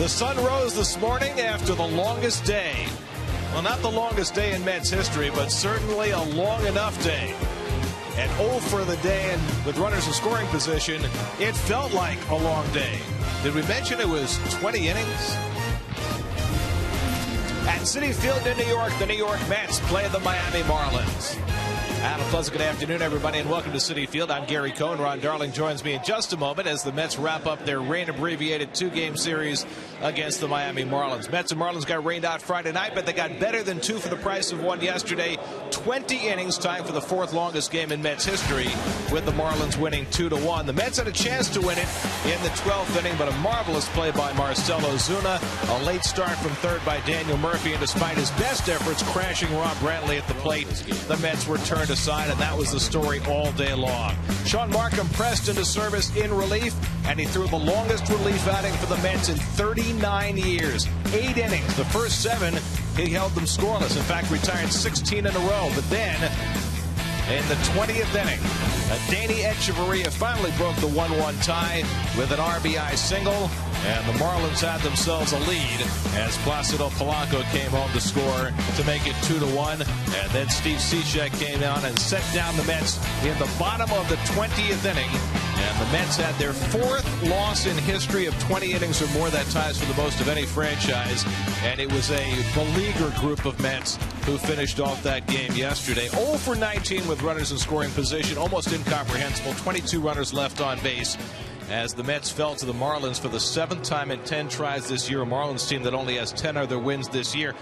The sun rose this morning after the longest day. Well, not the longest day in Mets history, but certainly a long enough day. At 0 for the day and with runners in scoring position, it felt like a long day. Did we mention it was 20 innings? At Citi Field in New York, the New York Mets play the Miami Marlins. And a pleasant good afternoon, everybody, and welcome to Citi Field. I'm Gary Cohen. Ron Darling joins me in just a moment as the Mets wrap up their rain-abbreviated two-game series against the Miami Marlins. Mets and Marlins got rained out Friday night, but they got better than 2 for the price of 1 yesterday. 20 innings, time for the fourth longest game in Mets history, with the Marlins winning 2-1. The Mets had a chance to win it in the 12th inning, but a marvelous play by Marcell Ozuna, a late start from third by Daniel Murphy, and despite his best efforts crashing Rob Brantley at the plate, the Mets were turned aside, and that was the story all day long. Sean Markham pressed into service in relief, and he threw the longest relief outing for the Mets in 39 years. 8 innings. The first 7, he held them scoreless. In fact, retired 16 in a row. But then, in the 20th inning, Danny Echeverria finally broke the 1-1 tie with an RBI single, and the Marlins had themselves a lead as Placido Polanco came home to score to make it 2-1. And then Steve Cishek came out and set down the Mets in the bottom of the 20th inning. And the Mets had their 4th loss in history of 20 innings or more. That ties for the most of any franchise. And it was a beleaguered group of Mets who finished off that game yesterday. 0 for 19 with runners in scoring position. Almost incomprehensible. 22 runners left on base as the Mets fell to the Marlins for the 7th time in 10 tries this year. A Marlins team that only has 10 other wins this year.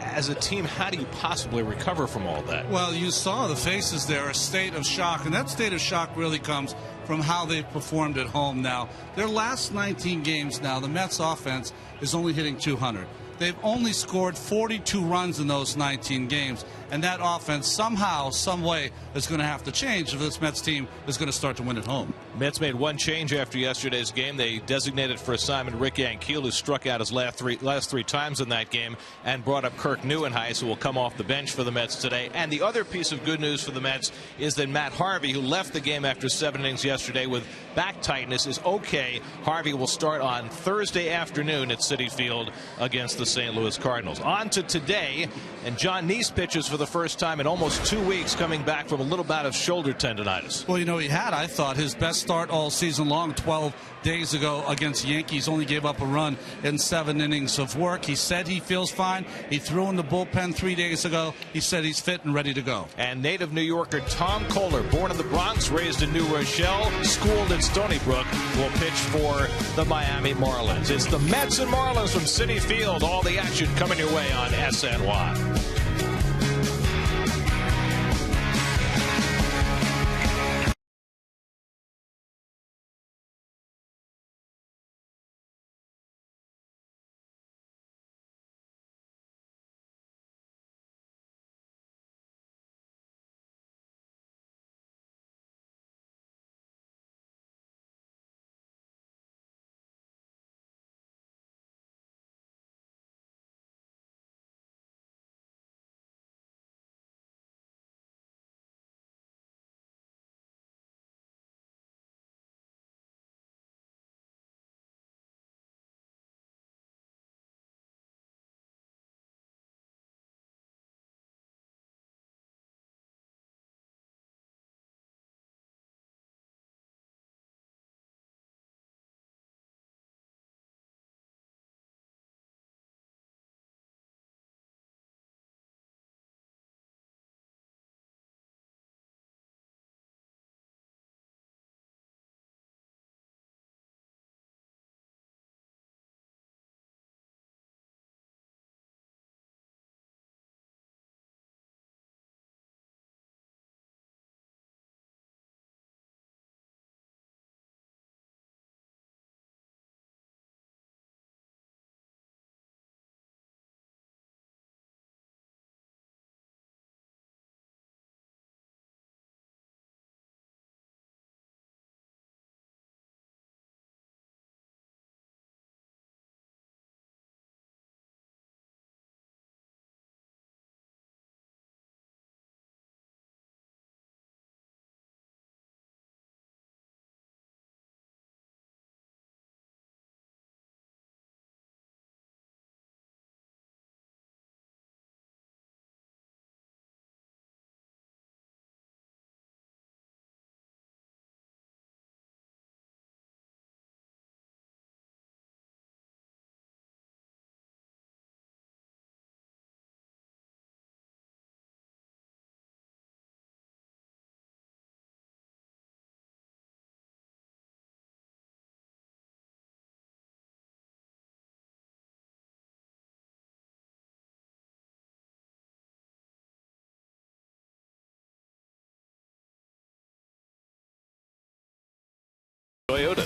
As a team, how do you possibly recover from all that? Well, you saw the faces there, a state of shock, and that state of shock really comes from how they've performed at home now. Their last 19 games now, the Mets offense is only hitting 200. They've only scored 42 runs in those 19 games, and that offense somehow, some way, is going to have to change if this Mets team is going to start to win at home. Mets made one change after yesterday's game. They designated for assignment Rick Ankiel, who struck out his last three times in that game, and brought up Kirk Neuenhuis, who will come off the bench for the Mets today. And the other piece of good news for the Mets is that Matt Harvey, who left the game after 7 innings yesterday with back tightness, is okay. Harvey will start on Thursday afternoon at Citi Field against the St. Louis Cardinals. On to today, and John Neese pitches for the first time in almost 2 weeks, coming back from a little bout of shoulder tendonitis. Well, you know, he had, I thought, his best start all season long 12 days ago against Yankees. Only gave up a run in 7 innings of work. He said he feels fine. He threw in the bullpen 3 days ago. He said he's fit and ready to go. And native New Yorker Tom Kohler, born in the Bronx, raised in New Rochelle, schooled at Stony Brook, will pitch for the Miami Marlins. It's the Mets and Marlins from Citi Field. All the action coming your way on SNY.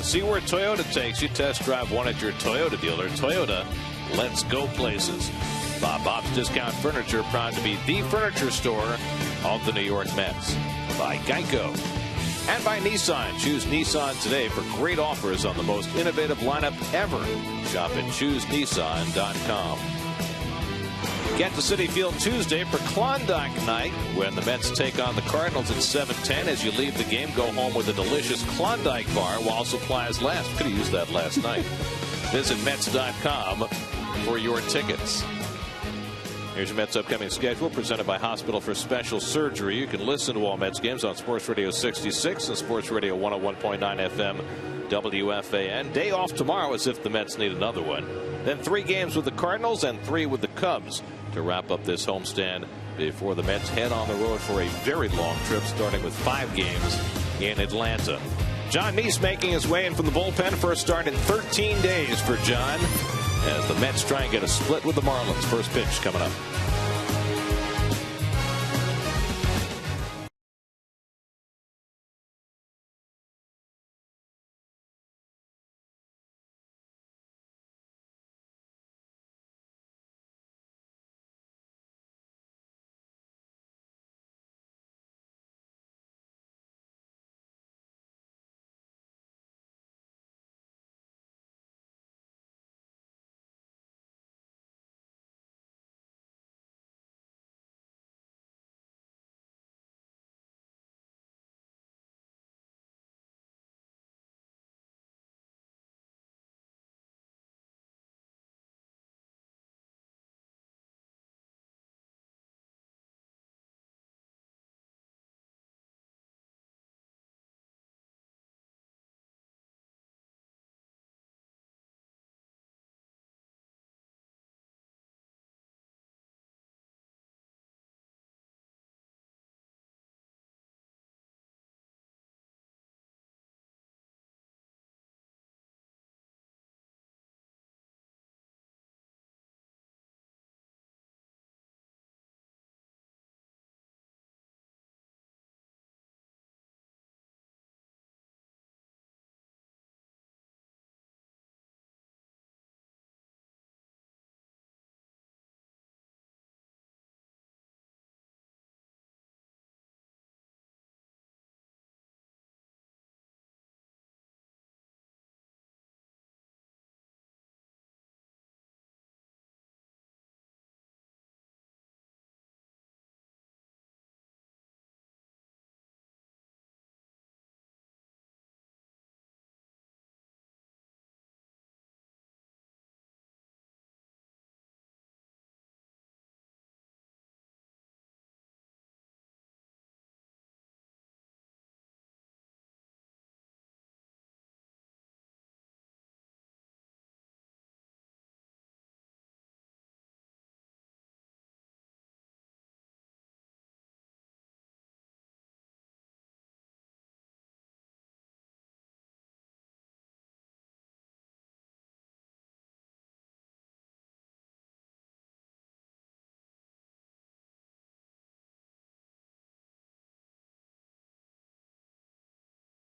See where Toyota takes you. Test drive one at your Toyota dealer. Toyota, let's go places. Bob's Discount Furniture, proud to be the furniture store of the New York Mets. By Geico. And by Nissan. Choose Nissan today for great offers on the most innovative lineup ever. Shop at ChooseNissan.com. Get to Citi Field Tuesday for Klondike Night when the Mets take on the Cardinals at 7:10. As you leave the game, go home with a delicious Klondike bar while supplies last. Could have used that last night. Visit Mets.com for your tickets. Here's your Mets upcoming schedule presented by Hospital for Special Surgery. You can listen to all Mets games on Sports Radio 66 and Sports Radio 101.9 FM WFAN. Day off tomorrow as if the Mets need another one. Then 3 games with the Cardinals and 3 with the Cubs to wrap up this homestand before the Mets head on the road for a very long trip, starting with 5 games in Atlanta. John Neese making his way in from the bullpen. First start in 13 days for John as the Mets try and get a split with the Marlins. First pitch coming up.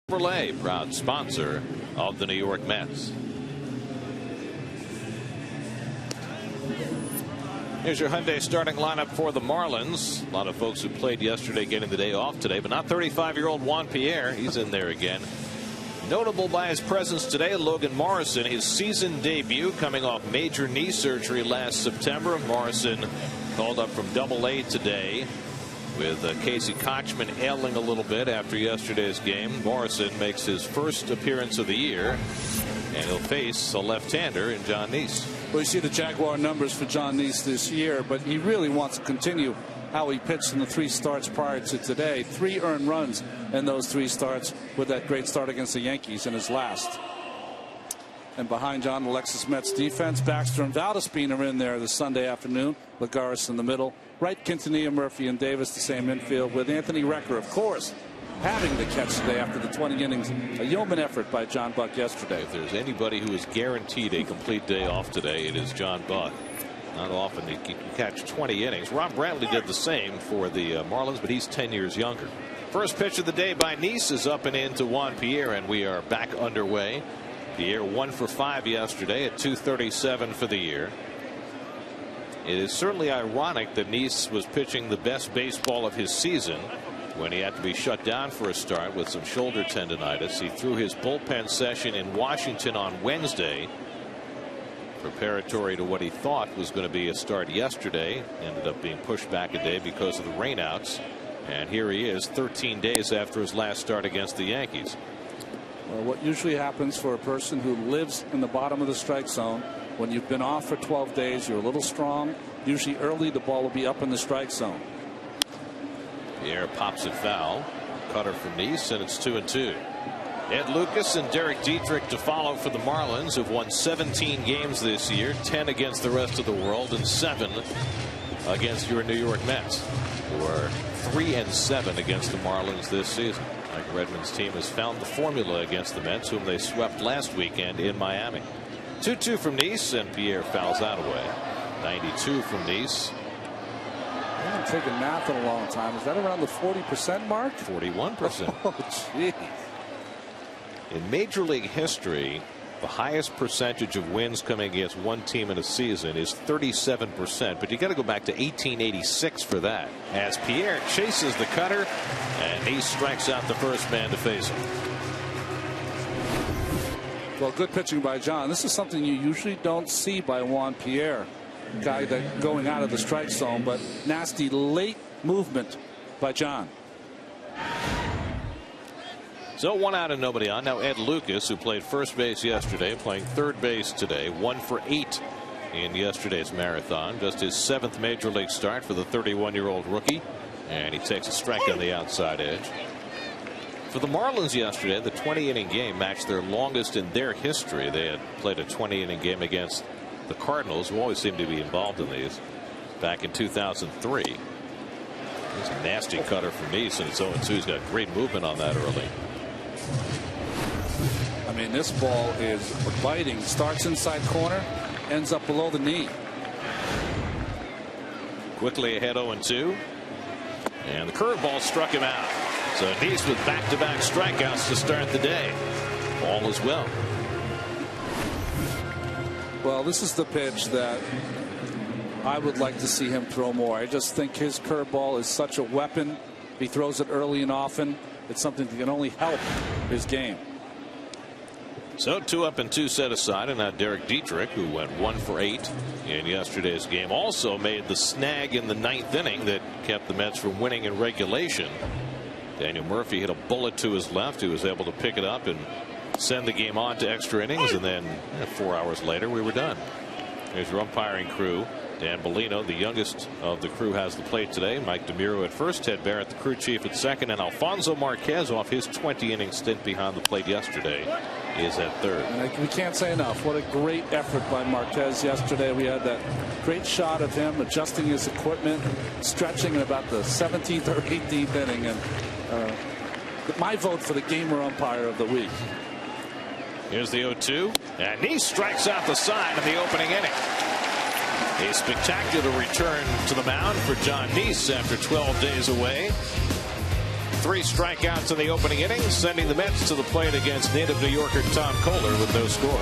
Chevrolet, proud sponsor of the New York Mets. Here's your Hyundai starting lineup for the Marlins. A lot of folks who played yesterday getting the day off today, but not 35-year-old Juan Pierre. He's in there again. Notable by his presence today, Logan Morrison, his season debut, coming off major knee surgery last September. Morrison called up from Double-A today with Casey Kochman ailing a little bit after yesterday's game. Morrison makes his first appearance of the year, and he'll face a left-hander in John Neese. Well, you see the Jaguar numbers for John Neese this year, but he really wants to continue how he pitched in the 3 starts prior to today. 3 earned runs in those 3 starts with that great start against the Yankees in his last. And behind John, the Lexus Mets defense, Baxter and Valdespin are in there this Sunday afternoon. Lagares in the middle. Right, Quintanilla, Murphy, and Davis the same infield, with Anthony Recker, of course, having the catch today after the 20 innings. A yeoman effort by John Buck yesterday. If there's anybody who is guaranteed a complete day off today, it is John Buck. Not often he can catch 20 innings. Rob Brantley did the same for the Marlins, but he's 10 years younger. First pitch of the day by Neese is up and into Juan Pierre, and we are back underway Pierre 1 for 5 yesterday at .237 for the year. It is certainly ironic that Nice was pitching the best baseball of his season when he had to be shut down for a start with some shoulder tendonitis. He threw his bullpen session in Washington on Wednesday, preparatory to what he thought was going to be a start yesterday. Ended up being pushed back a day because of the rainouts. And here he is 13 days after his last start against the Yankees. Well, what usually happens for a person who lives in the bottom of the strike zone, when you've been off for 12 days, you're a little strong. Usually early, the ball will be up in the strike zone. Pierre pops it foul. Cutter from Nice, and it's 2-2. Ed Lucas and Derek Dietrich to follow for the Marlins, who've won 17 games this year, 10 against the rest of the world, and 7 against your New York Mets, who are 3-7 against the Marlins this season. Mike Redmond's team has found the formula against the Mets, whom they swept last weekend in Miami. 2-2 from Nice, and Pierre fouls that away. 92 from Nice. I haven't taken math in a long time. Is that around the 40% mark? 41%. Oh, geez. In Major League history, the highest percentage of wins coming against one team in a season is 37%, but you got to go back to 1886 for that, as Pierre chases the cutter and he strikes out the first man to face him. Well, good pitching by John. This is something you usually don't see by Juan Pierre, guy that going out of the strike zone, but nasty late movement by John. So 1 out and nobody on. Now Ed Lucas, who played first base yesterday, playing third base today, 1 for 8 in yesterday's marathon. Just his 7th major league start for the 31-year-old rookie, and he takes a strike on the outside edge. For the Marlins yesterday, the 20-inning game matched their longest in their history. They had played a 20-inning game against the Cardinals, who always seem to be involved in these, back in 2003. It's a nasty cutter from Nice, and it's 0-2. He's got great movement on that early. I mean, this ball is biting. Starts inside corner, ends up below the knee. Quickly ahead 0-2. And the curveball struck him out. So Nice with back-to-back strikeouts to start the day. All is well. Well, this is the pitch that I would like to see him throw more. I just think his curveball is such a weapon. If he throws it early and often, it's something that can only help his game. So 2 up and 2 set aside, and now Derek Dietrich, who went 1 for 8 in yesterday's game, also made the snag in the 9th inning that kept the Mets from winning in regulation. Daniel Murphy hit a bullet to his left. He was able to pick it up and send the game on to extra innings, and then 4 hours later we were done. Here's your umpiring crew. Dan Bellino, the youngest of the crew, has the plate today. Mike DeMuro at first, Ted Barrett, the crew chief, at second, and Alfonso Marquez, off his 20-inning stint behind the plate yesterday, is at third. And we can't say enough. What a great effort by Marquez yesterday. We had that great shot of him adjusting his equipment, stretching in about the 17th or 18th inning, and my vote for the gamer umpire of the week. Here's the 0-2, and he strikes out the side in the opening inning. A spectacular return to the mound for John Nice after 12 days away. 3 strikeouts in the opening inning, sending the Mets to the plate against native New Yorker Tom Kohler with no score.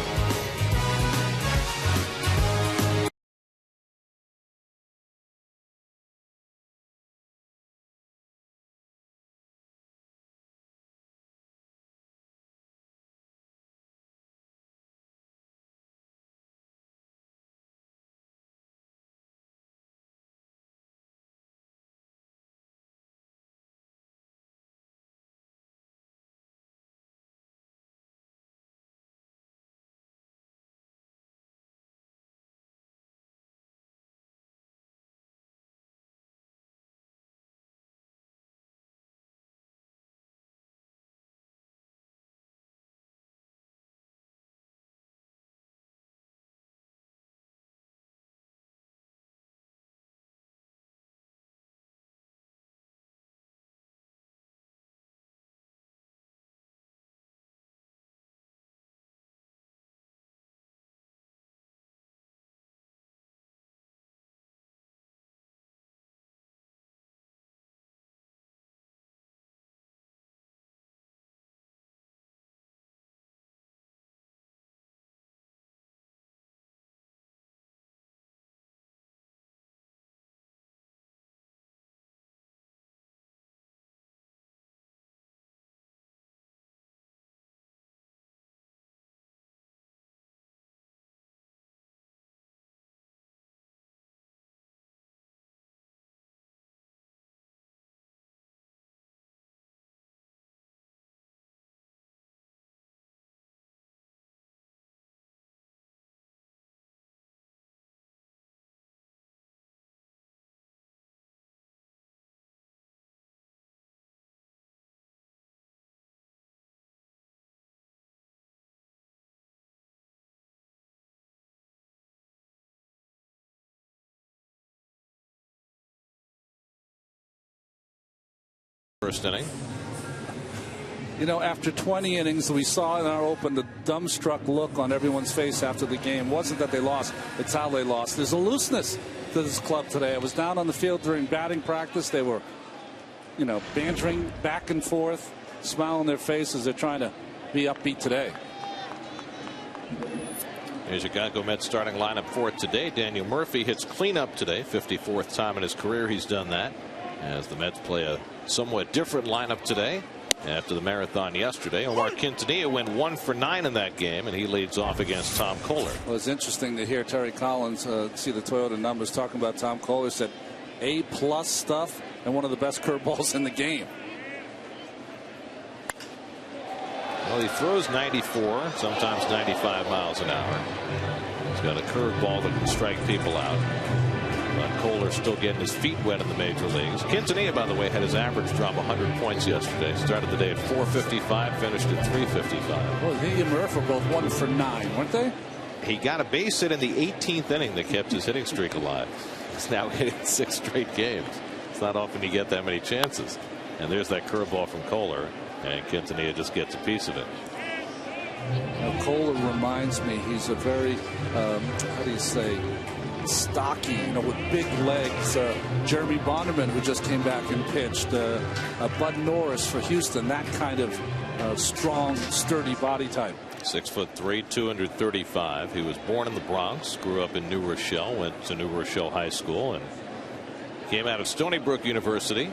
First inning. You know, after 20 innings, we saw in our open the dumbstruck look on everyone's face after the game. It wasn't that they lost, it's how they lost. There's a looseness to this club today. I was down on the field during batting practice. They were, you know, bantering back and forth, smile on their faces. They're trying to be upbeat today. Here's your Chicago Mets starting lineup for today. Daniel Murphy hits cleanup today. 54th time in his career he's done that, as the Mets play a somewhat different lineup today after the marathon yesterday. Omar Quintanilla went 1 for 9 in that game, and he leads off against Tom Kohler. Well, it's interesting to hear Terry Collins see the Toyota numbers talking about Tom Kohler. Said A+ stuff and one of the best curveballs in the game. Well, he throws 94, sometimes 95 miles an hour. He's got a curveball that can strike people out. But Kohler's still getting his feet wet in the major leagues. Quintanilla, by the way, had his average drop 100 points yesterday. Started the day at 455, finished at 355. Well, he and Murph were both 1 for 9, weren't they? He got a base hit in the 18th inning that kept his hitting streak alive. He's now hitting 6 straight games. It's not often you get that many chances. And there's that curveball from Kohler, and Quintanilla just gets a piece of it. Kohler reminds me, he's a very, how do you say, stocky, you know, with big legs. Jeremy Bonderman, who just came back and pitched. Bud Norris for Houston, that kind of strong, sturdy body type. 6'3", 235. He was born in the Bronx, grew up in New Rochelle, went to New Rochelle High School, and came out of Stony Brook University.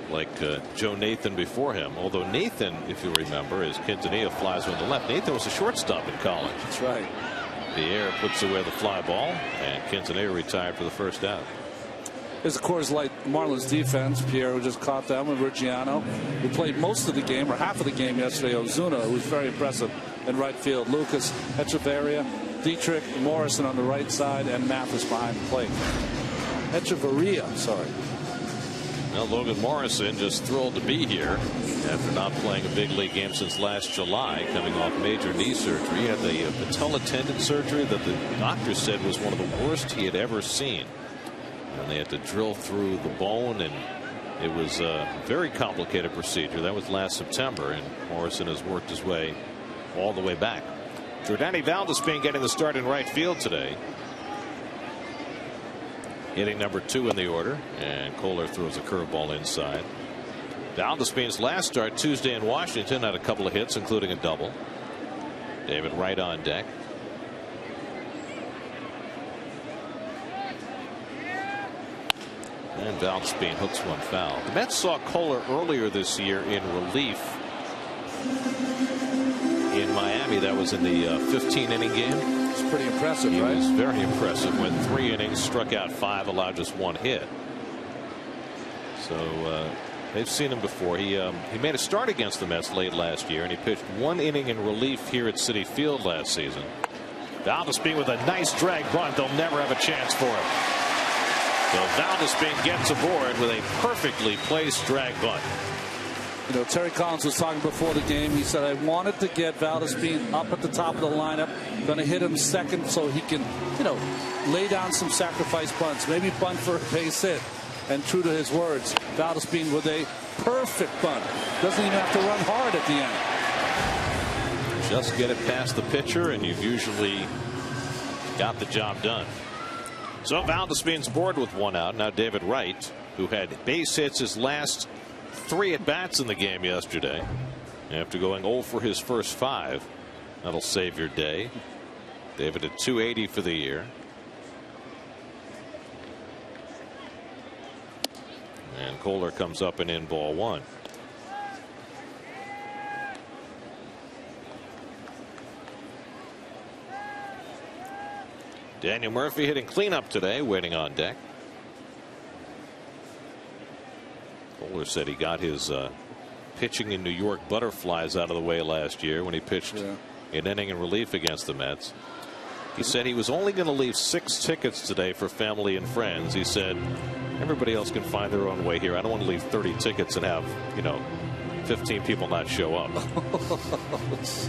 Like Joe Nathan before him. Although Nathan, if you remember, as Quintanilla flies on the left, Nathan was a shortstop in college. That's right. Pierre puts away the fly ball, and Quintanilla retired for the first out. There's, of course, like Marlins defense. Pierre, who just caught them, and Virgiano, who played most of the game, or half of the game yesterday. Ozuna, who was very impressive in right field. Lucas Echeverria, Dietrich, Morrison on the right side, and Mathis behind the plate. Echeverria, sorry. Well, Logan Morrison just thrilled to be here after not playing a big league game since last July, coming off major knee surgery. He had the patella tendon surgery that the doctor said was one of the worst he had ever seen. And they had to drill through the bone, and it was a very complicated procedure. That was last September, and Morrison has worked his way all the way back. Jordani Valdespin getting the start in right field today. Hitting number 2 in the order, and Kohler throws a curveball inside. Valdespin's last start Tuesday in Washington had a couple of hits, including a double. David Wright on deck. And Valdespin hooks one foul. The Mets saw Kohler earlier this year in relief in Miami. That was in the 15-inning game. It's pretty impressive, he right? was very impressive. Went 3 innings, struck out 5, allowed just 1 hit. So they've seen him before. He made a start against the Mets late last year, and he pitched 1 inning in relief here at Citi Field last season. Valdespin with a nice drag bunt. They'll never have a chance for him. So Valdespin gets aboard with a perfectly placed drag bunt. You know, Terry Collins was talking before the game. He said, I wanted to get Valdespin up at the top of the lineup. Going to hit him second so he can, you know, lay down some sacrifice bunts. Maybe bunt for a base hit. And true to his words, Valdespin with a perfect bunt. Doesn't even have to run hard at the end. Just get it past the pitcher, and you've usually got the job done. So Valdespin's board with 1 out. Now David Wright, who had base hits his last 3 at-bats in the game yesterday, after going 0 for his first 5. That'll save your day. David at 280 for the year. And Kohler comes up and in ball 1. Daniel Murphy hitting cleanup today, waiting on deck. Kohler said he got his pitching in New York butterflies out of the way last year when he pitched an inning in relief against the Mets. He said he was only going to leave 6 tickets today for family and friends. He said everybody else can find their own way here. I don't want to leave 30 tickets and have, you know, 15 people not show up.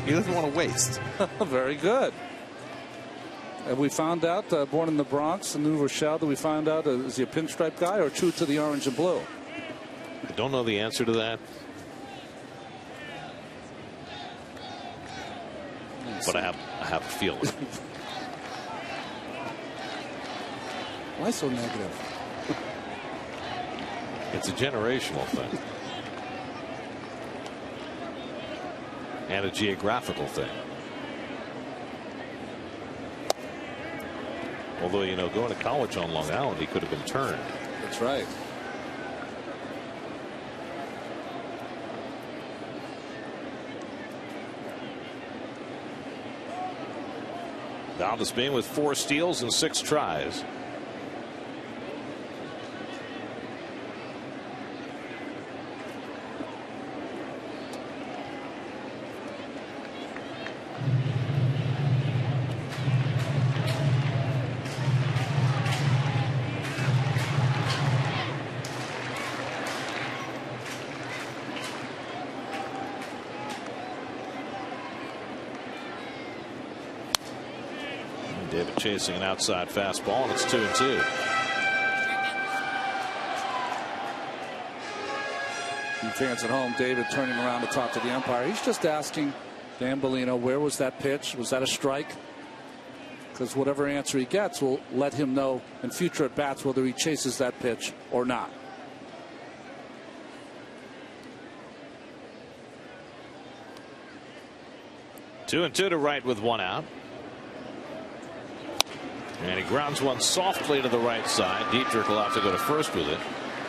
He doesn't want to waste. Very good. Have we found out, born in the Bronx, in New Rochelle, do we find out, is he a pinstripe guy or true to the orange and blue? I don't know the answer to that. But I have a feeling. Why so negative? It's a generational thing. And a geographical thing. Although, you know, going to college on Long Island, he could have been turned. That's right. Valdez with 4 steals and 6 tries. David chasing an outside fastball, and it's 2-2. Fans at home, David turning around to talk to the umpire. He's just asking Dan Bellino, where was that pitch? Was that a strike? Because whatever answer he gets will let him know in future at bats whether he chases that pitch or not. Two and two to right with 1 out. And he grounds one softly to the right side. Dietrich will have to go to first with it.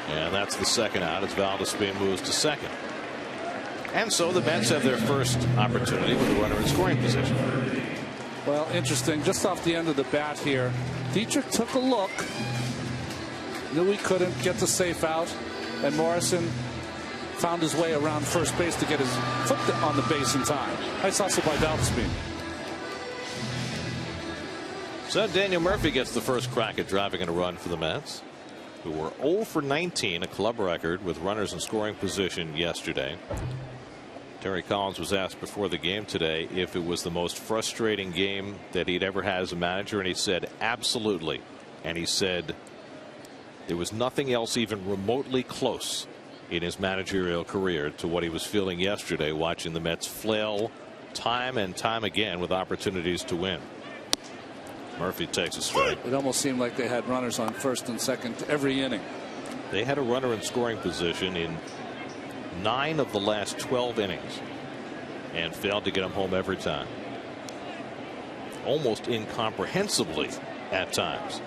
And that's the second out as Valdez moves to second. And so the Mets have their first opportunity with the runner in scoring position. Well, interesting. Just off the end of the bat here, Dietrich took a look. Knew he couldn't get the safe out. And Morrison found his way around first base to get his foot on the base in time. Nice hustle by Valdez. So Daniel Murphy gets the first crack at driving in a run for the Mets, who were 0 for 19, a club record with runners in scoring position yesterday. Terry Collins was asked before the game today if it was the most frustrating game that he'd ever had as a manager, and he said absolutely. And he said there was nothing else even remotely close in his managerial career to what he was feeling yesterday, watching the Mets flail time and time again with opportunities to win. Murphy takes a strike. It almost seemed like they had runners on first and second every inning. They had a runner in scoring position in 9 of the last 12 innings and failed to get him home every time. Almost incomprehensibly at times.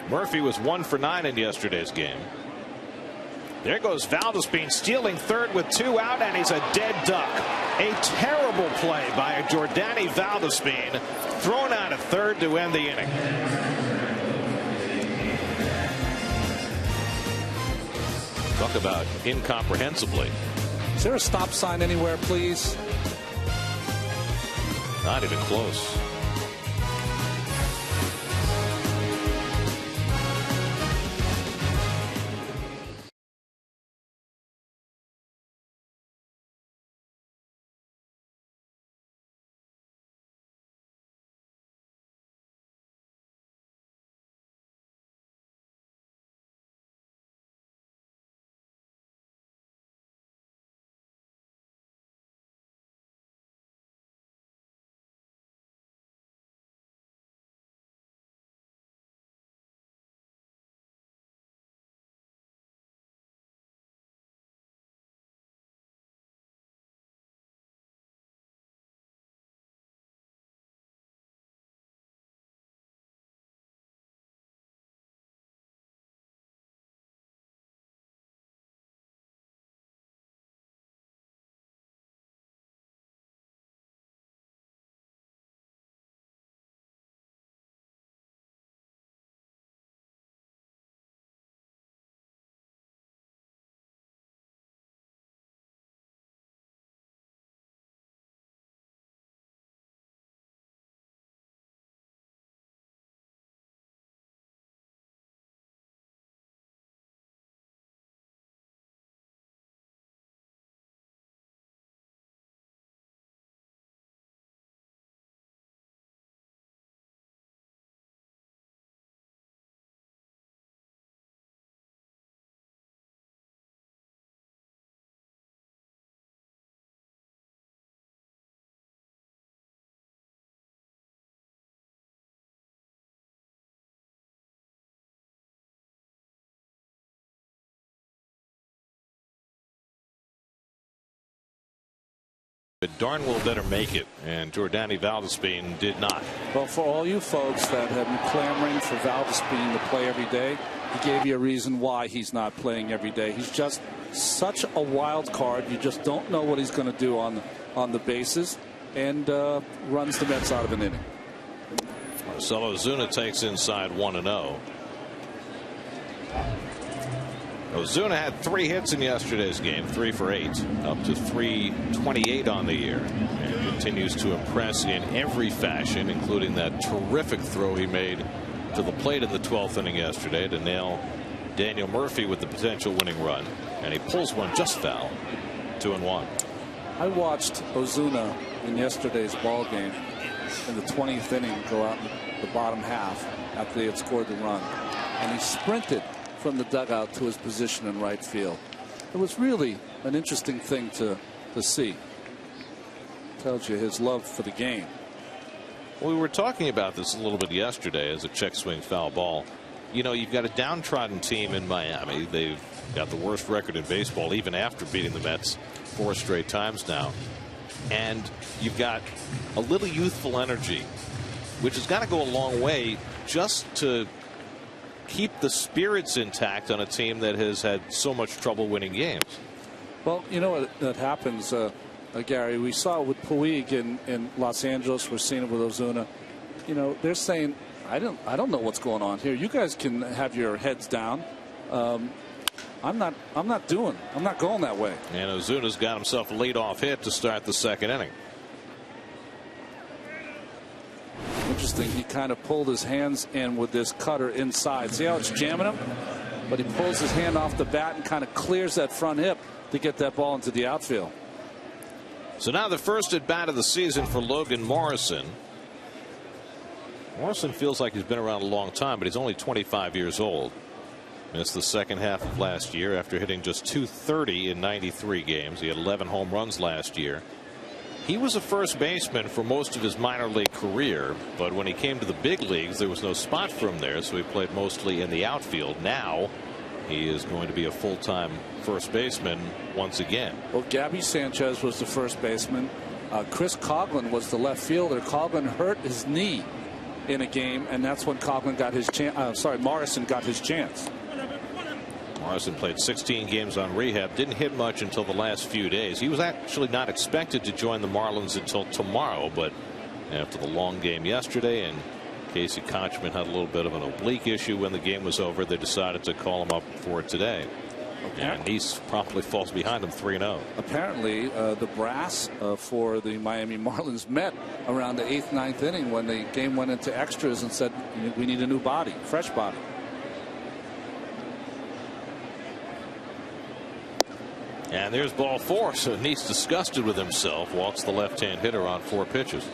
Murphy was 1 for 9 in yesterday's game. There goes Valdez stealing third with 2 out, and he's a dead duck. A terrible play by Jordani Valdez, thrown out at third to end the inning. Talk about incomprehensibly. Is there a stop sign anywhere, please? Not even close. But darn well better make it, and Jordani Valdespin did not. Well, for all you folks that have been clamoring for Valdespin to play every day, he gave you a reason why he's not playing every day. He's just such a wild card. You just don't know what he's going to do on the bases, and runs the Mets out of an inning. Marcell Ozuna takes inside 1-0. Ozuna had 3 hits in yesterday's game, 3 for 8, up to 328 on the year, and continues to impress in every fashion, including that terrific throw he made to the plate in the 12th inning yesterday to nail Daniel Murphy with the potential winning run, and he pulls one just foul. 2-1. I watched Ozuna in yesterday's ball game in the 20th inning go out in the bottom half after they had scored the run, and he sprinted from the dugout to his position in right field. It was really an interesting thing to see. Tells you his love for the game. Well, we were talking about this a little bit yesterday as a check swing foul ball. You know, you've got a downtrodden team in Miami. They've got the worst record in baseball even after beating the Mets 4 straight times now. And you've got a little youthful energy, which has got to go a long way just to keep the spirits intact on a team that has had so much trouble winning games. Well, you know what that happens, Gary. We saw it with Puig in Los Angeles. We're seeing it with Ozuna. You know, they're saying, I don't know what's going on here. You guys can have your heads down. I'm not going that way. And Ozuna's got himself a leadoff hit to start the 2nd inning. Interesting. He kind of pulled his hands in with this cutter inside. See how it's jamming him? But he pulls his hand off the bat and kind of clears that front hip to get that ball into the outfield. So now the first at bat of the season for Logan Morrison. Morrison feels like he's been around a long time, but he's only 25 years old. Missed the second half of last year after hitting just .230 in 93 games. He had 11 home runs last year. He was a first baseman for most of his minor league career, but when he came to the big leagues, there was no spot for him there, so he played mostly in the outfield. Now he is going to be a full-time first baseman once again. Well, Gabby Sanchez was the first baseman. Chris Coughlin was the left fielder. Coughlin hurt his knee in a game, and that's when Coughlin got his chance. Morrison got his chance. Morrison played 16 games on rehab, didn't hit much until the last few days. He was actually not expected to join the Marlins until tomorrow, but after the long game yesterday and Casey Kochman had a little bit of an oblique issue when the game was over, they decided to call him up for today. And he promptly falls behind him 3-0. Apparently the brass for the Miami Marlins met around the 8th, 9th inning when the game went into extras and said, we need a new body, fresh body. And there's ball 4. So Neese, disgusted with himself, walks the left-hand hitter on 4 pitches.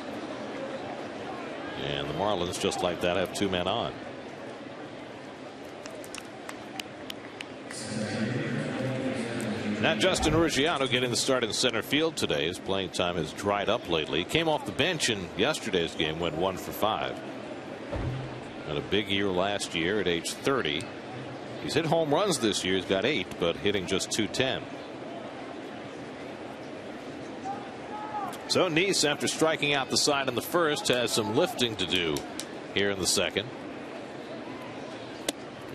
And the Marlins, just like that, have 2 men on. Now Justin Ruggiano getting the start in center field today. His playing time has dried up lately. He came off the bench in yesterday's game, went 1 for 5. Had a big year last year at age 30. He's hit home runs this year. He's got 8, but hitting just .210. So Neese, after striking out the side in the first, has some lifting to do here in the second.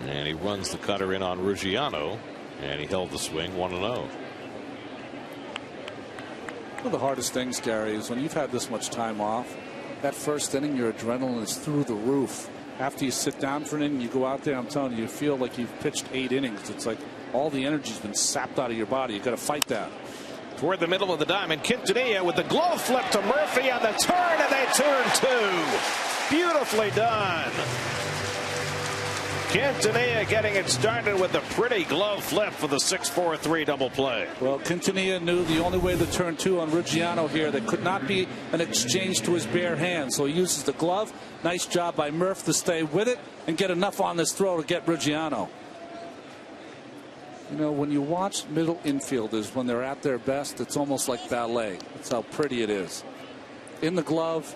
And he runs the cutter in on Ruggiano, and he held the swing 1-0. One of the hardest things, Gary, is when you've had this much time off, that first inning, your adrenaline is through the roof. After you sit down for an inning, you go out there, I'm telling you, you feel like you've pitched 8 innings. It's like all the energy's been sapped out of your body. You've got to fight that. Toward the middle of the diamond, Quintanilla with the glove flip to Murphy on the turn, and they turn 2. Beautifully done. Quintanilla getting it started with a pretty glove flip for the 6-4-3 double play. Well, Quintanilla knew the only way to turn 2 on Ruggiano here, that could not be an exchange to his bare hands. So he uses the glove. Nice job by Murph to stay with it and get enough on this throw to get Ruggiano. You know, when you watch middle infielders when they're at their best, it's almost like ballet. That's how pretty it is. In the glove,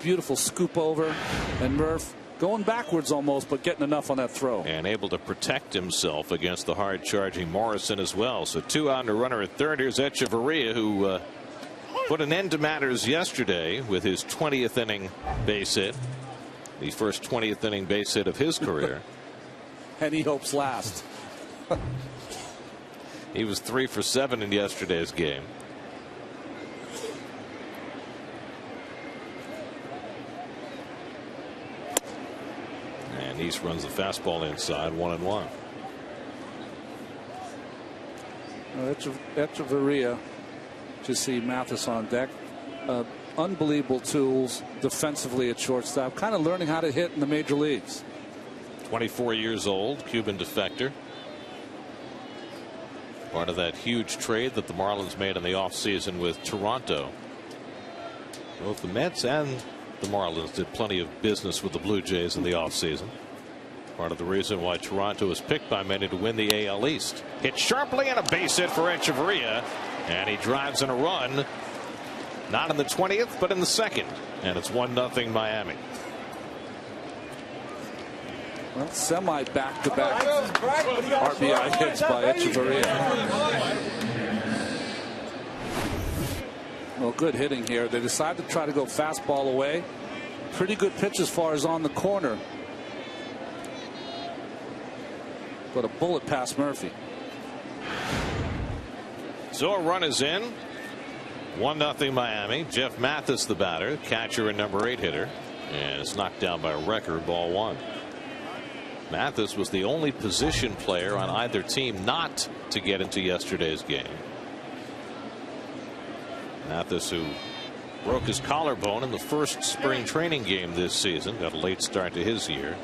beautiful scoop over, and Murph going backwards almost, but getting enough on that throw. And able to protect himself against the hard charging Morrison as well. So 2 out and a runner at third. Here's Echeverria, who put an end to matters yesterday with his 20th inning base hit, the first 20th inning base hit of his career. And he hopes last. He was 3 for 7 in yesterday's game. And East runs the fastball inside, 1-1. Echeverria, to see Mathis on deck. Unbelievable tools defensively at shortstop. Kind of learning how to hit in the major leagues. 24 years old, Cuban defector. Part of that huge trade that the Marlins made in the offseason with Toronto. Both the Mets and the Marlins did plenty of business with the Blue Jays in the offseason. Part of the reason why Toronto was picked by many to win the AL East. Hit sharply and a base hit for Echeverria. And he drives in a run. Not in the 20th, but in the second. And it's 1-0 Miami. Well, semi back-to-back RBI hits by Echeverria. Well, good hitting here. They decide to try to go fastball away. Pretty good pitch as far as on the corner. But a bullet past Murphy. So a run is in. 1-0 Miami. Jeff Mathis the batter, catcher and number 8 hitter, and it's knocked down by Recker, ball 1. Mathis was the only position player on either team not to get into yesterday's game. Mathis, who broke his collarbone in the first spring training game this season, got a late start to his year.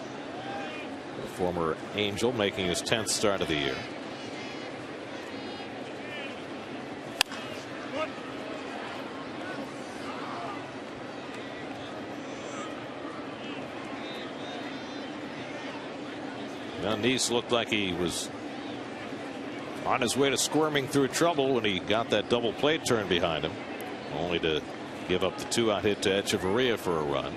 The former Angel making his 10th start of the year. Now, Neese looked like he was on his way to squirming through trouble when he got that double play turn behind him, only to give up the 2-out hit to Echeverria for a run.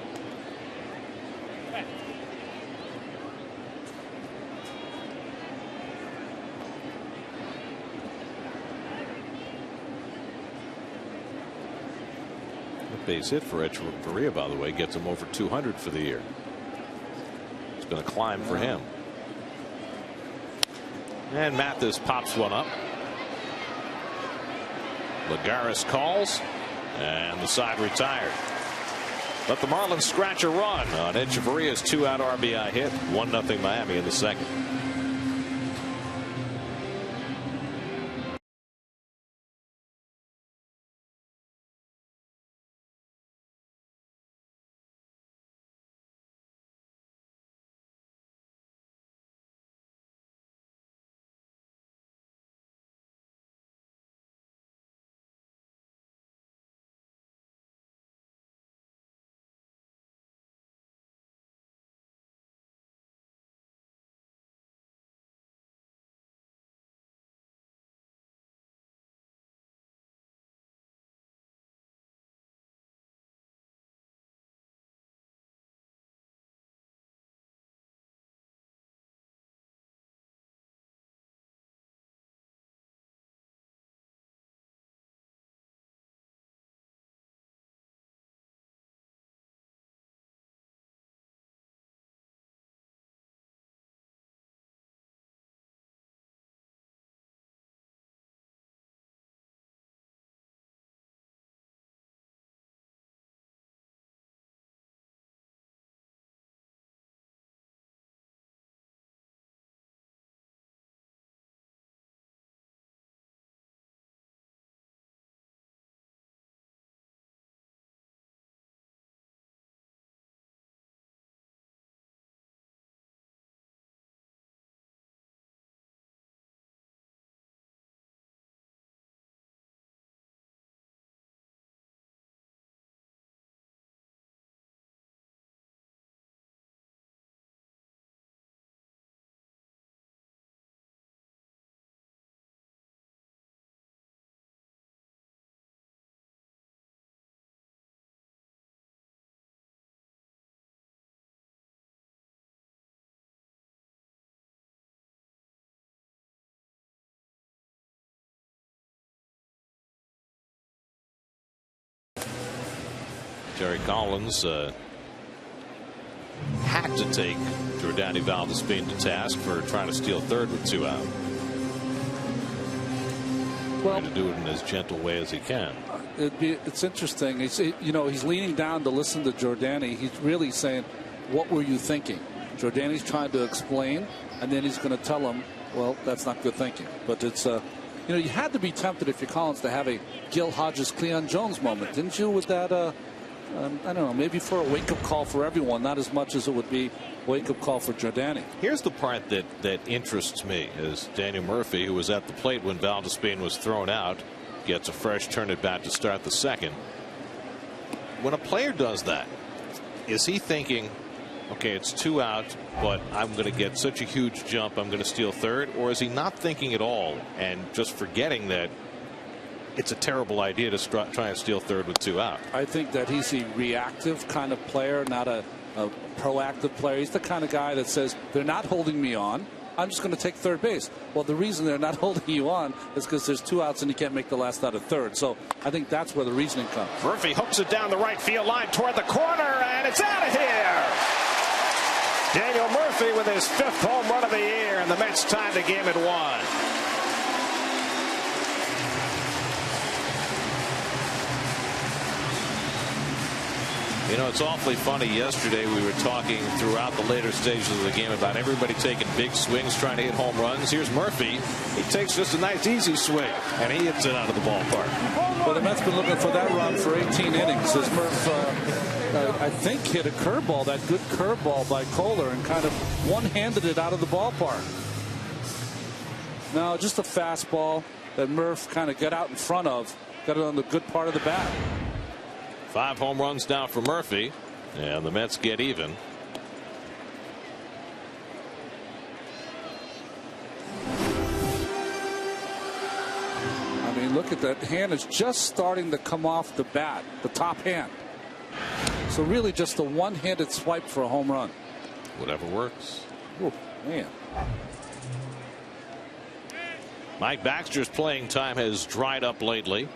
The base hit for Echeverria, by the way, gets him over 200 for the year. It's been a climb for him. And Mathis pops one up. Lagares calls, and the side retired. Let the Marlins scratch a run on Echeverria's 2-out RBI hit. 1-0 Miami in the second. Terry Collins had to take Jordani Valdespin to task for trying to steal third with 2 out. Well, to do it in as gentle way as he can. It's interesting. He's leaning down to listen to Jordani. He's really saying, "What were you thinking?" Jordani's trying to explain, and then he's going to tell him, "Well, that's not good thinking." But it's you had to be tempted if you're Collins to have a Gil Hodges, Cleon Jones moment, didn't you? With that, I don't know, maybe for a wake-up call for everyone, not as much as it would be wake-up call for Jordani. Here's the part that interests me is Daniel Murphy, who was at the plate when Valdespin was thrown out, gets a fresh turn at bat to start the second. When a player does that, is he thinking, okay, it's 2 out, but I'm going to get such a huge jump, I'm going to steal third? Or is he not thinking at all and just forgetting that it's a terrible idea to try and steal third with 2 out? I think that he's a reactive kind of player, not a proactive player. He's the kind of guy that says, they're not holding me on, I'm just going to take third base. Well, the reason they're not holding you on is because there's 2 outs and you can't make the last out of third. So I think that's where the reasoning comes. Murphy hooks it down the right field line toward the corner, and it's out of here. Daniel Murphy with his 5th home run of the year, and the Mets tied the game at 1. You know, it's awfully funny. Yesterday we were talking throughout the later stages of the game about everybody taking big swings trying to hit home runs. Here's Murphy. He takes just a nice easy swing and he hits it out of the ballpark. Well, the Mets been looking for that run for 18 innings as Murph I think hit a curveball, that good curveball by Kohler, and kind of one-handed it out of the ballpark. No, just a fastball that Murph kind of got out in front of, got it on the good part of the bat. 5 home runs now for Murphy, and the Mets get even. I mean, look at that hand is just starting to come off the bat, the top hand. So really just a one-handed swipe for a home run. Whatever works. Oh, man. Mike Baxter's playing time has dried up lately,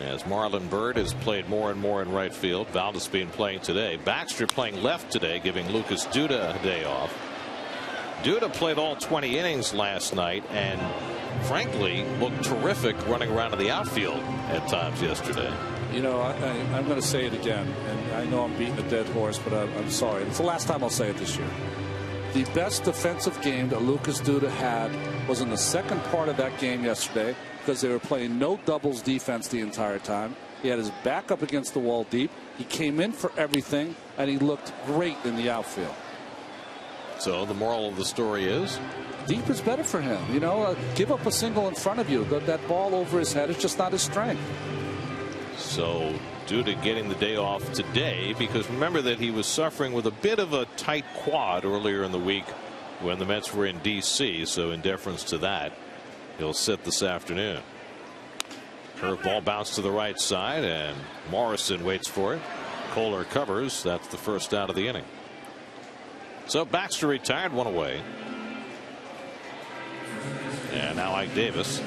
as Marlon Byrd has played more and more in right field. Valdespin playing today. Baxter playing left today, giving Lucas Duda a day off. Duda played all 20 innings last night and frankly looked terrific running around in the outfield at times yesterday. You know, I'm going to say it again, and I know I'm beating a dead horse, but I'm sorry. It's the last time I'll say it this year. The best defensive game that Lucas Duda had was in the second part of that game yesterday, because they were playing no doubles defense the entire time. He had his back up against the wall deep. He came in for everything, and he looked great in the outfield. So the moral of the story is? Deep is better for him. You know, give up a single in front of you. That ball over his head is just not his strength. So Duda getting the day off today, because remember that he was suffering with a bit of a tight quad earlier in the week when the Mets were in D.C. So in deference to that, he'll sit this afternoon. Curveball bounced to the right side, and Morrison waits for it. Kohler covers. That's the first out of the inning. So Baxter retired, 1 away. And now Ike Davis.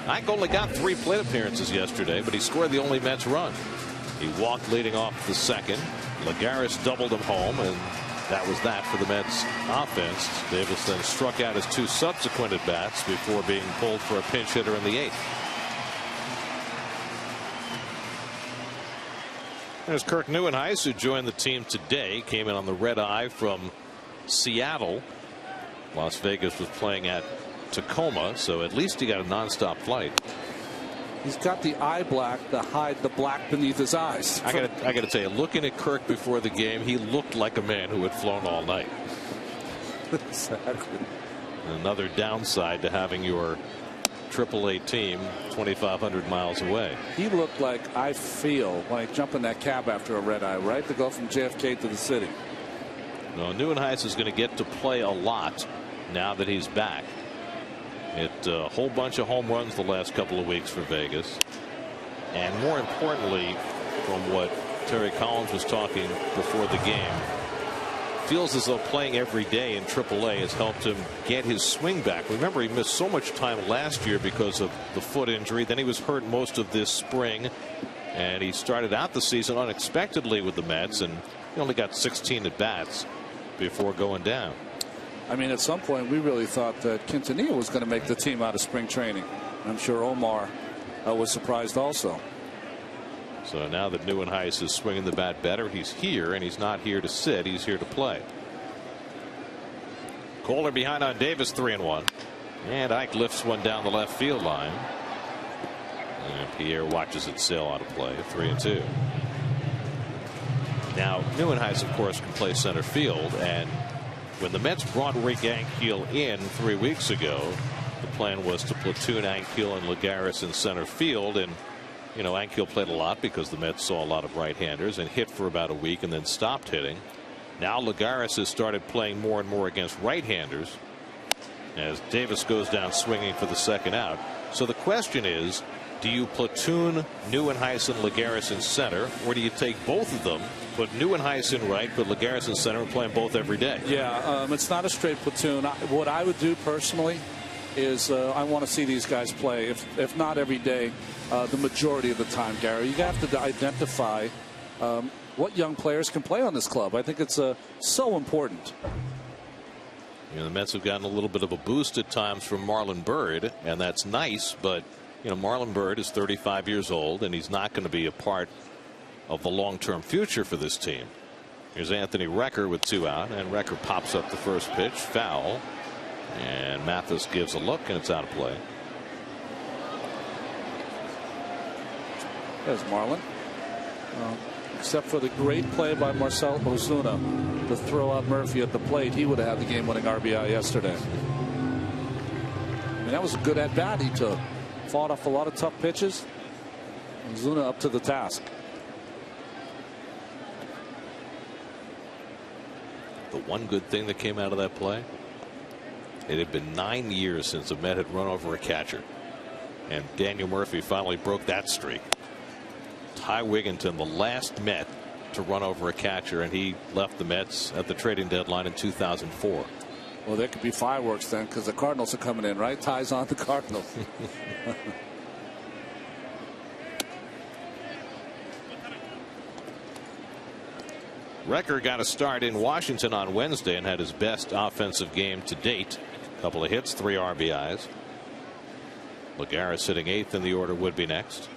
Ike only got 3 plate appearances yesterday, but he scored the only Mets run. He walked leading off the second. Lagares doubled him home, and that was that for the Mets offense. Davis then struck out his 2 subsequent at bats before being pulled for a pinch hitter in the 8th. There's Kirk Neuenhuis, who joined the team today, came in on the red eye from Seattle. Las Vegas was playing at Tacoma, so at least he got a nonstop flight. He's got the eye black to hide the black beneath his eyes. I gotta tell you, looking at Kirk before the game, he looked like a man who had flown all night. Exactly. Another downside to having your AAA team 2,500 miles away. He looked like I feel when I jump in that cab after a red eye, right, to go from JFK to the city. No, Neuenhuis is going to get to play a lot now that he's back. Hit a whole bunch of home runs the last couple of weeks for Vegas. And more importantly, from what Terry Collins was talking before the game, feels as though playing every day in AAA has helped him get his swing back. Remember, he missed so much time last year because of the foot injury. Then he was hurt most of this spring. And he started out the season unexpectedly with the Mets, and he only got 16 at bats before going down. I mean, at some point we really thought that Quintanilla was going to make the team out of spring training. I'm sure Omar was surprised also. So now that Neuenhuis is swinging the bat better, he's here, and he's not here to sit. He's here to play. Kohler behind on Davis, 3-1. And Ike lifts one down the left field line. And Pierre watches it sail out of play, 3-2. Now, Neuenhuis, of course, can play center field. And when the Mets brought Rick Ankiel in 3 weeks ago, the plan was to platoon Ankiel and Lagares in center field. And, you know, Ankiel played a lot because the Mets saw a lot of right-handers and hit for about a week and then stopped hitting. Now Lagares has started playing more and more against right-handers as Davis goes down swinging for the second out. So the question is, do you platoon Neuenhuis and Lagares in center, or do you take both of them, put Neuenhuis in right, put Lagares in center, and play them both every day? Yeah, it's not a straight platoon. What I would do personally is I want to see these guys play, if not every day, the majority of the time, Gary. You have to identify what young players can play on this club. I think it's so important. You know, the Mets have gotten a little bit of a boost at times from Marlon Byrd, and that's nice, but you know, Marlon Byrd is 35 years old, and he's not going to be a part of the long-term future for this team. Here's Anthony Recker with 2 out, and Recker pops up the first pitch, foul, and Mathis gives a look, and it's out of play. There's Marlon. Except for the great play by Marcell Ozuna to throw out Murphy at the plate, he would have had the game-winning RBI yesterday. I mean, that was a good at-bat he took. Fought off a lot of tough pitches. Ozuna up to the task. The one good thing that came out of that play, it had been 9 years since a Met had run over a catcher, and Daniel Murphy finally broke that streak. Ty Wigginton, the last Met to run over a catcher, and he left the Mets at the trading deadline in 2004. Well, there could be fireworks then, because the Cardinals are coming in, right? Ty's on the Cardinals. Recker got a start in Washington on Wednesday and had his best offensive game to date. A couple of hits, 3 RBIs. Lagares sitting 8th in the order, would be next.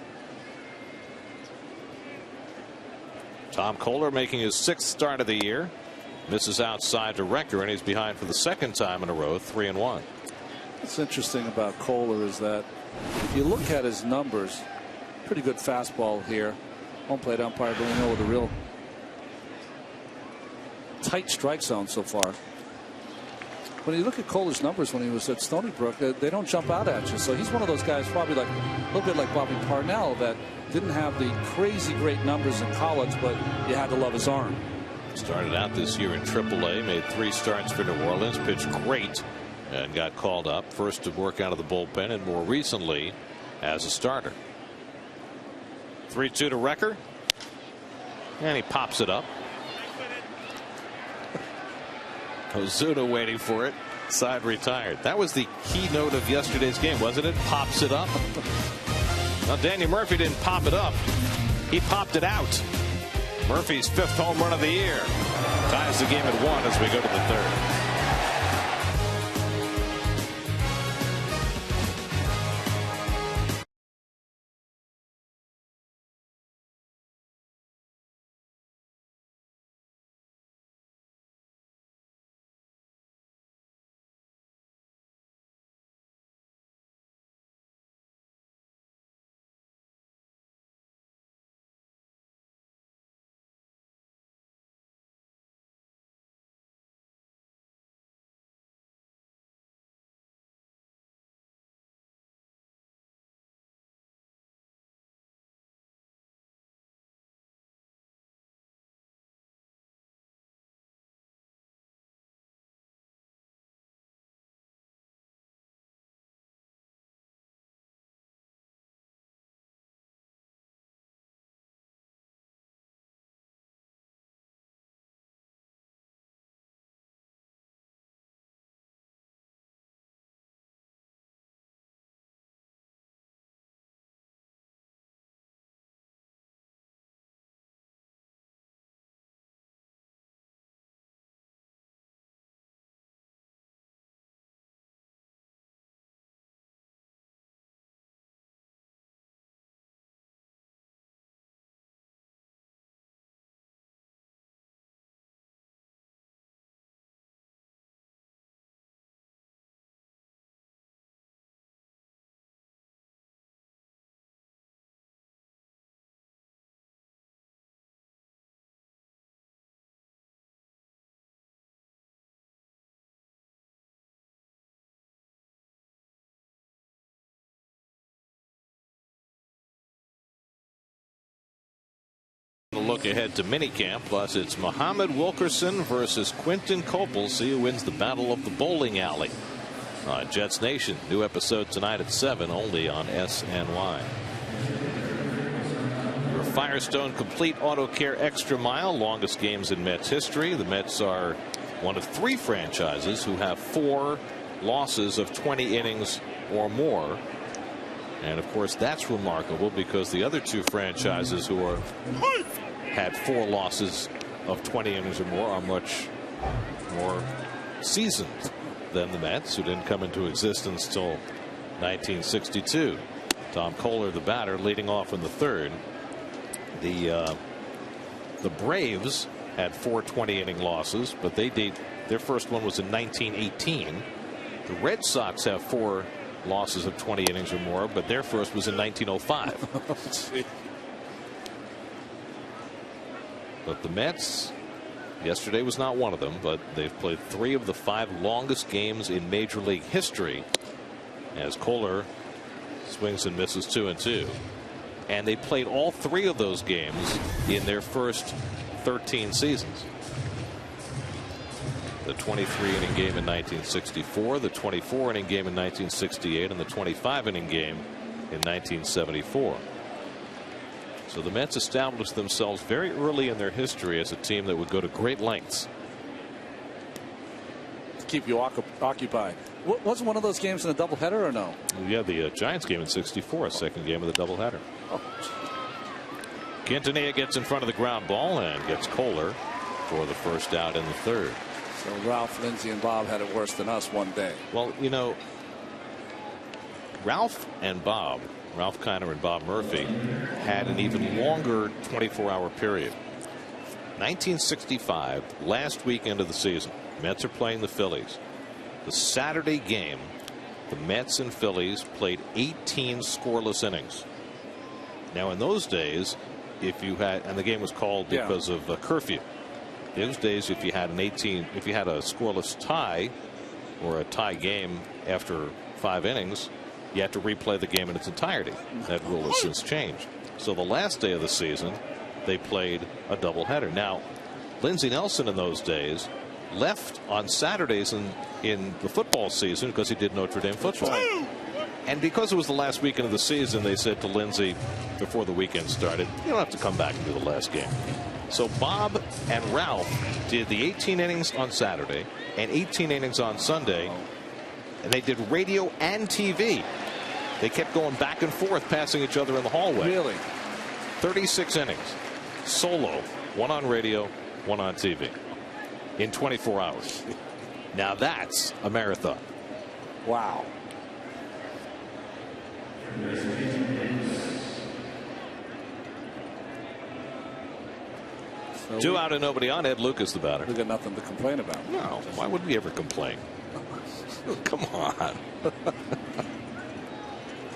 Tom Kohler making his 6th start of the year. Misses outside to Recker, and he's behind for the 2nd time in a row, 3-1. What's interesting about Kohler is that if you look at his numbers, pretty good fastball here. Home plate umpire doing know with a real tight strike zone so far. When you look at Kohler's numbers when he was at Stony Brook, they don't jump out at you. So he's one of those guys, probably like a little bit like Bobby Parnell, that didn't have the crazy great numbers in college, but you had to love his arm. Started out this year in AAA, made 3 starts for New Orleans, pitched great, and got called up first to work out of the bullpen, and more recently as a starter. 3-2 to Recker, and he pops it up. Ozuna waiting for it. Side retired. That was the keynote of yesterday's game, wasn't it? Pops it up. Now, Daniel Murphy didn't pop it up. He popped it out. Murphy's 5th home run of the year. Ties the game at 1 as we go to the 3rd. look ahead to minicamp. Plus, it's Muhammad Wilkerson versus Quinton Copel. See who wins the battle of the bowling alley. Jets Nation, new episode tonight at 7, only on SNY. Your Firestone Complete Auto Care Extra Mile, longest games in Mets history. The Mets are one of 3 franchises who have 4 losses of 20 innings or more. And of course, that's remarkable because the other 2 franchises who had 4 losses of 20 innings or more are much more seasoned than the Mets, who didn't come into existence till 1962. Tom Kohler, the batter, leading off in the 3rd. The Braves had 4 20-inning losses, but their first one was in 1918. The Red Sox have 4 losses of 20 innings or more, but their first was in 1905. But the Mets, yesterday was not one of them, but they've played 3 of the 5 longest games in Major League history as Kohler swings and misses 2-2. And they played all 3 of those games in their first 13 seasons. The 23-inning game in 1964, the 24-inning game in 1968, and the 25-inning game in 1974. So the Mets established themselves very early in their history as a team that would go to great lengths to keep you occupied. Wasn't one of those games in a doubleheader or no? Yeah, the Giants game in '64, second game of the doubleheader. Quintanilla gets in front of the ground ball and gets Kohler for the first out in the 3rd. So Ralph, Lindsay, and Bob had it worse than us one day. Well, you know, Ralph Kiner and Bob Murphy had an even longer 24-hour period. 1965, last weekend of the season, Mets are playing the Phillies. The Saturday game, the Mets and Phillies played 18 scoreless innings. Now, in those days, and the game was called because of curfew. Those days, if you had a scoreless tie or a tie game after 5 innings, you had to replay the game in its entirety. That rule has since changed. So the last day of the season, they played a doubleheader. Now, Lindsey Nelson in those days left on Saturdays in the football season because he did Notre Dame football. And because it was the last weekend of the season, they said to Lindsey before the weekend started, you don't have to come back and do the last game. So Bob and Ralph did the 18 innings on Saturday and 18 innings on Sunday. And they did radio and TV. They kept going back and forth, passing each other in the hallway. Really? 36 innings. Solo. 1 on radio, 1 on TV. In 24 hours. Now that's a marathon. Wow. So 2 out and nobody on. Ed Lucas, the batter. We got nothing to complain about. No. Why would we ever complain? Come on.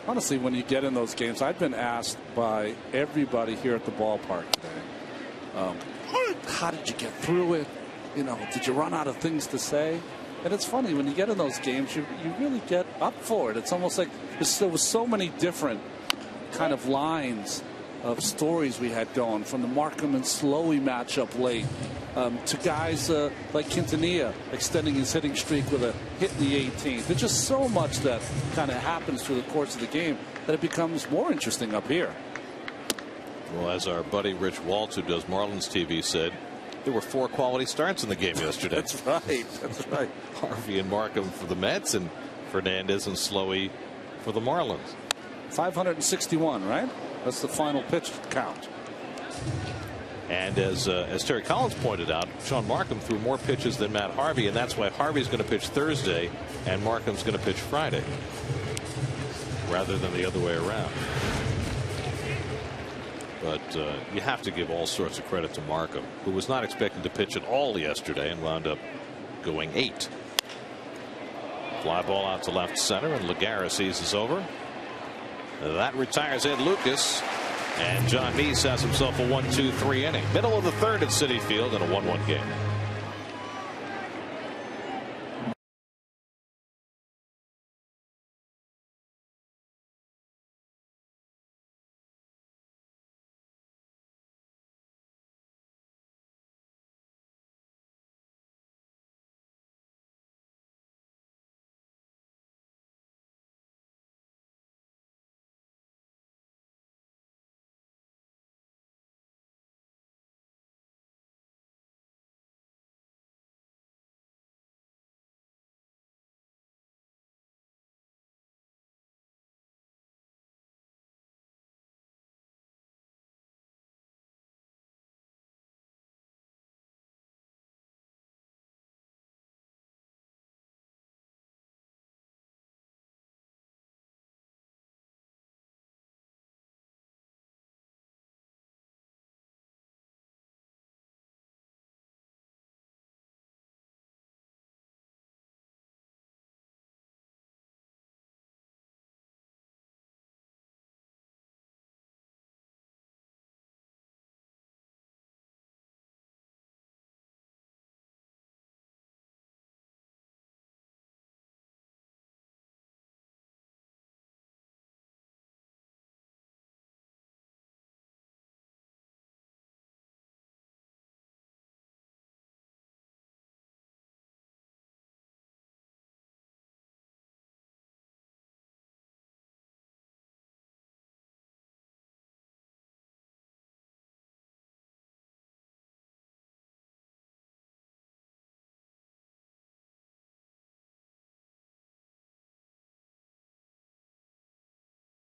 Honestly, when you get in those games, I've been asked by everybody here at the ballpark today, how did you get through it? You know, did you run out of things to say? And it's funny, when you get in those games, you really get up for it. It's almost like there was so many different kind of lines of stories we had going, from the Markham and Slowey matchup late to guys like Quintanilla extending his hitting streak with a hit in the 18th. There's just so much that kind of happens through the course of the game that it becomes more interesting up here. Well, as our buddy Rich Waltz, who does Marlins TV, said, there were 4 quality starts in the game yesterday. That's right. That's right. Harvey and Markham for the Mets and Fernandez and Slowey for the Marlins. 561, right? That's the final pitch count. And as Terry Collins pointed out, Sean Markham threw more pitches than Matt Harvey, and that's why Harvey's going to pitch Thursday and Markham's going to pitch Friday rather than the other way around. But you have to give all sorts of credit to Markham, who was not expected to pitch at all yesterday and wound up going 8. Fly ball out to left center, and Lagares eases over. That retires Ed Lucas, and John Neese has himself a 1-2-3 inning. Middle of the 3rd at Citi Field in a 1-1 game.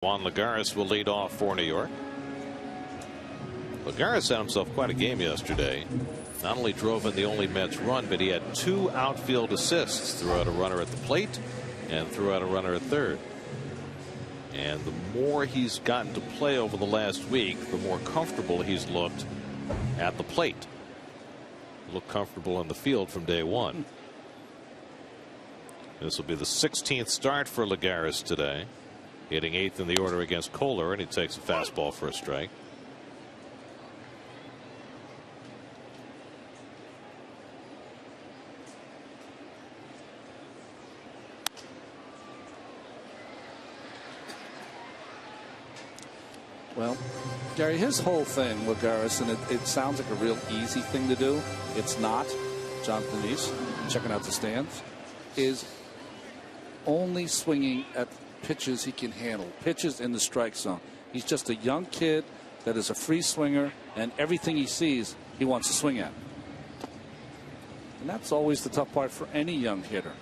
Juan Lagares will lead off for New York. Lagares had himself quite a game yesterday. Not only drove in the only Mets run, but he had 2 outfield assists. Threw out a runner at the plate and threw out a runner at third. And the more he's gotten to play over the last week, the more comfortable he's looked at the plate. Looked comfortable in the field from day one. This will be the 16th start for Lagares today. Hitting 8th in the order against Kohler, and he takes a fastball for a strike. Well, Gary, his whole thing, Lagares, and it sounds like a real easy thing to do. It's not. Jonathan East, checking out the stands, is only swinging at pitches he can handle, pitches in the strike zone. He's just a young kid that is a free swinger, and everything he sees, he wants to swing at. And that's always the tough part for any young hitter.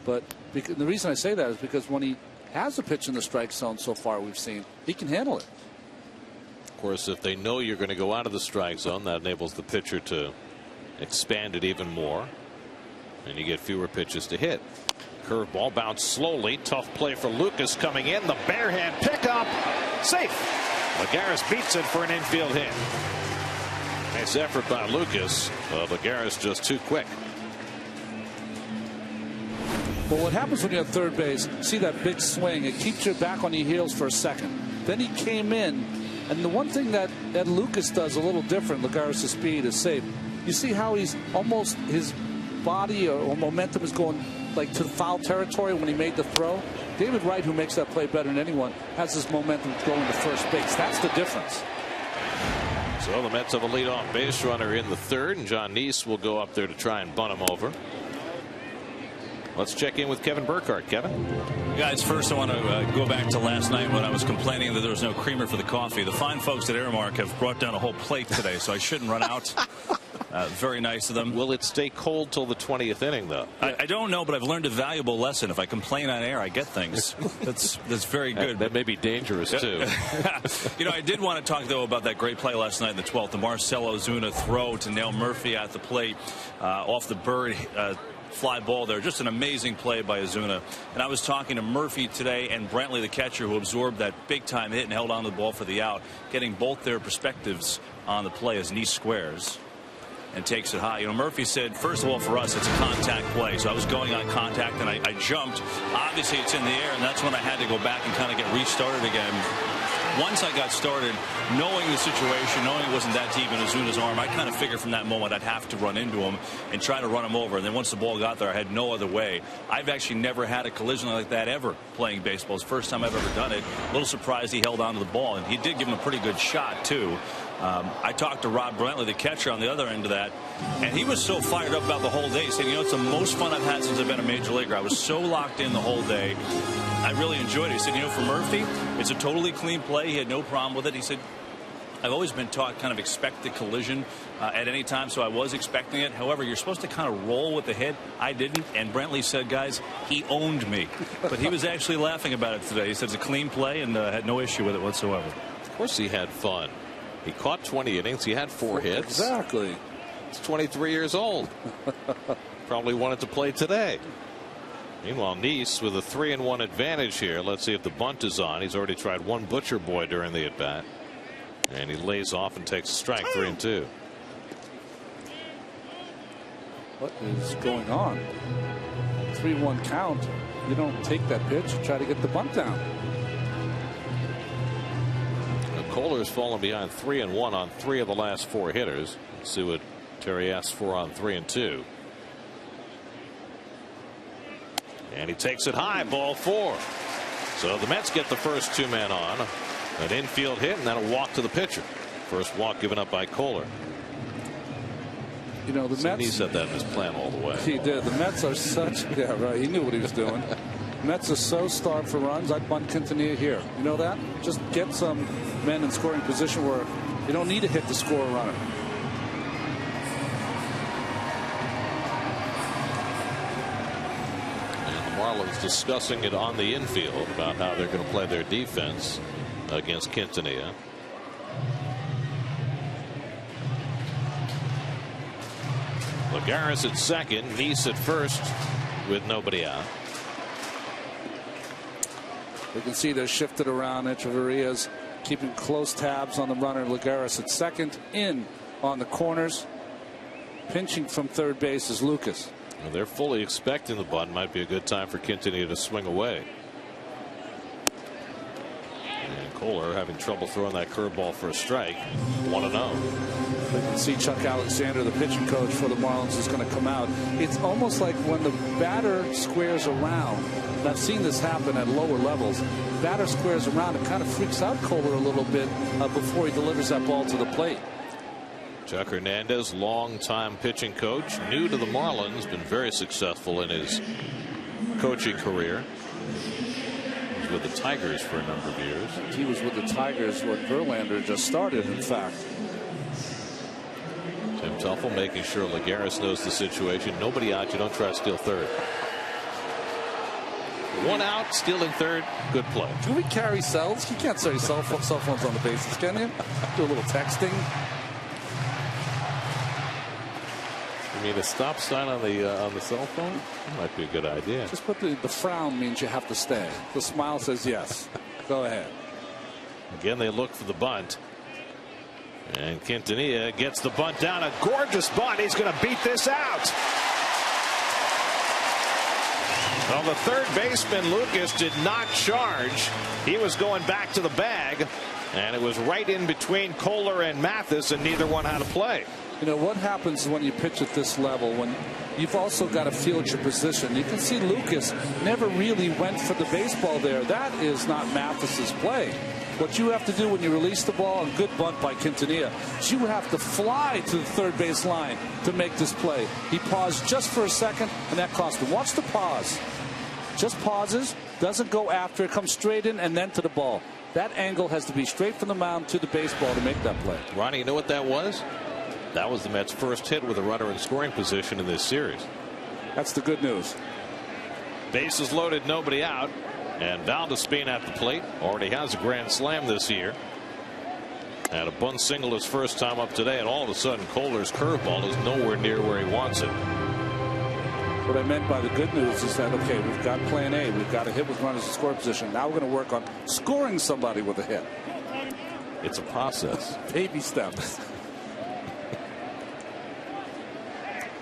But the reason I say that is because when he has a pitch in the strike zone so far we've seen, he can handle it. Of course, if they know you're going to go out of the strike zone, that enables the pitcher to expand it even more, and you get fewer pitches to hit. Curveball bounced slowly. Tough play for Lucas coming in. The barehand pickup. Safe. Lagares beats it for an infield hit. Nice effort by Lucas. Lagares just too quick. Well, what happens when you're at third base, see that big swing, it keeps you back on your heels for a second. Then he came in, and the one thing that Lucas does a little different, Lagares' speed is safe. You see how he's almost, his body or momentum is going like to foul territory when he made the throw. David Wright, who makes that play better than anyone, has his momentum going to first base. That's the difference. So the Mets have a leadoff base runner in the third, and John Neese will go up there to try and bunt him over. Let's check in with Kevin Burkhardt. Kevin. Guys, first I want to go back to last night when I was complaining that there was no creamer for the coffee. The fine folks at Aramark have brought down a whole plate today, so I shouldn't run out. Very nice of them. Will it stay cold till the 20th inning, though? I don't know, but I've learned a valuable lesson. If I complain on air, I get things. That's very good. That may be dangerous, too. You know, I did want to talk, though, about that great play last night in the 12th. The Marcell Ozuna throw to nail Murphy at the plate off the bird. Fly ball there. Just an amazing play by Ozuna. And I was talking to Murphy today and Brantley, the catcher, who absorbed that big time hit and held on to the ball for the out, getting both their perspectives on the play as Neese squares and takes it high. You know, Murphy said, first of all, for us, it's a contact play. So I was going on contact and I jumped. Obviously, it's in the air, and that's when I had to go back and kind of get restarted again. Once I got started, knowing the situation, knowing it wasn't that deep in Ozuna's arm, I kind of figured from that moment I'd have to run into him and try to run him over. And then once the ball got there, I had no other way. I've actually never had a collision like that ever playing baseball. It's the first time I've ever done it. A little surprised he held on to the ball, and he did give him a pretty good shot, too. I talked to Rob Brantley, the catcher, on the other end of that, and he was so fired up about the whole day, saying, you know, it's the most fun I've had since I've been a major leaguer. I was so locked in the whole day. I really enjoyed it. He said, you know, for Murphy, it's a totally clean play. He had no problem with it. He said, I've always been taught kind of expect the collision at any time, so I was expecting it. However, you're supposed to kind of roll with the hit. I didn't, and Brantley said, guys, he owned me. But he was actually laughing about it today. He said it's a clean play and had no issue with it whatsoever. Of course he had fun. He caught 20 innings. He had 4 hits. Exactly. He's 23 years old. Probably wanted to play today. Meanwhile, Neese with a 3-1 advantage here. Let's see if the bunt is on. He's already tried one Butcher Boy during the at-bat. And he lays off and takes a strike. 3-2. What is going on? 3-1 count. You don't take that pitch. You try to get the bunt down. Kohler's fallen behind 3-1 on 3 of the last 4 hitters. Let's see what Terry asks for on 3-2. And he takes it high, ball 4. So the Mets get the first 2 men on. An infield hit and then a walk to the pitcher. First walk given up by Kohler. You know, the Mets. He said that in his plan all the way. He did. The Mets are such. Yeah, right. He knew what he was doing. Mets are so starved for runs. I'd bunt Quintanilla here. You know that? Just get some men in scoring position where you don't need to hit to score a runner. Marlins discussing it on the infield about how they're going to play their defense against Quintanilla. Lagares at second, Nice at first with nobody out. You can see they're shifted around. Echeverria's keeping close tabs on the runner. Lagares at second, in on the corners. Pinching from third base is Lucas. Well, they're fully expecting the bunt. Might be a good time for Quintanilla to swing away. And Kohler having trouble throwing that curveball for a strike. 1-0. You can see Chuck Alexander, the pitching coach for the Marlins, is going to come out. It's almost like when the batter squares around, and I've seen this happen at lower levels, batter squares around, it kind of freaks out Kohler a little bit before he delivers that ball to the plate. Chuck Hernandez, longtime pitching coach, new to the Marlins, been very successful in his coaching career. He was with the Tigers for a number of years. He was with the Tigers when Verlander just started, in fact. Tim Teufel making sure Lagares knows the situation. Nobody out. You don't try to steal third. 1 out, stealing third. Good play. Do we carry cells? You can't carry cell phones on the bases, can you? Do a little texting. You mean a stop sign on the cell phone? That might be a good idea. Just put the frown means you have to stay. The smile says yes. Go ahead. Again, they look for the bunt. And Quintanilla gets the bunt down. A gorgeous bunt. He's going to beat this out. Well, the third baseman, Lucas, did not charge. He was going back to the bag. And it was right in between Kohler and Mathis, and neither one had a play. You know what happens when you pitch at this level, when you've also got to field your position. You can see Lucas never really went for the baseball there. That is not Mathis's play. What you have to do when you release the ball, and good bunt by Quintanilla, is you have to fly to the third base line to make this play. He paused just for a second, and that cost him. Watch the pause. Just pauses, doesn't go after it, comes straight in and then to the ball. That angle has to be straight from the mound to the baseball to make that play. Ronnie, you know what that was? That was the Mets' first hit with a runner in scoring position in this series. That's the good news. Bases loaded, nobody out. And Valdespin at the plate. Already has a grand slam this year. And a bunt single his first time up today. And all of a sudden, Kohler's curveball is nowhere near where he wants it. What I meant by the good news is that, okay, we've got plan A. We've got a hit with runners in scoring position. Now we're going to work on scoring somebody with a hit. It's a process. Baby steps.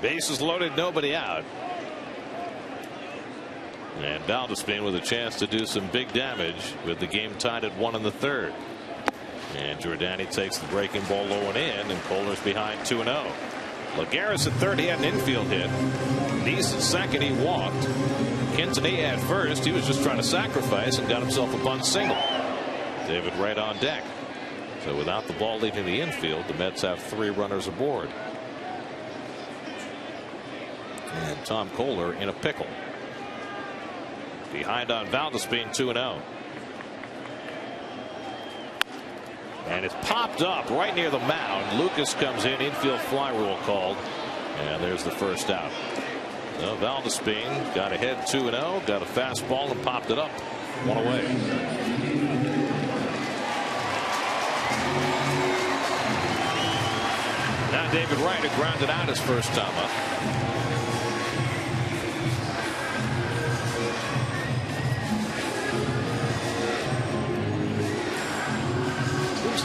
Bases loaded, nobody out. And Valdespin with a chance to do some big damage with the game tied at 1 in the third. And Giordani takes the breaking ball low and in, and Kohler's behind 2-0. Lagares at third, he had an infield hit. Nice at second, he walked. Quintanilla at first, he was just trying to sacrifice and got himself a bunt single. David Wright on deck. So without the ball leaving the infield, the Mets have 3 runners aboard. And Tom Kohler in a pickle. Behind on Valdespin, 2-0. And it's popped up right near the mound. Lucas comes in, infield fly rule called. And there's the first out. So Valdespin got ahead 2-0, got a fastball and popped it up. 1 away. Now David Wright had grounded out his first time up.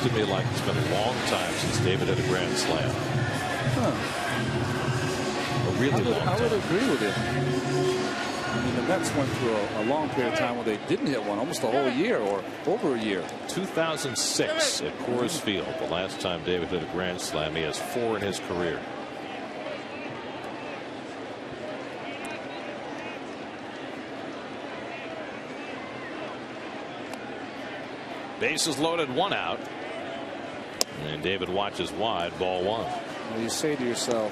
To me like it's been a long time since David hit a grand slam. A really long time. I would agree with you. I mean, the Mets went through a long period of time where they didn't hit one, almost a whole year or over a year. 2006 at Coors Field, the last time David hit a grand slam. He has 4 in his career. Bases loaded, 1 out. And David watches wide, ball 1. Well, you say to yourself,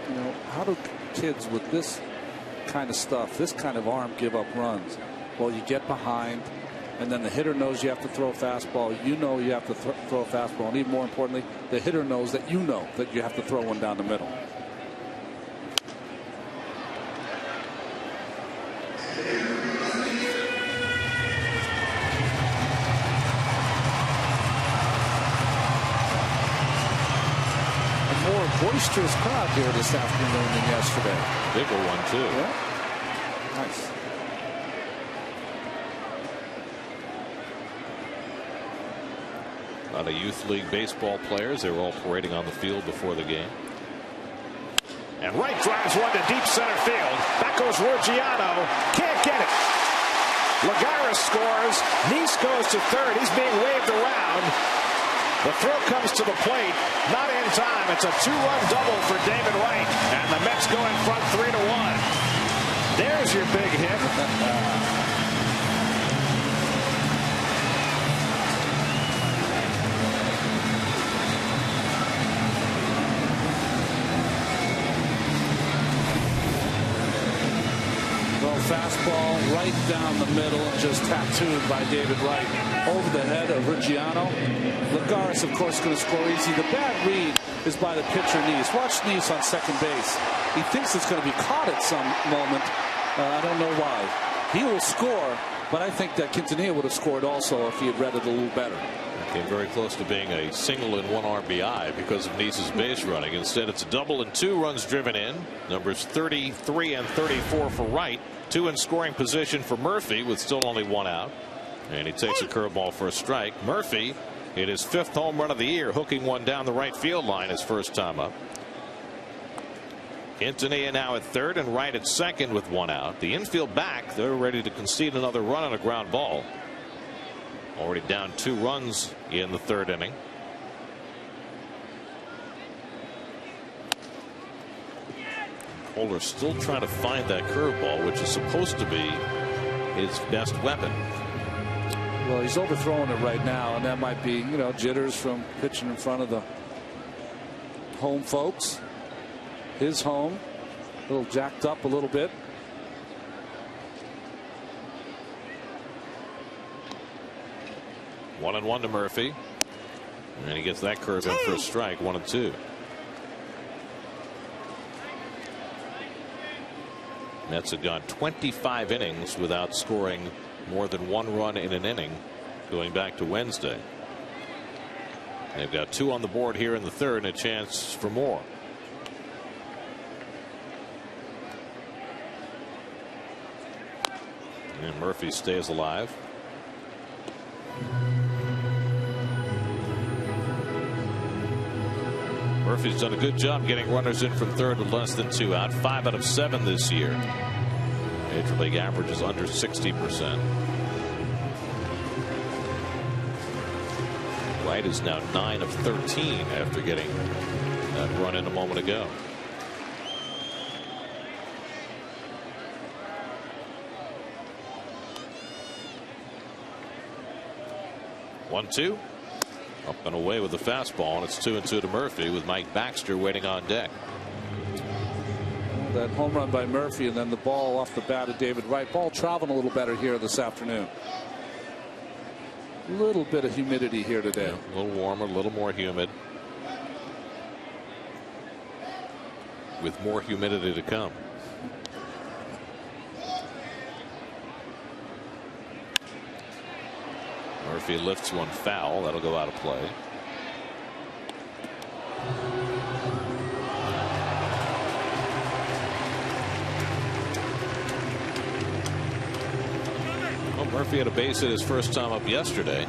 you know, how do kids with this kind of stuff, this kind of arm, give up runs? Well, you get behind, and then the hitter knows you have to throw a fastball. You know you have to throw a fastball. And even more importantly, the hitter knows that you know that you have to throw one down the middle. boisterous crowd here this afternoon than yesterday. Bigger one, too. Yeah. Nice. A lot of youth league baseball players. They were all parading on the field before the game. And right drives one to deep center field. Back goes Ruggiano. Can't get it. Lagares scores. Nice goes to third. He's being waved around. The throw comes to the plate. Not in time. It's a two-run double for David Wright. And the Mets go in front 3-1. There's your big hit. Fastball right down the middle and just tattooed by David Wright over the head of Ruggiano. Lagares, of course, going to score easy. The bad read is by the pitcher Nice. Watch Nice on second base. He thinks it's going to be caught at some moment. I don't know why. He will score, but I think that Quintanilla would have scored also if he had read it a little better. Came very close to being a single and one RBI because of Nice's base running. Instead, it's a double and 2 runs driven in. Numbers 33 and 34 for Wright. 2 in scoring position for Murphy with still only 1 out. And he takes a curveball for a strike. Murphy hit his 5th home run of the year, hooking one down the right field line his first time up. Quintanilla now at third and Wright at second with 1 out. The infield back, they're ready to concede another run on a ground ball. Already down 2 runs in the 3rd inning. Kohler still trying to find that curveball, which is supposed to be his best weapon. Well, he's overthrowing it right now, and that might be, you know, jitters from pitching in front of the home folks. His home, a little jacked up a little bit. One and 1 to Murphy, and he gets that curve in for a strike. 1 and 2. Mets have gone 25 innings without scoring more than 1 run in an inning going back to Wednesday. They've got 2 on the board here in the 3rd and a chance for more. And Murphy stays alive. Murphy's done a good job getting runners in from third with less than 2 out. 5 out of 7 this year. Major League average is under 60%. Wright is now 9 of 13 after getting that run in a moment ago. One, 2. Up and away with the fastball, and it's 2-2 to Murphy with Mike Baxter waiting on deck. That home run by Murphy and then the ball off the bat of David Wright. Ball traveling a little better here this afternoon. A little bit of humidity here today. Yeah, a little warmer, a little more humid. With more humidity to come. Murphy lifts one foul. That'll go out of play. Well, Murphy had a base hit his first time up yesterday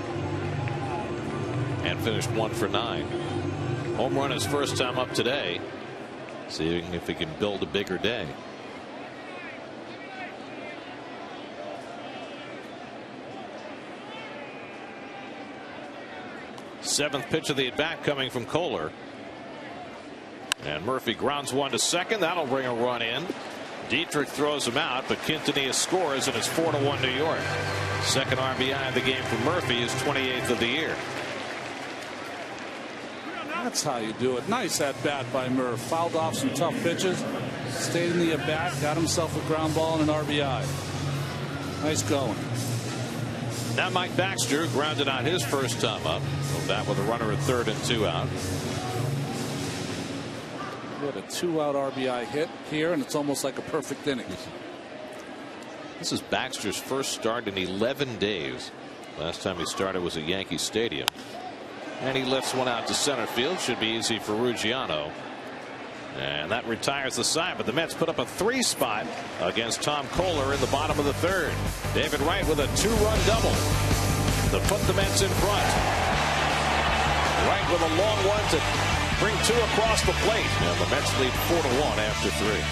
and finished 1 for 9. Home run his first time up today. Seeing if he can build a bigger day. Seventh pitch of the at bat coming from Kohler. And Murphy grounds one to second. That'll bring a run in. Dietrich throws him out, but Quintanilla scores, and it's 4-1 New York. Second RBI of the game for Murphy, is 28th of the year. That's how you do it. Nice at bat by Murph. Fouled off some tough pitches. Stayed in the at bat. Got himself a ground ball and an RBI. Nice going. Now Mike Baxter grounded out his first time up. So that with a runner at third and 2 out. We had a 2-out RBI hit here, and it's almost like a perfect inning. This is Baxter's first start in 11 days. Last time he started was at Yankee Stadium. And he lifts one out to center field. Should be easy for Ruggiano. And that retires the side, but the Mets put up a 3 spot against Tom Kohler in the bottom of the 3rd. David Wright with a 2-run double to put the Mets in front. Wright with a long one to bring 2 across the plate. And the Mets lead 4-1 after 3.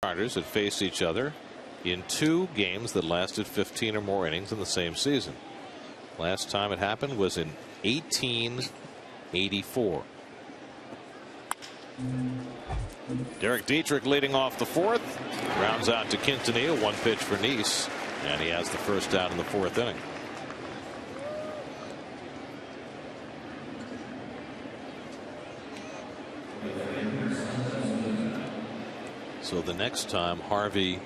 Starters had faced each other in 2 games that lasted 15 or more innings in the same season. Last time it happened was in 1884. Derek Dietrich leading off the 4th. Rounds out to Quintanilla. 1 pitch for Nice. And he has the first out in the 4th inning. So the next time Harvey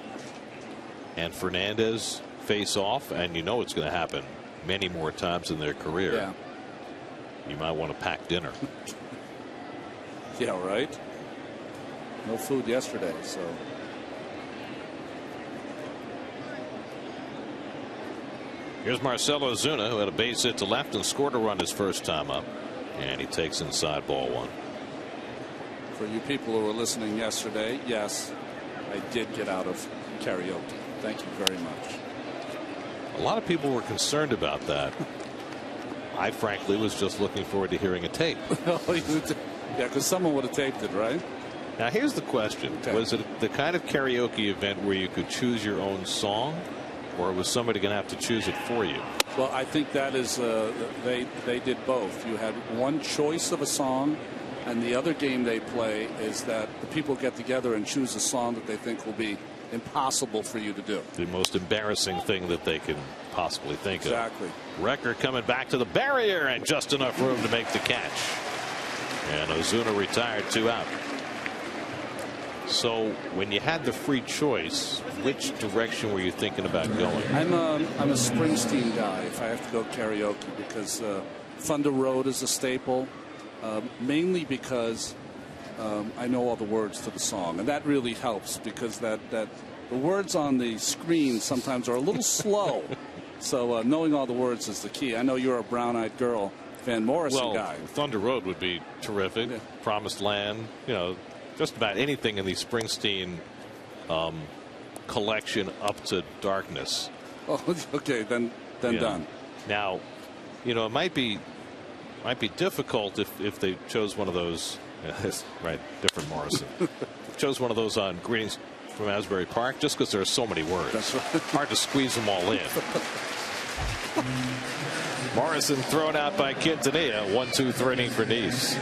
and Fernandez face off, and you know it's going to happen many more times in their career. Yeah. You might want to pack dinner. Yeah, right. No food yesterday, so. Here's Marcell Ozuna, who had a base hit to left and scored a run his first time up. And he takes inside ball 1. For you people who were listening yesterday, yes, I did get out of karaoke. Thank you very much. A lot of people were concerned about that. I frankly was just looking forward to hearing a tape. Yeah, because someone would have taped it, right? Now here's the question. Okay. Was it the kind of karaoke event where you could choose your own song, or was somebody going to have to choose it for you? Well, I think that is they did both. You had one choice of a song, and the other game they play is that the people get together and choose a song that they think will be impossible for you to do. The most embarrassing thing that they can possibly think of. Exactly. Recker coming back to the barrier and just enough room to make the catch. And Ozuna retired, 2 out. So when you had the free choice, which direction were you thinking about going? I'm a Springsteen guy if I have to go karaoke, because Thunder Road is a staple, mainly because I know all the words to the song, and that really helps, because that the words on the screen sometimes are a little slow. So knowing all the words is the key. I know you're a Brown Eyed Girl, Van Morrison guy. Thunder Road would be terrific. Yeah. Promised Land, you know, just about anything in the Springsteen collection up to Darkness. Oh, okay, then done. Now, you know, it might be difficult if they chose one of those Right, different Morrison. Chose one of those on Greetings from Asbury Park just because there are so many words. That's right. Hard to squeeze them all in. Morrison thrown out by Quintanilla. 1-2 3 inning for Nice.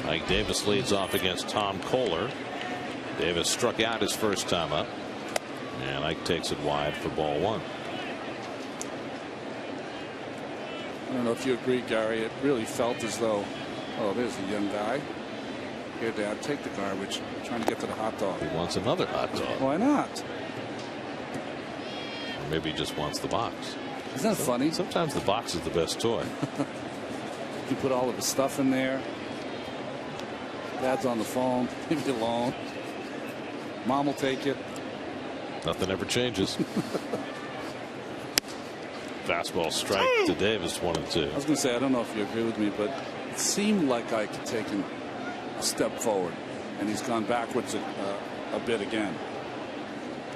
Ike Davis leads off against Tom Kohler. Davis struck out his first time up, and Ike takes it wide for ball one. I don't know if you agree, Gary. It really felt as though, oh, there's a young guy. Here, Dad, take the garbage. I'm trying to get to the hot dog. He wants another hot dog. Why not? Or maybe he just wants the box. Isn't that funny? Sometimes the box is the best toy. You put all of the stuff in there. Dad's on the phone. Leave it alone. Mom will take it. Nothing ever changes. Fastball strike to Davis, 1-2. I was going to say, I don't know if you agree with me, but it seemed like Ike had taken a step forward, and he's gone backwards a bit again.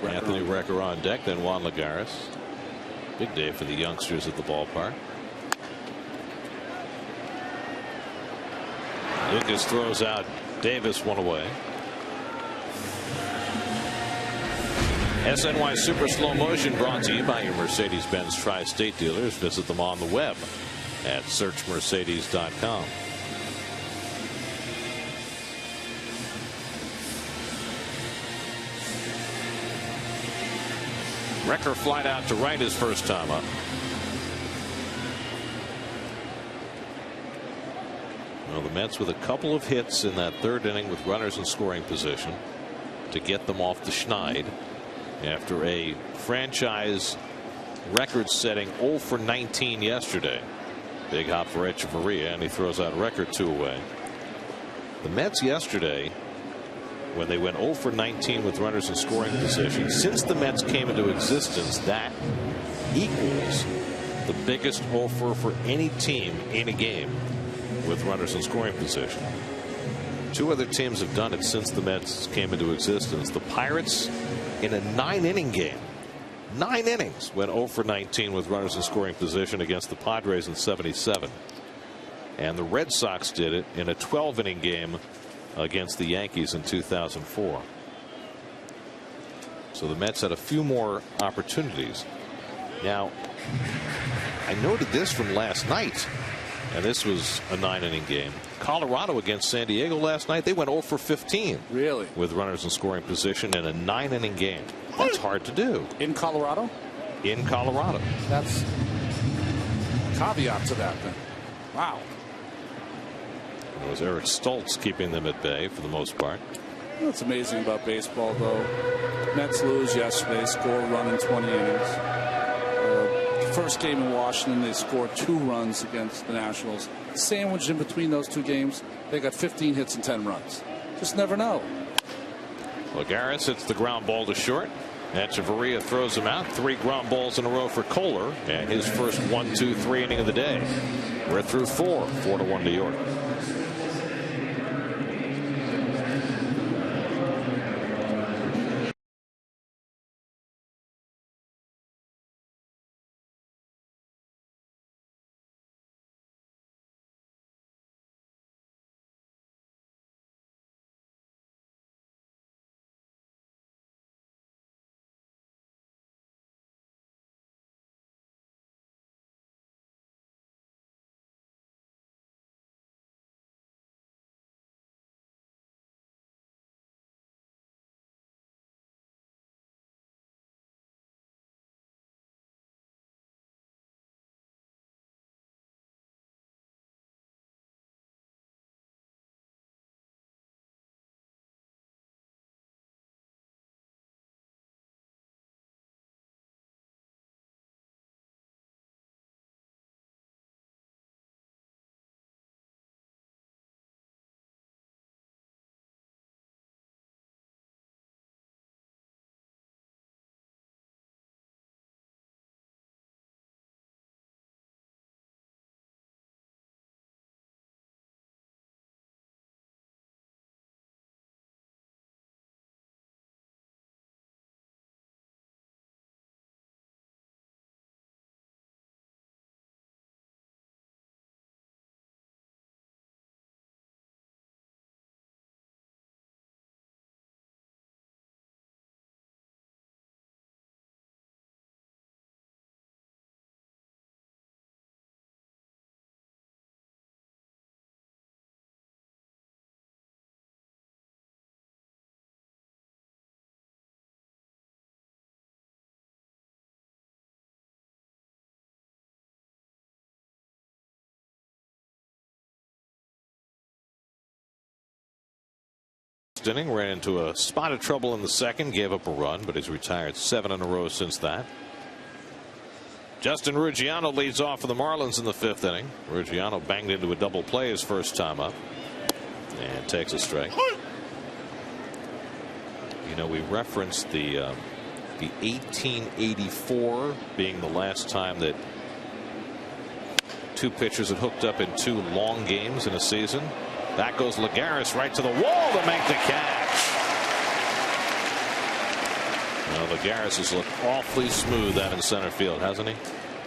Anthony Recker on deck, then Juan Lagares. Big day for the youngsters at the ballpark. Lucas throws out Davis, one away. SNY Super Slow Motion brought to you by your Mercedes-Benz Tri-State dealers. Visit them on the web at searchmercedes.com. Recker flied out to right his first time up. Well, the Mets with a couple of hits in that third inning with runners in scoring position to get them off the Schneid after a franchise record-setting 0 for 19 yesterday. Big hop for Echeverria, and he throws out record 2 away. The Mets yesterday, when they went 0 for 19 with runners in scoring position, since the Mets came into existence, that equals the biggest 0 for any team in a game with runners in scoring position. 2 other teams have done it since the Mets came into existence. The Pirates, in a 9-inning game, 9 innings, went 0 for 19 with runners in scoring position against the Padres in '77. And the Red Sox did it in a 12-inning game against the Yankees in 2004. So the Mets had a few more opportunities. Now, I noted this from last night, and this was a 9-inning game. Colorado against San Diego last night, they went 0 for 15. Really? With runners in scoring position in a 9-inning game. That's hard to do. In Colorado? in Colorado. That's a caveat to that then. Wow. It was Eric Stoltz keeping them at bay for the most part. What's amazing about baseball, though, Mets lose yesterday, score a run in 20 innings. First game in Washington, they scored 2 runs against the Nationals. Sandwiched in between those 2 games, they got 15 hits and 10 runs. Just never know. Lagares hits the ground ball to short. Echeverria throws him out. 3 ground balls in a row for Kohler, and his first 1-2-3 inning of the day. We're through 4, 4-1 New York. Inning ran into a spot of trouble in the second, gave up a run, but he's retired 7 in a row since that. Justin Ruggiano leads off for the Marlins in the 5th inning. Ruggiano banged into a double play his first time up and takes a strike. You know, we referenced the 1884 being the last time that 2 pitchers had hooked up in 2 long games in a season. That goes Lagares right to the wall to make the catch. Well, Lagares has looked awfully smooth out in center field, hasn't he?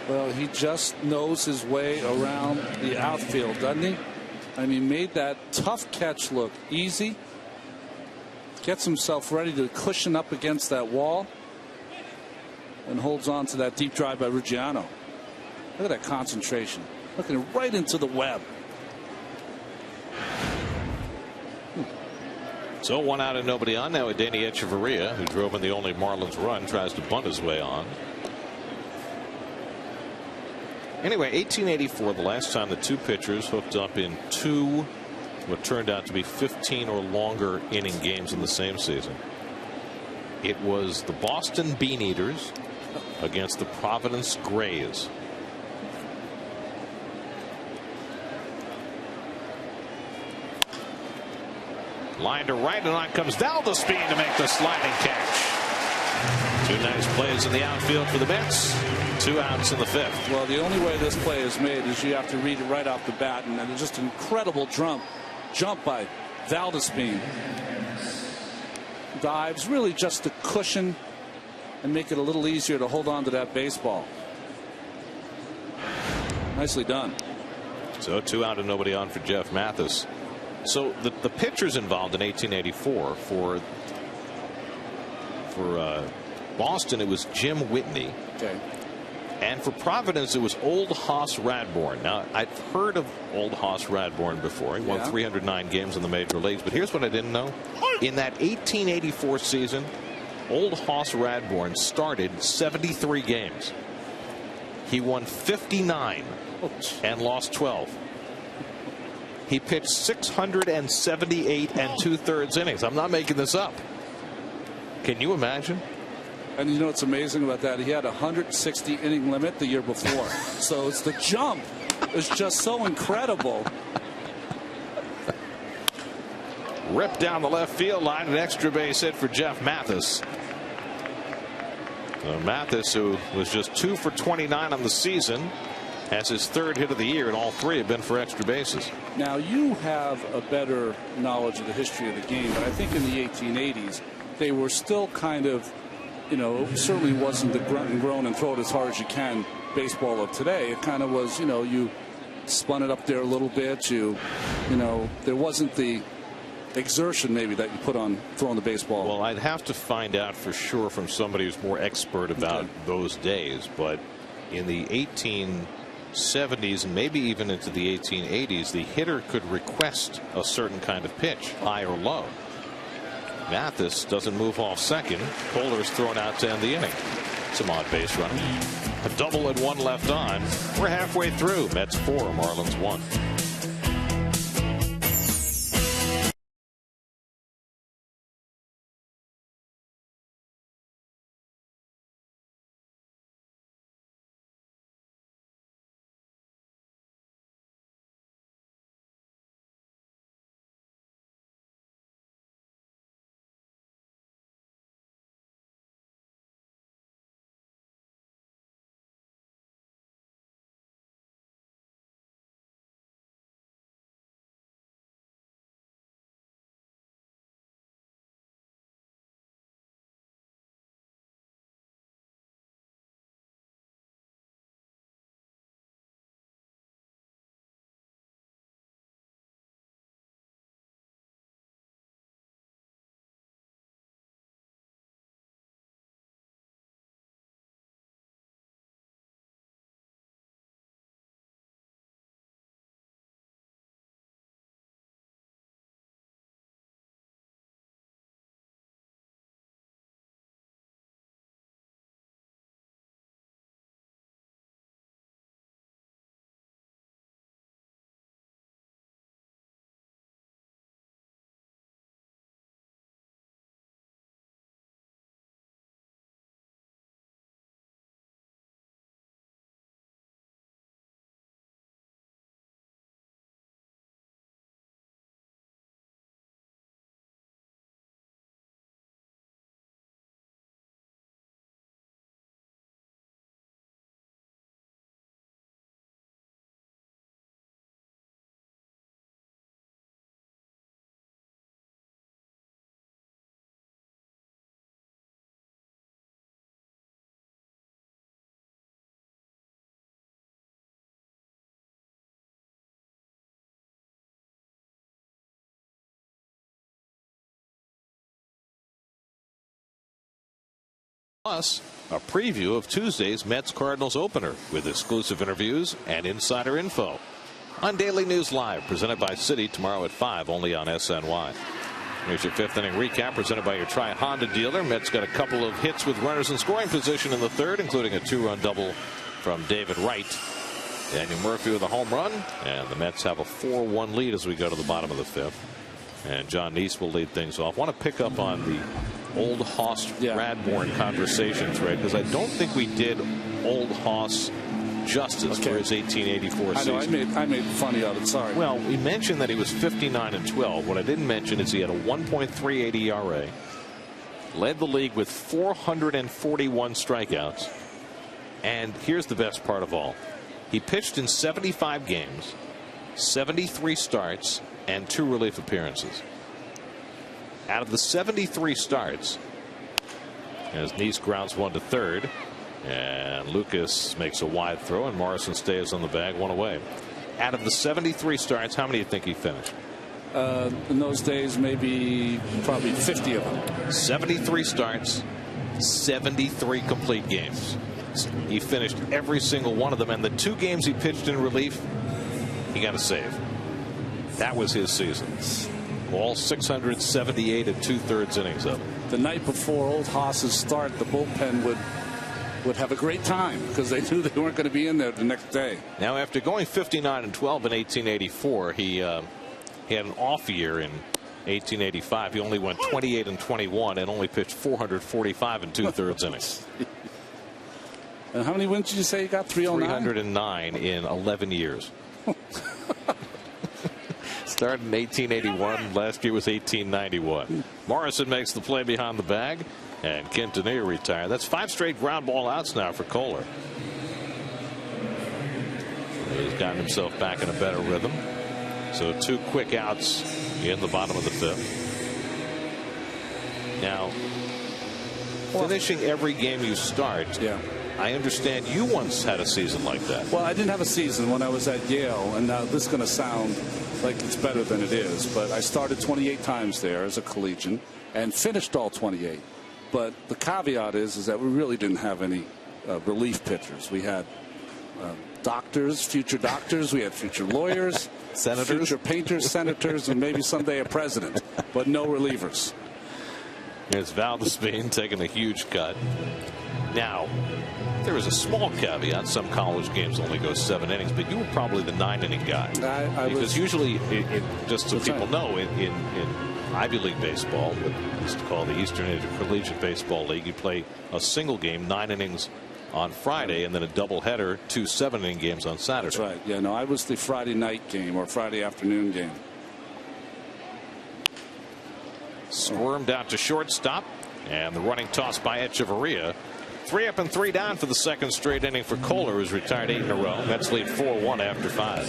Well, he just knows his way around the outfield, doesn't he? I mean, made that tough catch look easy. Gets himself ready to cushion up against that wall and holds on to that deep drive by Ruggiano. Look at that concentration. Looking right into the web. So 1 out and nobody on now with Danny Echeverria, who drove in the only Marlins run, tries to bunt his way on. Anyway, 1884, the last time the 2 pitchers hooked up in 2 what turned out to be 15 or longer inning games in the same season. It was the Boston Beaneaters against the Providence Grays. Line to right, and on comes Valdespin to make the sliding catch. 2 nice plays in the outfield for the Mets. 2 outs in the 5th. Well, the only way this play is made is you have to read it right off the bat, and it's just an incredible jump by Valdespin. Dives really just to cushion and make it a little easier to hold on to that baseball. Nicely done. So 2 out and nobody on for Jeff Mathis. So the pitchers involved in 1884 for Boston, it was Jim Whitney. Okay. And for Providence, it was Old Hoss Radbourn. Now, I've heard of Old Hoss Radbourn before. He won 309 games in the major leagues. But here's what I didn't know. In that 1884 season, Old Hoss Radbourn started 73 games. He won 59 and lost 12. He pitched 678 and 2/3 innings. I'm not making this up. Can you imagine? And you know what's amazing about that? He had a 160 inning limit the year before. So it's the jump is just so incredible. Ripped down the left field line, an extra base hit for Jeff Mathis. Mathis, who was just 2 for 29 on the season, has his 3rd hit of the year, and all 3 have been for extra bases. Now, you have a better knowledge of the history of the game, but I think in the 1880s, they were still kind of, you know, it certainly wasn't the grunt and groan and throw it as hard as you can baseball of today. It kind of was, you know, you spun it up there a little bit. You know, there wasn't the exertion maybe that you put on throwing the baseball. Well, I'd have to find out for sure from somebody who's more expert about those days. But in the 1870s and maybe even into the 1880s, the hitter could request a certain kind of pitch, high or low. Mathis doesn't move off second. Kohler's thrown out to end the inning. Some odd base running. A double and 1 left on. We're halfway through. Mets 4, Marlins 1. Plus, a preview of Tuesday's Mets-Cardinals opener with exclusive interviews and insider info on Daily News Live, presented by Citi, tomorrow at 5, only on SNY. Here's your 5th inning recap, presented by your Tri-Honda dealer. Mets got a couple of hits with runners in scoring position in the 3rd, including a 2-run double from David Wright. Daniel Murphy with a home run, and the Mets have a 4-1 lead as we go to the bottom of the 5th. And John Neese will lead things off. I want to pick up on the Old Hoss Radbourn conversation, Trey, because I don't think we did Old Hoss justice for his 1884 season. I know, I made funny of it, sorry. Well, we mentioned that he was 59 and 12. What I didn't mention is he had a 1.38 ERA, led the league with 441 strikeouts, and here's the best part of all. He pitched in 75 games, 73 starts, and 2 relief appearances. Out of the 73 starts, as Neese grounds one to third, and Lucas makes a wide throw, and Morrison stays on the bag, 1 away. Out of the 73 starts, how many do you think he finished? In those days, probably 50 of them. 73 starts, 73 complete games. He finished every single one of them, and the 2 games he pitched in relief, he got a save. That was his season. All 678 and 2/3 innings of it. the night before Old Haas's start, the bullpen would have a great time because they knew they weren't going to be in there the next day. Now, after going 59-12 in 1884, he had an off year in 1885. He only went 28-21 and only pitched 445 and 2/3 innings. And how many wins did you say he got? 309? 309 in 11 years. Started in 1881. Last year was 1891. Morrison makes the play behind the bag, and Quintanilla retired. That's 5 straight ground ball outs now for Kohler. He's gotten himself back in a better rhythm. So 2 quick outs in the bottom of the 5th. Now, finishing every game you start. Yeah. I understand you once had a season like that. Well, I didn't have a season when I was at Yale, and now this is going to sound like it's better than it is, but I started 28 times there as a collegian and finished all 28. But the caveat is that we really didn't have any relief pitchers. We had doctors, future doctors, we had future lawyers, senators, future painters, senators, and maybe someday a president, but no relievers. Here's Valdespin taking a huge cut. Now, there is a small caveat. Some college games only go 7 innings, but you were probably the 9-inning guy. Because usually, just so people know, in Ivy League baseball, what is called the Eastern Intercollegiate Baseball League, you play a single game, 9 innings on Friday, and then a doubleheader, 2 7-inning games on Saturday. That's right. Yeah, no, I was the Friday night game or Friday afternoon game. Squirmed out to shortstop, and the running toss by Echeverria. 3 up and 3 down for the second straight inning for Kohler, who's retired 8 in a row. Mets lead 4-1 after 5.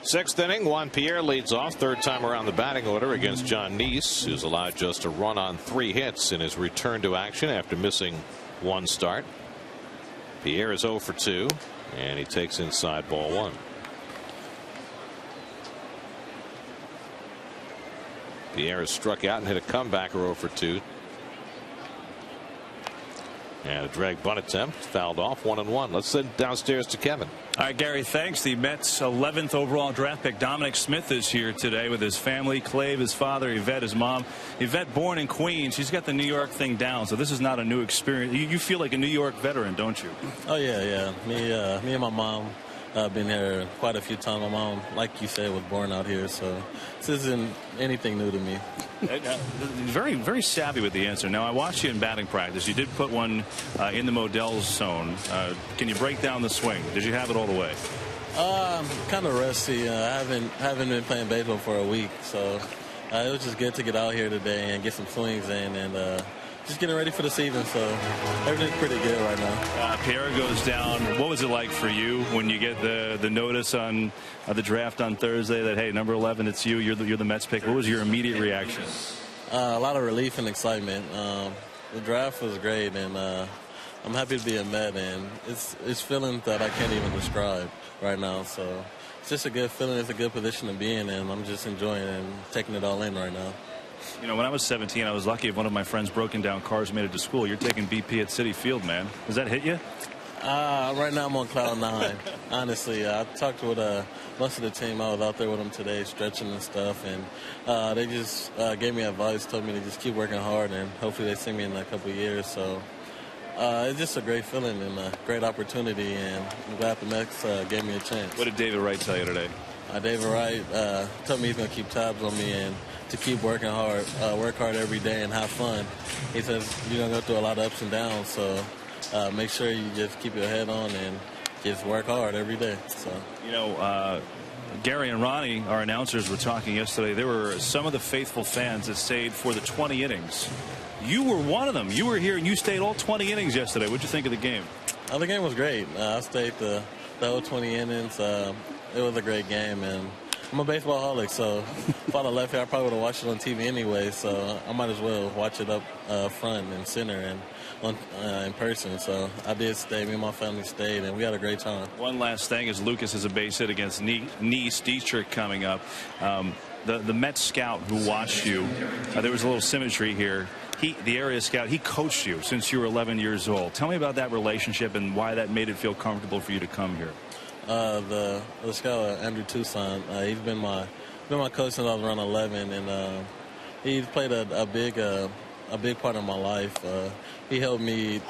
Sixth inning, Juan Pierre leads off, 3rd time around the batting order against John Neese, who's allowed just a run on 3 hits in his return to action after missing 1 start. Pierre is 0 for 2, and he takes inside ball 1. Pierre has struck out and hit a comebacker 0 for 2. And a drag bunt attempt, fouled off, 1-1. Let's send downstairs to Kevin. All right, Gary, thanks. The Mets' 11th overall draft pick, Dominic Smith, is here today with his family. Clave, his father, Yvette, his mom. Yvette, born in Queens. She's got the New York thing down, so this is not a new experience. You feel like a New York veteran, don't you? Oh, yeah. Me and my mom been here quite a few times. My mom, like you said, was born out here, so this isn't anything new to me. Very, very savvy with the answer. Now, I watched you in batting practice. You did put one in the Modell's zone. Can you break down the swing? Did you have it all the way? Kind of rusty. I haven't been playing baseball for a week, so it was just good to get out here today and get some swings in, and just getting ready for the season. So everything's pretty good right now. Pierre goes down. What was it like for you when you get the notice on the draft on Thursday that, hey, number 11, it's you. You're the Mets pick. What was your immediate reaction? A lot of relief and excitement. The draft was great, and I'm happy to be a Met, and it's feelings that I can't even describe right now. So it's just a good feeling. It's a good position to be in, and I'm just enjoying it and taking it all in right now. You know, when I was 17, I was lucky if one of my friends broken down cars made it to school. You're taking BP at Citi Field, man. Does that hit you? Right now I'm on cloud 9. Honestly, I talked with most of the team. I was out there with them today, stretching and stuff, and they just gave me advice, told me to just keep working hard, and hopefully they see me in a couple of years. So it's just a great feeling and a great opportunity, and I'm glad the Mets gave me a chance. What did David Wright tell you today? David Wright told me he's going to keep tabs on me and to keep working hard, work hard every day and have fun. He says you're going to go through a lot of ups and downs, so make sure you just keep your head on and just work hard every day. So, you know, Gary and Ronnie, our announcers, were talking yesterday. There were some of the faithful fans that stayed for the 20 innings. You were one of them. You were here and you stayed all 20 innings yesterday. What'd you think of the game? The game was great. I stayed the whole 20 innings. It was a great game, and I'm a baseball-holic, so if I'd have left here, I probably would have watched it on TV anyway, so I might as well watch it up front and center and in person. So I did stay. Me and my family stayed, and we had a great time. One last thing is Lucas has a base hit against Nice Dietrich coming up. The Mets scout who watched you, there was a little symmetry here. The area scout, he coached you since you were 11 years old. Tell me about that relationship and why that made it feel comfortable for you to come here. The scout, Andrew Toussaint, he's been my coach since I was around 11, and he's played a big part of my life. He helped me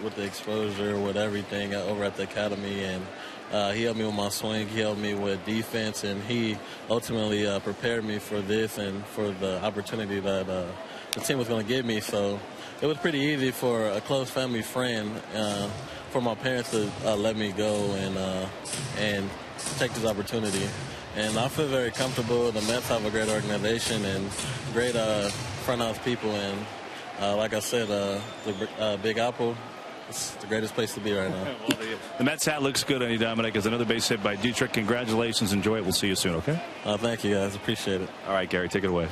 with the exposure, with everything over at the academy, and he helped me with my swing. He helped me with defense, and he ultimately prepared me for this and for the opportunity that the team was going to give me. So it was pretty easy for a close family friend, for my parents to let me go and take this opportunity. And I feel very comfortable. The Mets have a great organization and great front house people. And like I said, the Big Apple, it's the greatest place to be right now. Well, the Mets hat looks good on you, Dominic. As another base hit by Dietrich. Congratulations. Enjoy it. We'll see you soon, okay? Thank you, guys. Appreciate it. All right, Gary, take it away.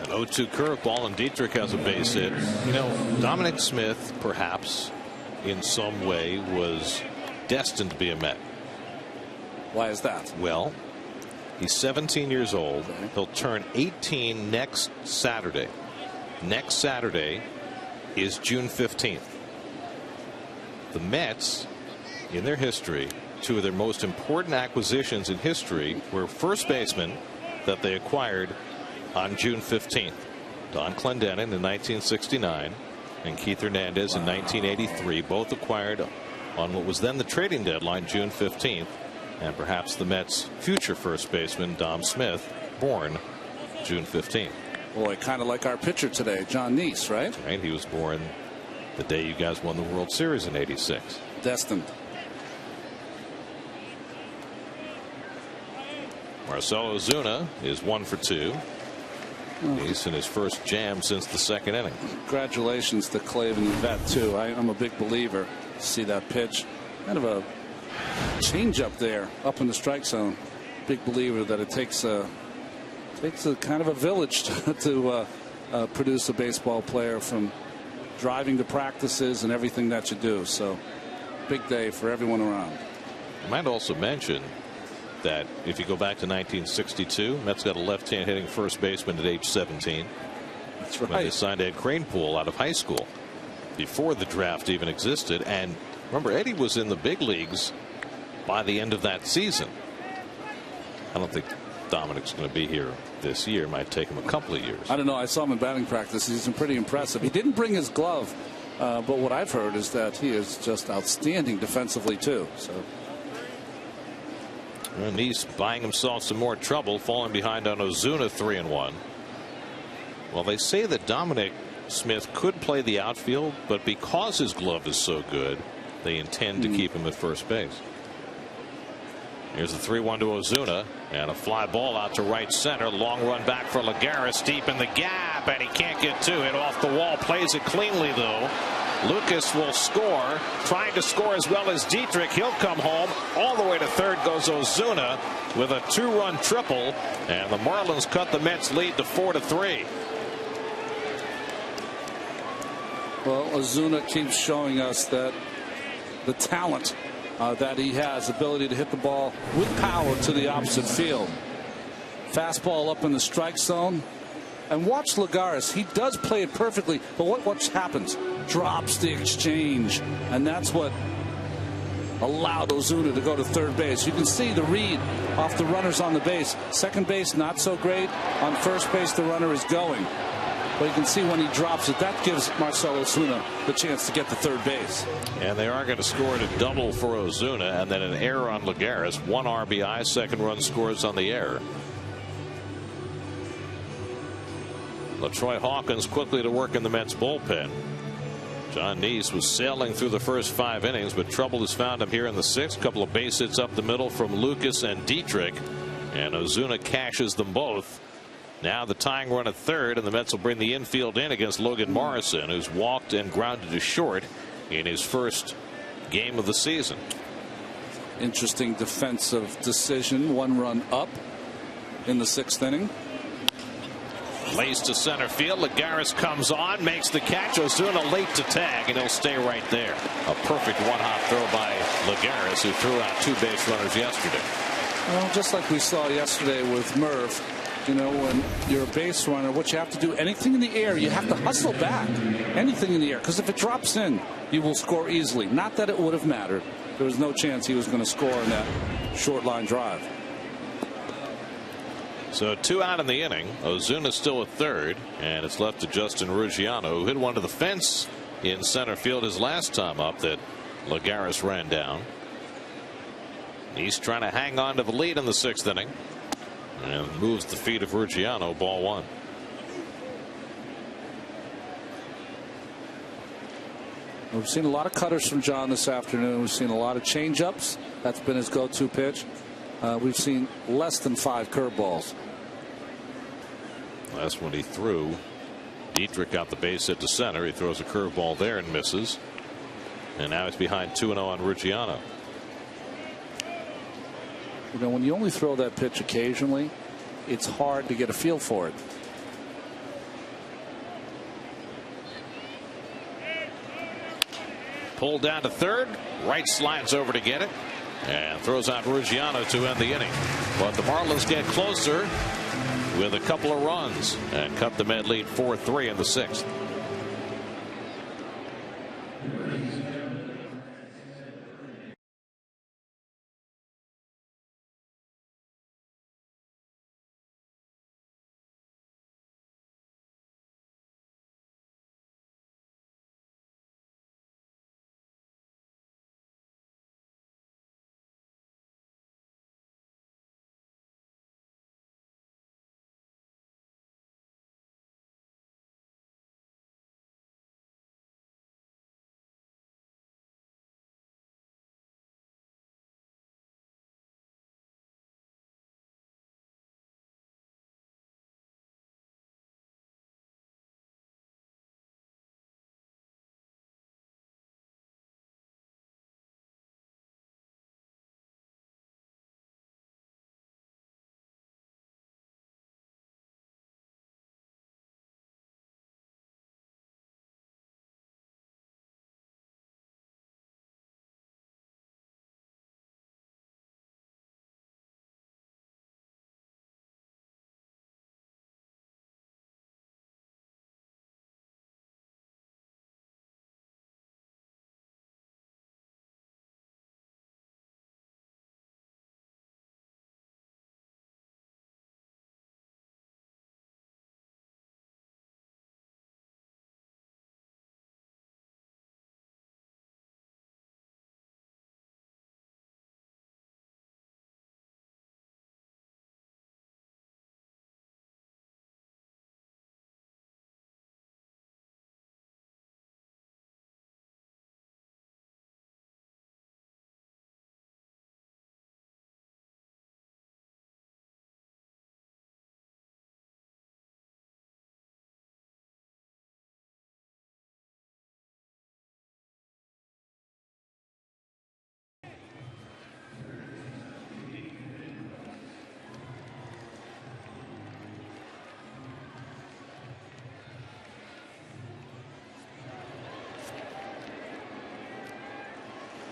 An 0-2 curveball, and Dietrich has a base hit. You know, Dominic Smith, perhaps, in some way, was destined to be a Met. Why is that? Well, he's 17 years old. Okay. He'll turn 18 next Saturday. Next Saturday is June 15th. The Mets, in their history, two of their most important acquisitions in history were first basemen that they acquired on June 15th. Don Clendenin in 1969 and Keith Hernandez in 1983, both acquired on what was then the trading deadline, June 15th. And perhaps the Mets' future first baseman, Dom Smith, born June 15th. Boy, kind of like our pitcher today, John Neese, right? Right. He was born the day you guys won the World Series in '86. Destined. Marcell Ozuna is 1 for 2. He's in his first jam since the second inning. Congratulations to Clavin and that too. I'm a big believer. See that pitch, kind of a change up there, up in the strike zone. Big believer that it takes a kind of a village to produce a baseball player, from driving to practices and everything that you do. So big day for everyone around. I might also mention that if you go back to 1962, Mets got a left-hand hitting first baseman at age 17. That's when right. they signed Ed Kranepool out of high school before the draft even existed. And remember, Eddie was in the big leagues by the end of that season. I don't think Dominic's going to be here this year. It might take him a couple of years. I don't know. I saw him in batting practice. He's been pretty impressive. He didn't bring his glove, but what I've heard is that he is just outstanding defensively too. So. And he's buying himself some more trouble, falling behind on Ozuna 3-1. Well, they say that Dominic Smith could play the outfield, but because his glove is so good, they intend to keep him at first base. Here's a 3-1 to Ozuna, and a fly ball out to right center. Long run back for Lagares, deep in the gap, and he can't get to it. Off the wall, plays it cleanly though. Lucas will score, trying to score as well as Dietrich. He'll come home. All the way to third goes Ozuna with a 2-run triple, and the Marlins cut the Mets lead to 4-3. Well, Ozuna keeps showing us that the talent that he has, ability to hit the ball with power to the opposite field. Fastball up in the strike zone. And watch Lagares. He does play it perfectly, but what happens? Drops the exchange, and that's what allowed Ozuna to go to third base. You can see the read off the runners on the base. Second base, not so great. On first base, the runner is going. But you can see when he drops it, that gives Marcell Ozuna the chance to get to third base. And they are going to score a double for Ozuna, and then an error on Lagares. 1 RBI, second run scores on the error. LaTroy Hawkins quickly to work in the Mets bullpen. John Neese was sailing through the first 5 innings, but trouble has found him here in the 6th. Couple of base hits up the middle from Lucas and Dietrich, and Ozuna cashes them both. Now the tying run at third, and the Mets will bring the infield in against Logan Morrison, who's walked and grounded to short in his first game of the season. Interesting defensive decision. 1 run up in the 6th inning. Lays to center field. Lagares comes on, makes the catch. Ozuna late to tag, and he'll stay right there. A perfect one-hop throw by Lagares, who threw out 2 base runners yesterday. Well, just like we saw yesterday with Merv, you know, when you're a base runner, what you have to do, anything in the air, you have to hustle back. Anything in the air, because if it drops in, you will score easily. Not that it would have mattered. There was no chance he was going to score in that short line drive. So 2 out in the inning. Ozuna still at third, and it's left to Justin Ruggiano, who hit one to the fence in center field his last time up that Lagares ran down. He's trying to hang on to the lead in the 6th inning, and moves the feet of Ruggiano. Ball 1. We've seen a lot of cutters from John this afternoon. We've seen a lot of changeups. That's been his go-to pitch. We've seen less than 5 curveballs. Last one he threw, Dietrich out the base hit to center. He throws a curveball there and misses. And now he's behind 2-0 on Ruggiano. You know, when you only throw that pitch occasionally, it's hard to get a feel for it. Pulled down to third. Wright slides over to get it and throws out Ruggiano to end the inning. But the Marlins get closer with a couple of runs and cut the Met lead 4-3 in the 6th.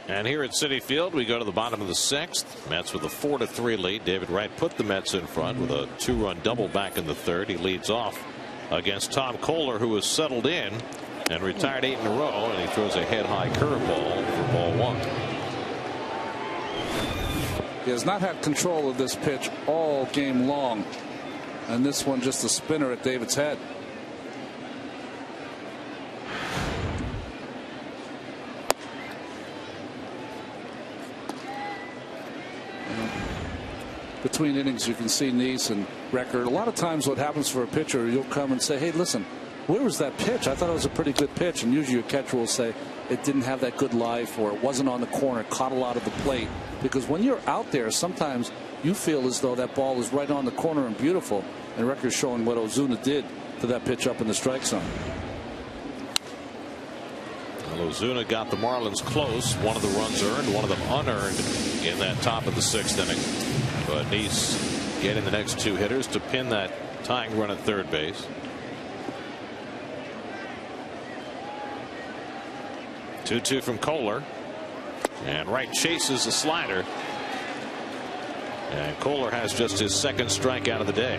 And here at Citi Field, we go to the bottom of the 6th. Mets with a 4-3 lead. David Wright put the Mets in front with a 2-run double back in the 3rd. He leads off against Tom Kohler, who has settled in and retired 8 in a row, and he throws a head-high curveball for ball 1. He has not had control of this pitch all game long, and this one just a spinner at David's head. Between innings, you can see Neese and Record. A lot of times what happens for a pitcher, you'll come and say, hey, listen, where was that pitch? I thought it was a pretty good pitch. And usually your catcher will say it didn't have that good life, or it wasn't on the corner, caught a lot of the plate. Because when you're out there, sometimes you feel as though that ball is right on the corner and beautiful. And Record's showing what Ozuna did to that pitch up in the strike zone. Well, Ozuna got the Marlins close. One of the runs earned, one of them unearned in that top of the 6th inning. But Neese getting the next 2 hitters to pin that tying run at third base. 2-2 from Kohler. And Wright chases the slider. And Kohler has just his 2nd strikeout of the day.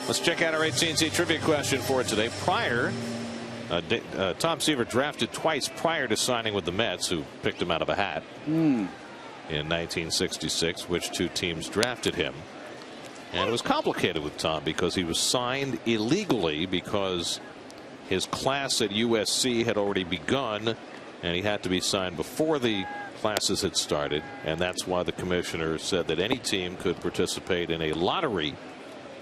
Let's check out our AT&T trivia question for today. Tom Seaver drafted twice prior to signing with the Mets, who picked him out of a hat in 1966. Which 2 teams drafted him? And it was complicated with Tom because he was signed illegally because his class at USC had already begun, and he had to be signed before the classes had started. And that's why the commissioner said that any team could participate in a lottery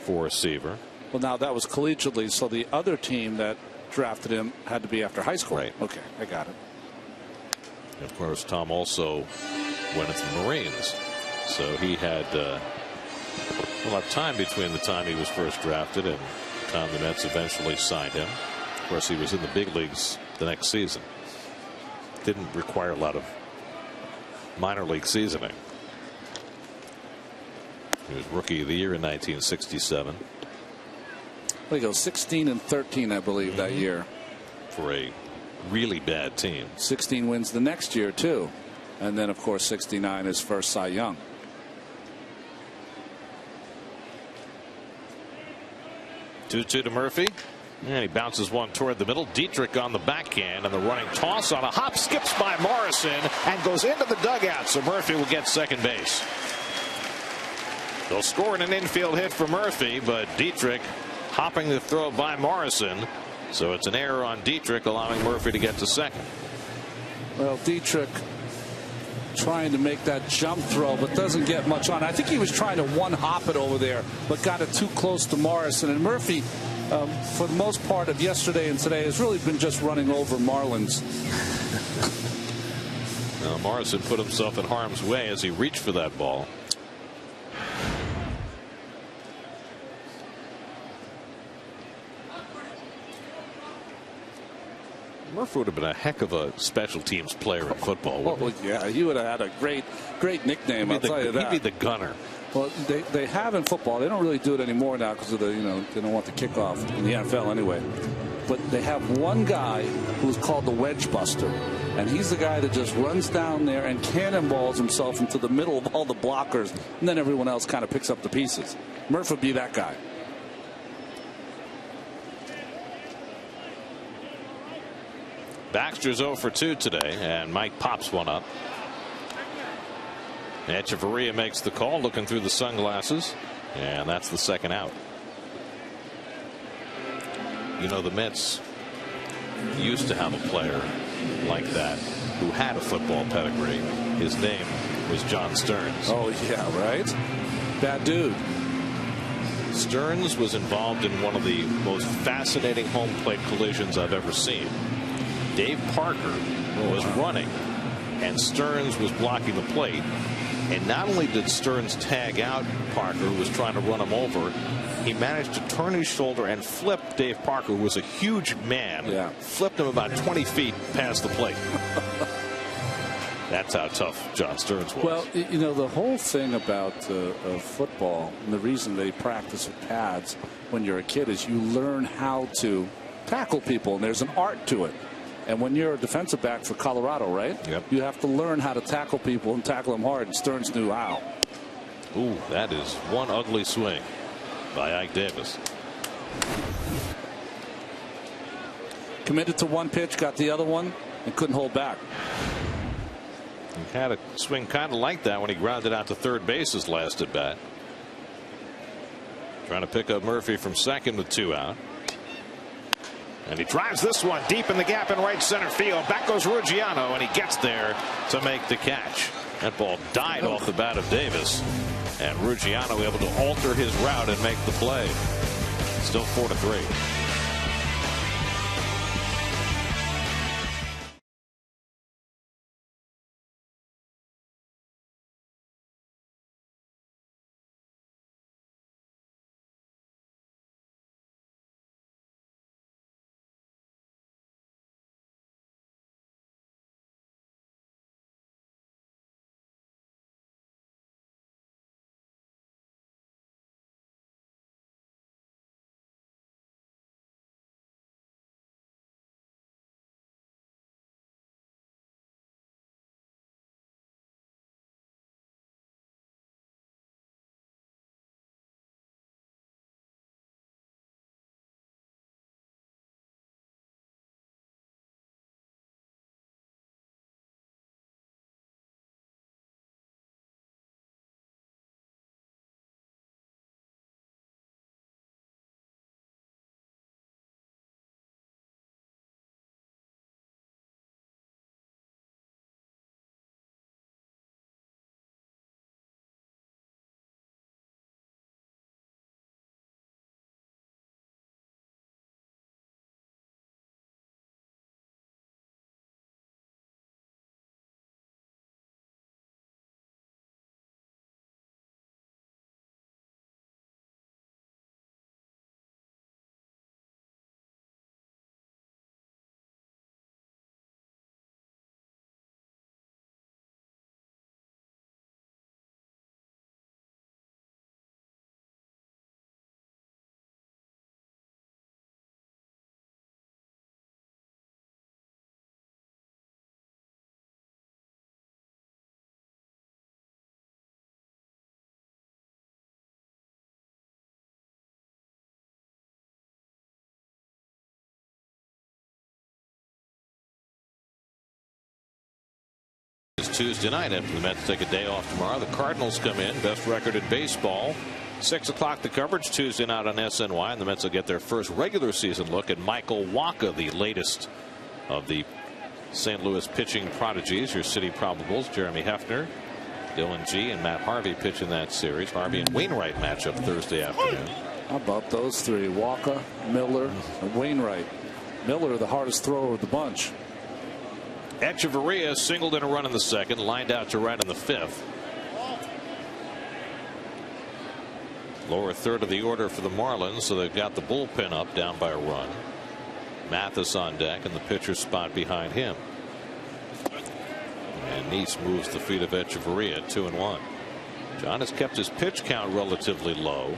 for Seaver. Well, now that was collegiately, so the other team that drafted him had to be after high school. Right. Okay, I got it. And of course, Tom also went into the Marines, so he had a lot of time between the time he was first drafted and the time the Mets eventually signed him. Of course, he was in the big leagues the next season. Didn't require a lot of minor league seasoning. He was Rookie of the Year in 1967. Well, he goes 16-13, I believe, that year. For a really bad team. 16 wins the next year, too. And then, of course, 69, his first Cy Young. Two to Murphy. And he bounces one toward the middle. Dietrich on the backhand, and the running toss on a hop skips by Morrison and goes into the dugout. So Murphy will get second base. They'll score in an infield hit for Murphy, but Dietrich hopping the throw by Morrison. So it's an error on Dietrich, allowing Murphy to get to second. Well, Dietrich trying to make that jump throw, but doesn't get much on. I think he was trying to one-hop it over there, but got it too close to Morrison. And Murphy, for the most part of yesterday and today, has really been just running over Marlins. Now, Morrison put himself in harm's way as he reached for that ball. Murphy would have been a heck of a special teams player in football. Oh, yeah, he would have had a great nickname. I'll tell you that. He'd be the gunner. Well, they have in football. They don't really do it anymore now because of the, they don't want the kickoff in the NFL anyway. But they have one guy who's called the wedge buster, and he's the guy that just runs down there and cannonballs himself into the middle of all the blockers, and then everyone else kind of picks up the pieces. Murphy would be that guy. Baxter's 0 for 2 today, and Mike pops one up. Echeverria makes the call, looking through the sunglasses, and that's the second out. The Mets used to have a player like that who had a football pedigree. His name was John Stearns. Oh, yeah, right? Bad dude. Stearns was involved in one of the most fascinating home plate collisions I've ever seen. Dave Parker was running, and Stearns was blocking the plate. And not only did Stearns tag out Parker, who was trying to run him over, he managed to turn his shoulder and flip Dave Parker, who was a huge man. Yeah. Flipped him about 20 feet past the plate. That's how tough John Stearns was. Well, you know, the whole thing about football, and the reason they practice with pads when you're a kid, is you learn how to tackle people, and there's an art to it. And when you're a defensive back for Colorado, right? Yep. You have to learn how to tackle people and tackle them hard, and Stearns knew how. Ooh, that is one ugly swing by Ike Davis. Committed to one pitch, got the other one, and couldn't hold back. He had a swing kind of like that when he grounded out to third base his last at bat. Trying to pick up Murphy from second with 2 out. And he drives this one deep in the gap in right center field. Back goes Ruggiano, and he gets there to make the catch. That ball died off the bat of Davis, and Ruggiano able to alter his route and make the play. Still 4-3. Tuesday night after the Mets take a day off tomorrow. The Cardinals come in, best record in baseball. 6 o'clock the coverage Tuesday night on SNY, and the Mets will get their first regular season look at Michael Wacha, the latest of the St. Louis pitching prodigies. Your City Probables, Jeremy Hefner, Dylan G, and Matt Harvey pitch in that series. Harvey and Wainwright matchup Thursday afternoon. How about those three? Wacha, Miller, and Wainwright. Miller, the hardest thrower of the bunch. Echeverria singled in a run in the second, lined out to right in the fifth. Lower third of the order for the Marlins, so they've got the bullpen up, down by a run. Mathis on deck in the pitcher's spot behind him. And Neese moves the feet of Echeverria, 2-1. John has kept his pitch count relatively low,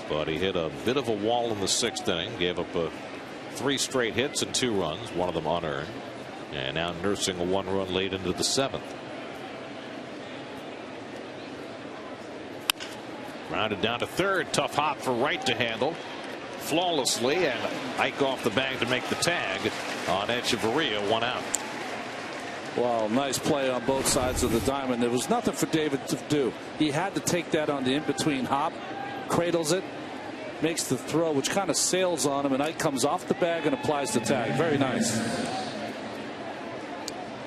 but he hit a bit of a wall in the 6th inning, gave up 3 straight hits and 2 runs, one of them unearned. And now nursing a 1-run lead into the 7th. Rounded down to third. Tough hop for Wright to handle flawlessly, and Ike off the bag to make the tag on Echeverria. 1 out. Well, nice play on both sides of the diamond. There was nothing for David to do. He had to take that on the in-between hop, cradles it, makes the throw, which kind of sails on him, and Ike comes off the bag and applies the tag. Very nice.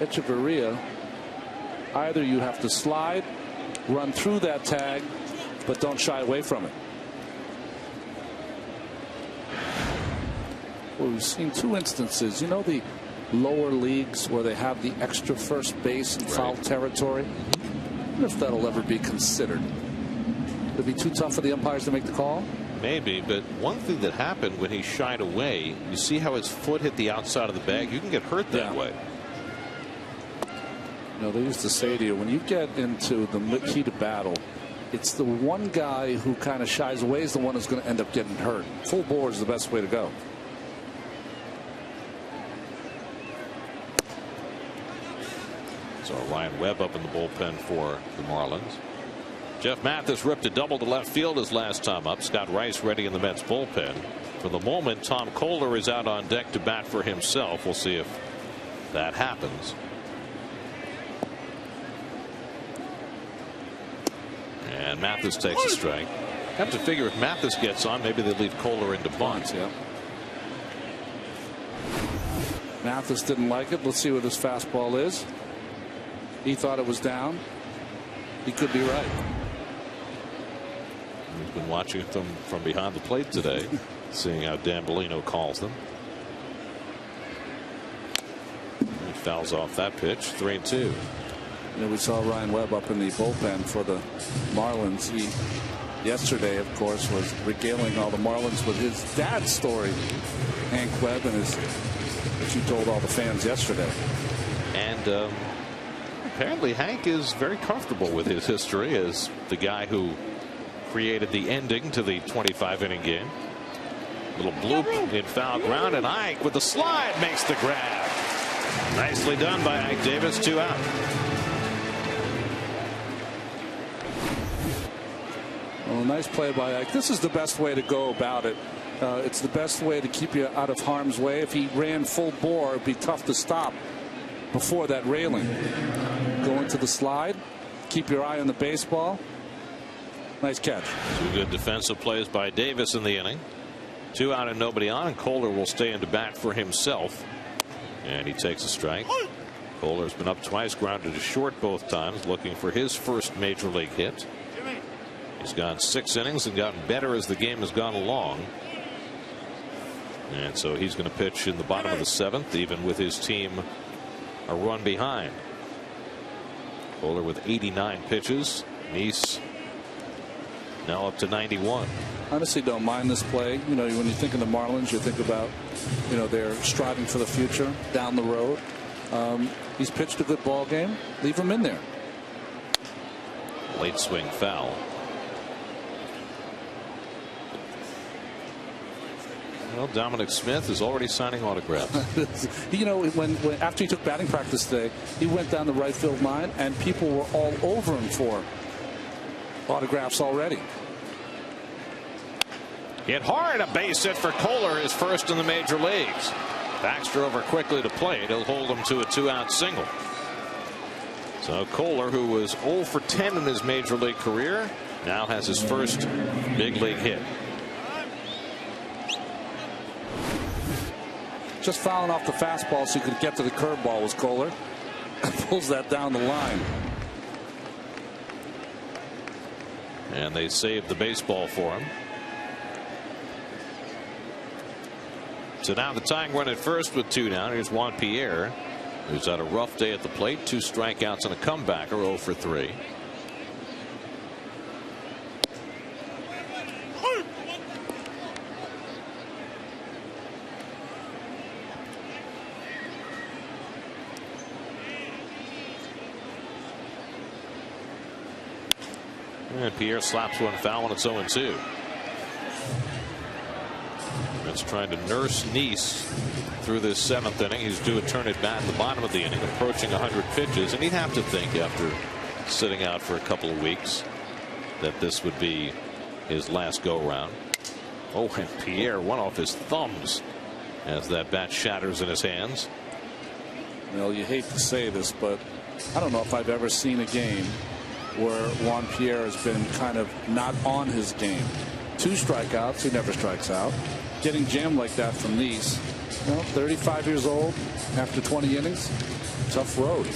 Echeverria, either you have to slide, run through that tag, but don't shy away from it. Well, we've seen 2 instances. You know, the lower leagues where they have the extra first base in foul territory. I wonder if that'll ever be considered. Would it be too tough for the umpires to make the call? Maybe, but one thing that happened when he shied away, you see how his foot hit the outside of the bag? You can get hurt that way. You know, they used to say to you, when you get into the heat of battle, it's the one guy who kind of shies away is the one who's going to end up getting hurt. Full bore is the best way to go. So Ryan Webb up in the bullpen for the Marlins. Jeff Mathis ripped a double to left field his last time up. Scott Rice ready in the Mets bullpen. For the moment, Tom Kohler is out on deck to bat for himself. We'll see if that happens. And Mathis takes a strike. Have to figure if Mathis gets on, maybe they leave Kohler into bunt. Yeah. Mathis didn't like it. Let's see what his fastball is. He thought it was down. He could be right. He's been watching them from behind the plate today, seeing how Dan Bellino calls them. He fouls off that pitch. 3-2. You know, we saw Ryan Webb up in the bullpen for the Marlins. He yesterday, of course, was regaling all the Marlins with his dad's story, Hank Webb, and that you told all the fans yesterday. And apparently Hank is very comfortable with his history as the guy who created the ending to the 25-inning game. Little bloop in foul ground, and Ike with the slide makes the grab. Nicely done by Ike Davis. 2 out. Well, nice play by Ike. This is the best way to go about it. It's the best way to keep you out of harm's way. If he ran full bore, it'd be tough to stop before that railing. Go into the slide. Keep your eye on the baseball. Nice catch. 2 good defensive plays by Davis in the inning. 2 out and nobody on, and Kohler will stay into bat for himself. And he takes a strike. Kohler's been up twice, grounded to short both times, looking for his first major league hit. He's gone 6 innings and gotten better as the game has gone along. And so he's going to pitch in the bottom of the 7th, even with his team a run behind. Kohler with 89 pitches. Nice now up to 91. Honestly, don't mind this play. You know, when you think of the Marlins, you think about, you know, they're striving for the future down the road. He's pitched a good ball game. Leave him in there. Late swing foul. Well, Dominic Smith is already signing autographs. You know, when after he took batting practice today, he went down the right field line, and people were all over him for autographs already. Hit hard, a base hit for Kohler, his first in the major leagues. Baxter over quickly to plate. He'll hold him to a 2-out single. So Kohler, who was 0 for 10 in his major league career, now has his first big league hit. Just fouling off the fastball so he could get to the curveball was Kohler. Pulls that down the line. And they saved the baseball for him. So now the tying run at first with 2 down. Here's Juan Pierre, who's had a rough day at the plate. 2 strikeouts and a comebacker, 0 for 3. And Pierre slaps one foul, and it's 0-2. It's trying to nurse Nice through this 7th inning. He's due a turn at bat in the bottom of the inning, approaching 100 pitches, and he'd have to think after sitting out for a couple of weeks that this would be his last go round. Oh, and Pierre one off his thumbs as that bat shatters in his hands. Well, you hate to say this, but I don't know if I've ever seen a game where Juan Pierre has been kind of not on his game. 2 strikeouts. He never strikes out. Getting jammed like that from Nice. You know, 35 years old after 20 innings. Tough road.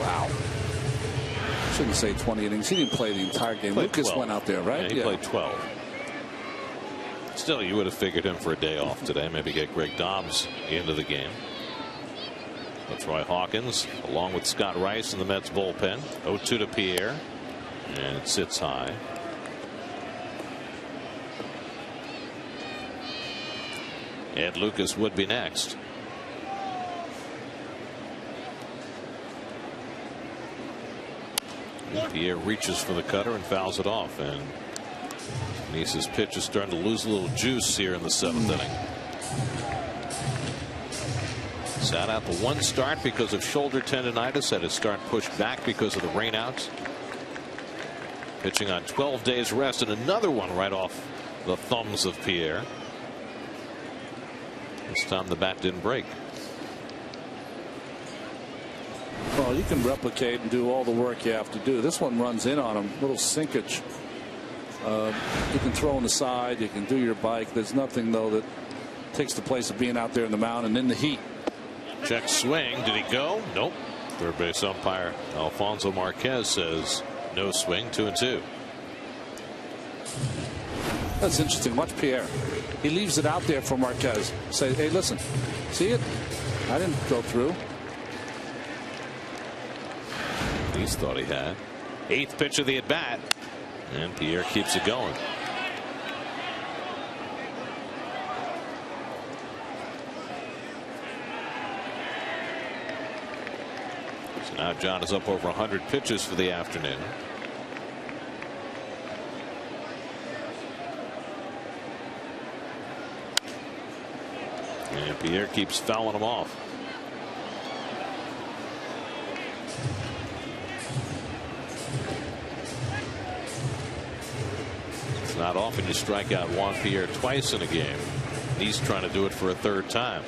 Wow. Shouldn't say 20 innings. He didn't play the entire game. Lucas 12. Went out there, right? Yeah, he played 12. Still, you would have figured him for a day off today. Maybe get Greg Dobbs into the game. But Troy Hawkins, along with Scott Rice in the Mets bullpen. 0-2 to Pierre, and it sits high. Ed Lucas would be next. Pierre reaches for the cutter and fouls it off, and Nice's pitch is starting to lose a little juice here in the 7th inning. Sat out the one start because of shoulder tendonitis. Had his start pushed back because of the rainouts. Pitching on 12 days rest, and another one right off the thumbs of Pierre. This time the bat didn't break. Well, you can replicate and do all the work you have to do. This one runs in on him. Little sinkage. You can throw on the side. You can do your bike. There's nothing, though, that takes the place of being out there in the mound and in the heat. Check swing. Did he go? Nope. Third base umpire Alfonso Marquez says no swing. 2-2. That's interesting. Watch Pierre. He leaves it out there for Marquez. Say, hey, listen, see it? I didn't go through. He thought he had. 8th pitch of the at bat, and Pierre keeps it going. So now John is up over 100 pitches for the afternoon. And Pierre keeps fouling him off. It's not often you strike out Juan Pierre twice in a game. He's trying to do it for a 3rd time.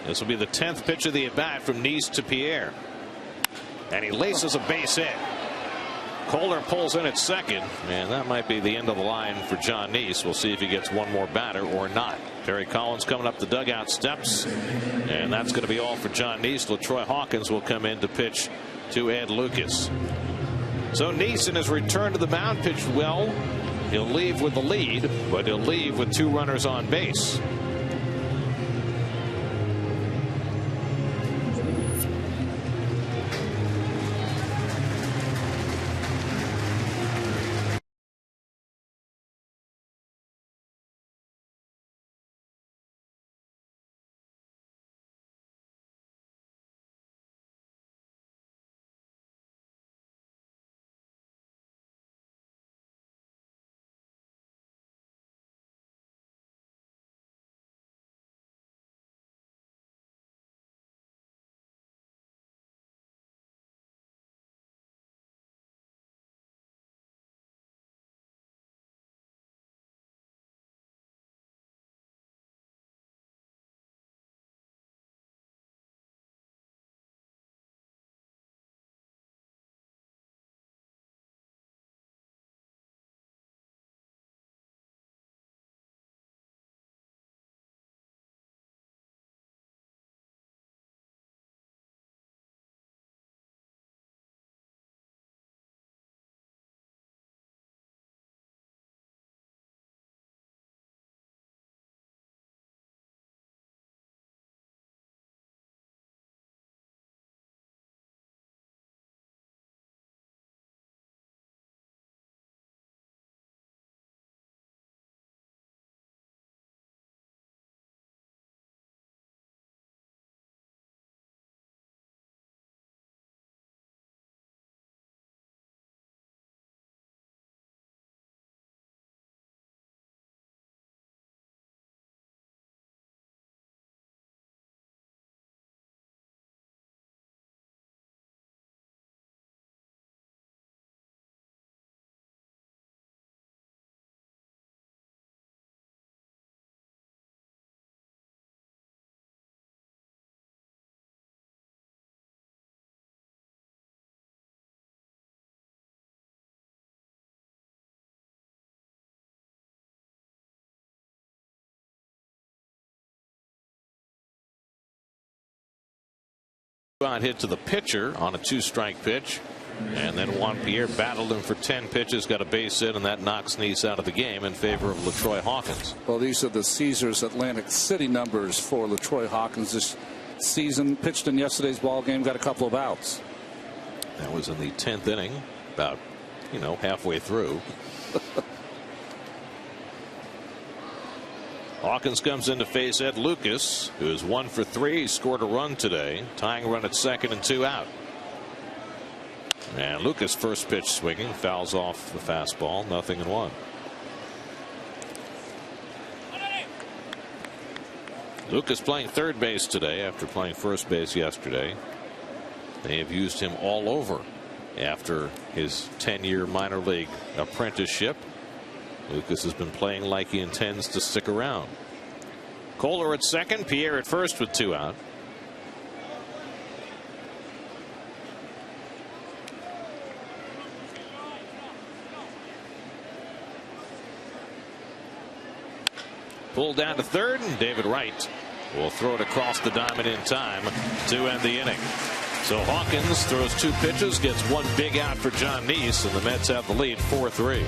This will be the 10th pitch of the at bat from Nice to Pierre, and he laces a base hit. Kohler pulls in at second, and that might be the end of the line for John Nice. We'll see if he gets one more batter or not. Terry Collins coming up the dugout steps, and that's going to be all for John Nice. LaTroy Hawkins will come in to pitch to Ed Lucas. So Nice in his return to the mound pitched well. He'll leave with the lead, but he'll leave with 2 runners on base. Hit to the pitcher on a 2-strike pitch, and then Juan Pierre battled him for 10 pitches, got a base hit, and that knocks Nice out of the game in favor of LaTroy Hawkins. Well, these are the Caesars Atlantic City numbers for LaTroy Hawkins this season. Pitched in yesterday's ball game, got a couple of outs. That was in the 10th inning, about halfway through. Hawkins comes in to face Ed Lucas, who is 1 for 3. He scored a run today, tying run at second and 2 out. And Lucas first pitch swinging, fouls off the fastball, 0-1. Lucas playing third base today after playing first base yesterday. They have used him all over after his 10-year minor league apprenticeship. Lucas has been playing like he intends to stick around. Kohler at second, Pierre at first with 2 out. Pulled down to third, and David Wright will throw it across the diamond in time to end the inning. So Hawkins throws 2 pitches, gets 1 big out for John Neese, and the Mets have the lead 4-3.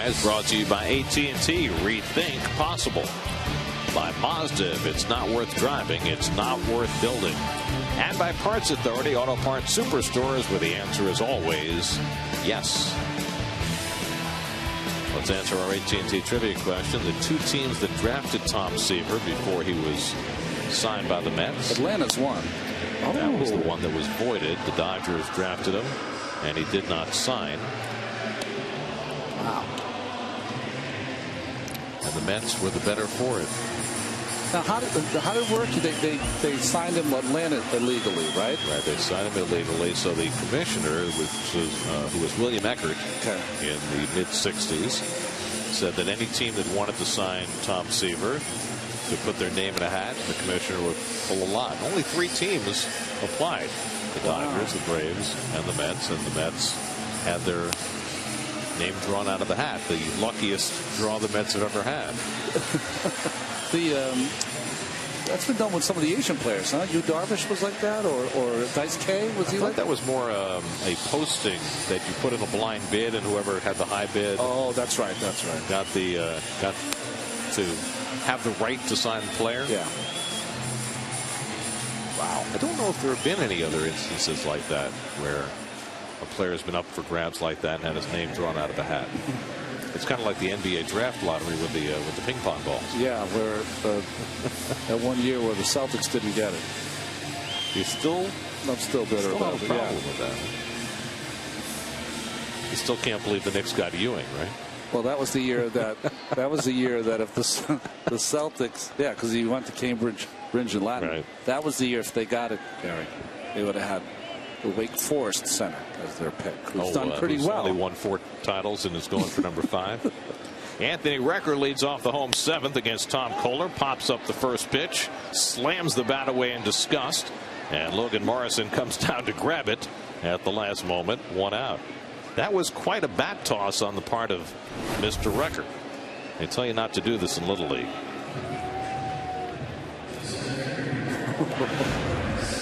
Is brought to you by AT NYN. Rethink possible. By Mazda. If it's not worth driving, it's not worth building. And by Parts Authority, Auto Parts Superstores, where the answer is always yes. Let's answer our AT&T trivia question. The 2 teams that drafted Tom Seaver before he was signed by the Mets. Atlanta's one. Oh. That was the one that was voided. The Dodgers drafted him, and he did not sign. Wow. And the Mets were the better for it. Now, how did it work? They signed him Atlanta illegally, right? Right. They signed him illegally. So the commissioner, who was William Eckert in the mid-'60s, said that any team that wanted to sign Tom Seaver could put their name in a hat, and the commissioner would pull a lot. Only 3 teams applied: the Dodgers, the Braves, and the Mets. And the Mets had their name drawn out of the hat. The luckiest draw the Mets have ever had. That's been done with some of the Asian players, huh? Yu Darvish was like that, or Dice K, was he like that? That was more a posting that you put in a blind bid, and whoever had the high bid. Oh, that's right. Got to have the right to sign the player. Yeah. Wow. I don't know if there have been any other instances like that where a player has been up for grabs like that and had his name drawn out of the hat. It's kind of like the NBA draft lottery with the ping pong balls. Yeah, where that 1 year where the Celtics didn't get it. I'm still bitter about it. Problem with that. You still can't believe the Knicks got Ewing, right? Well, that was the year that if the Celtics, because he went to Cambridge and Latin. Right. That was the year if they got it, Gary, they would have had the Wake Forest center as their pick, who's done pretty who's well. Only won 4 titles and is going for number 5. Anthony Recker leads off the home 7th against Tom Kohler. Pops up the first pitch, slams the bat away in disgust, and Logan Morrison comes down to grab it at the last moment. 1 out. That was quite a bat toss on the part of Mr. Recker. They tell you not to do this in Little League.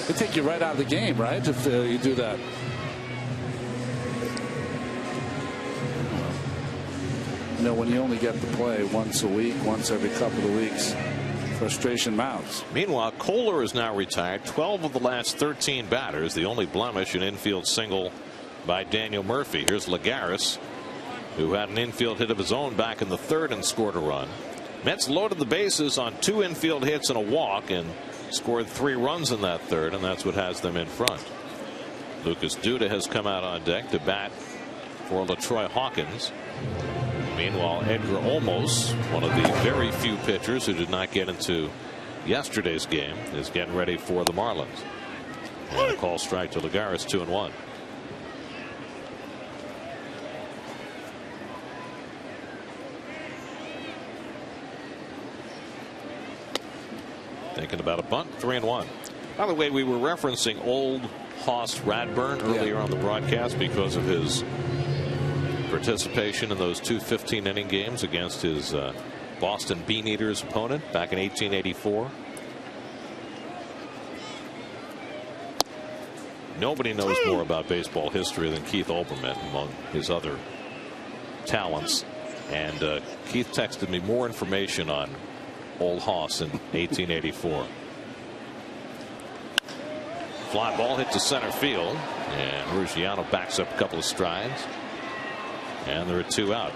They take you right out of the game, right, if you do that. You know, when you only get to play once a week, once every couple of weeks, frustration mounts. Meanwhile, Kohler is now retired. 12 of the last 13 batters. The only blemish, an infield single by Daniel Murphy. Here's Lagares, who had an infield hit of his own back in the 3rd and scored a run. Mets loaded the bases on 2 infield hits and a walk and scored 3 runs in that 3rd, and that's what has them in front. Lucas Duda has come out on deck to bat for LaTroy Hawkins. Meanwhile, Edgar Olmos, one of the very few pitchers who did not get into yesterday's game, is getting ready for the Marlins. And a call strike to Lagares, 2-1. Thinking about a bunt, 3-1. By the way, we were referencing old Hoss Radburn earlier on the broadcast because of his participation in those 2 15-inning games against his Boston Beaneaters opponent back in 1884. Nobody knows more about baseball history than Keith Olbermann among his other talents. And Keith texted me more information on old Hoss in 1884. Fly ball hit to center field, and Ruggiano backs up a couple of strides, and there are 2 out.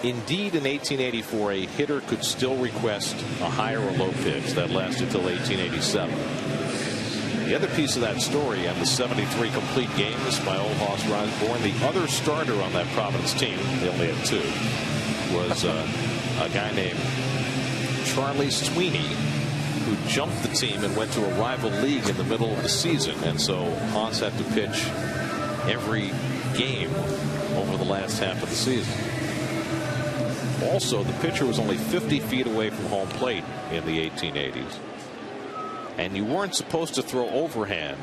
Indeed, in 1884, a hitter could still request a high or low pitch. That lasted till 1887. The other piece of that story, and the 73 complete games by old Hoss Radburn, the other starter on that Providence team, they only had 2, was a guy named Charlie Sweeney, who jumped the team and went to a rival league in the middle of the season, and so Hoss had to pitch every game over the last half of the season. Also, the pitcher was only 50 feet away from home plate in the 1880s, and you weren't supposed to throw overhand,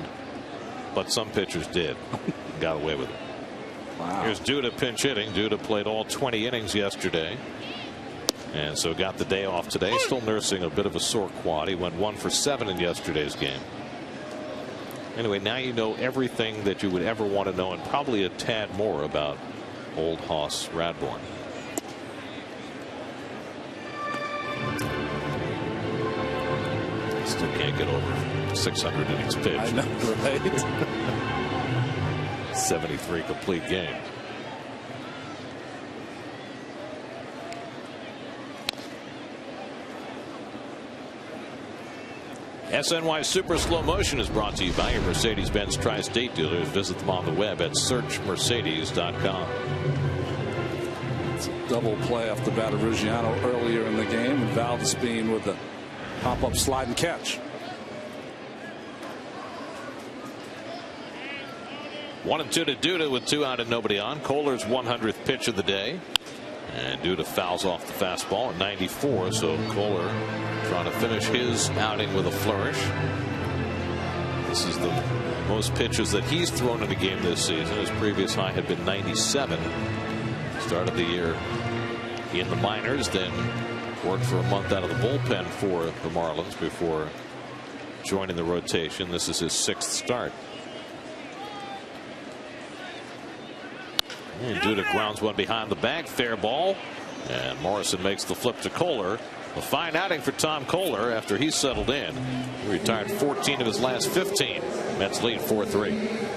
but some pitchers did. Got away with it. Wow. Here's Duda pinch hitting. Duda played all 20 innings yesterday, and so got the day off today. Still nursing a bit of a sore quad. He went 1 for 7 in yesterday's game. Anyway, now you know everything that you would ever want to know, and probably a tad more about old Hoss Radburn. Still can't get over 600 innings pitched. I know, right? 73 complete games. SNY Super Slow Motion is brought to you by your Mercedes-Benz Tri-State dealers. Visit them on the web at searchmercedes.com. It's a double play off the bat of Ruggiano earlier in the game, and Valdespin with the pop-up slide and catch. 1-2 to Duda with 2 out and nobody on. Kohler's 100th pitch of the day, and Duda fouls off the fastball at 94. So Kohler trying to finish his outing with a flourish. This is the most pitches that he's thrown in a game this season. His previous high had been 97. Started the year in the minors, then worked for a month out of the bullpen for the Marlins before joining the rotation. This is his 6th start. And Duda grounds one behind the bag. Fair ball. And Morrison makes the flip to Kohler. A fine outing for Tom Kohler after he settled in. He retired 14 of his last 15. Mets lead 4-3.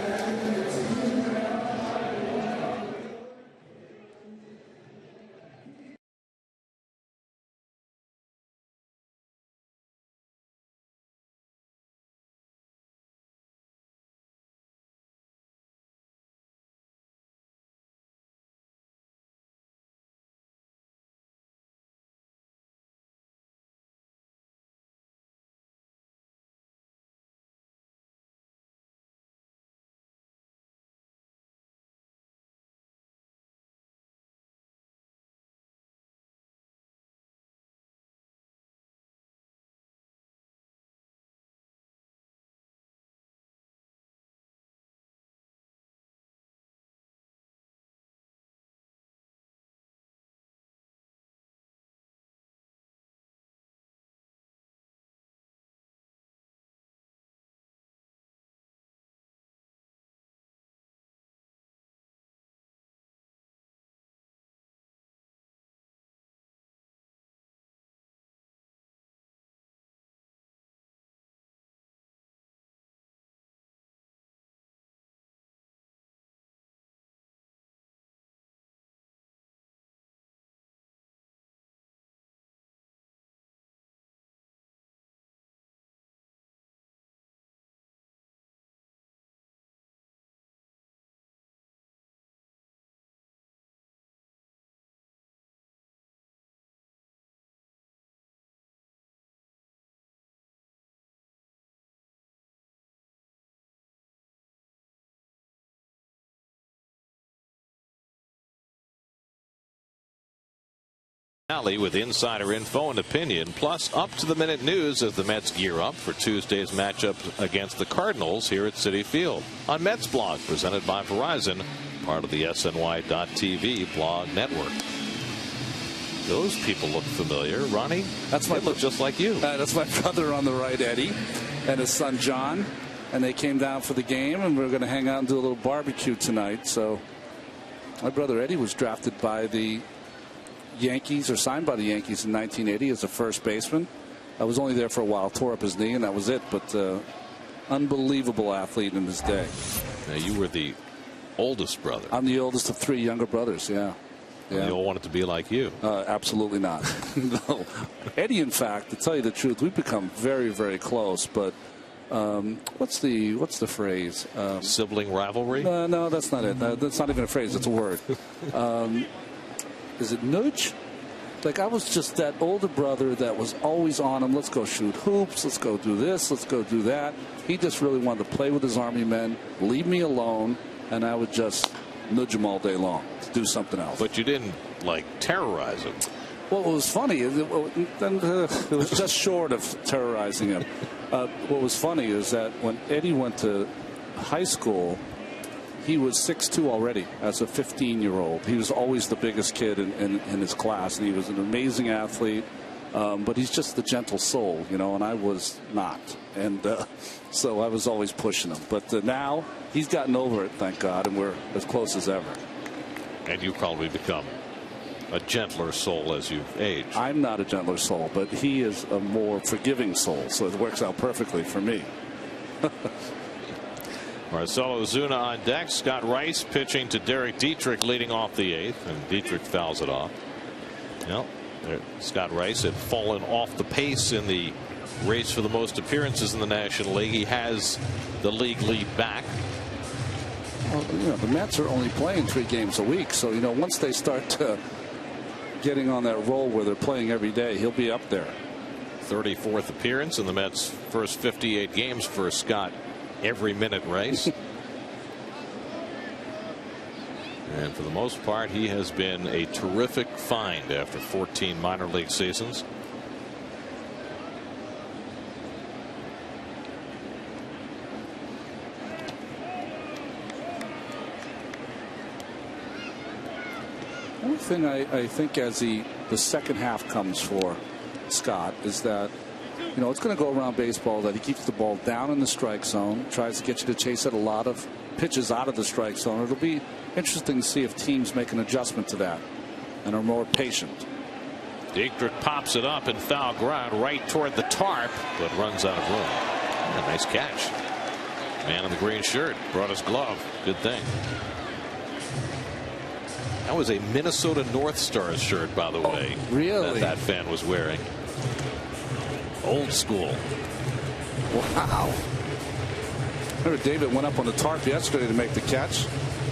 Alley with insider info and opinion, plus up-to-the-minute news as the Mets gear up for Tuesday's matchup against the Cardinals here at Citi Field on Mets Blog, presented by Verizon, part of the SNY.TV blog network. Those people look familiar. Ronnie, they look just like you. That's my brother on the right, Eddie, and his son John, and they came down for the game, and we're going to hang out and do a little barbecue tonight. So my brother Eddie was drafted by the Yankees, or signed by the Yankees in 1980 as a first baseman. I was only there for a while, tore up his knee, and that was it. But unbelievable athlete in his day. Now, you were the oldest brother. I'm the oldest of 3 younger brothers. Yeah. They all wanted to be like you. Absolutely not. No. Eddie, in fact, to tell you the truth, we've become very, very close. But what's the phrase? Sibling rivalry? No, that's not it. That's not even a phrase. It's a word. Is it nudge? Like, I was just that older brother that was always on him. Let's go shoot hoops. Let's go do this. Let's go do that. He just really wanted to play with his Army men, leave me alone, and I would just nudge him all day long to do something else. But you didn't, like, terrorize him. Well, what was funny, it was just short of terrorizing him. What was funny is that when Eddie went to high school, he was 6'2" already as a 15-year-old. He was always the biggest kid in his class, and he was an amazing athlete. But he's just the gentle soul, and I was not. And so I was always pushing him. But now he's gotten over it, thank God, and we're as close as ever. And you've probably become a gentler soul as you've aged. I'm not a gentler soul, but he is a more forgiving soul, so it works out perfectly for me. Marcell Ozuna on deck. Scott Rice pitching to Derek Dietrich, leading off the 8th, and Dietrich fouls it off. Well, Scott Rice had fallen off the pace in the race for the most appearances in the National League. He has the league lead back. Well, the Mets are only playing 3 games a week, so once they start getting on that roll where they're playing every day, he'll be up there. 34th appearance in the Mets' first 58 games for Scott every minute Rice. And for the most part, he has been a terrific find after 14 minor league seasons. One thing I think as the second half comes for Scott is that it's going to go around baseball that he keeps the ball down in the strike zone, tries to get you to chase at a lot of pitches out of the strike zone. It'll be interesting to see if teams make an adjustment to that and are more patient. Dietrich pops it up in foul ground right toward the tarp, but runs out of room. A nice catch. Man in the green shirt brought his glove. Good thing. That was a Minnesota North Stars shirt, by the way. Really? That fan was wearing. Old school. Wow. Remember, David went up on the tarp yesterday to make the catch.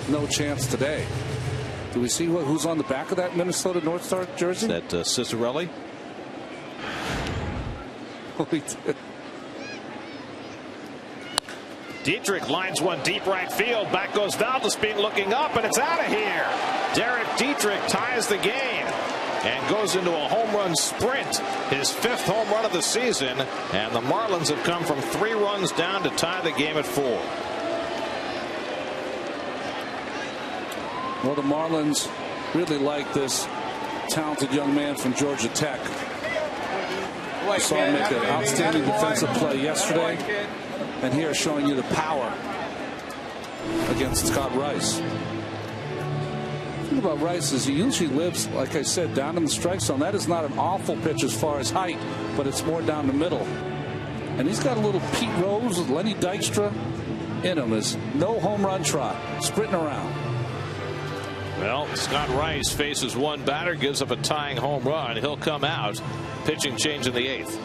No chance today. Do we see who's on the back of that Minnesota North Star jersey? That Cicerelli? Oh, he did. Dietrich lines one deep right field. Back goes Valdespin looking up, and it's out of here. Derek Dietrich ties the game and goes into a home run sprint, his 5th home run of the season, and the Marlins have come from 3 runs down to tie the game at 4. Well, the Marlins really like this talented young man from Georgia Tech. I saw him make an outstanding defensive play yesterday, and here showing you the power against Scott Rice. The thing about Rice is he usually lives, like I said, down in the strike zone. That is not an awful pitch as far as height, but it's more down the middle. And he's got a little Pete Rose, Lenny Dykstra in him. Is no home run trot, sprinting around. Well, Scott Rice faces one batter, gives up a tying home run. He'll come out. Pitching change in the 8th.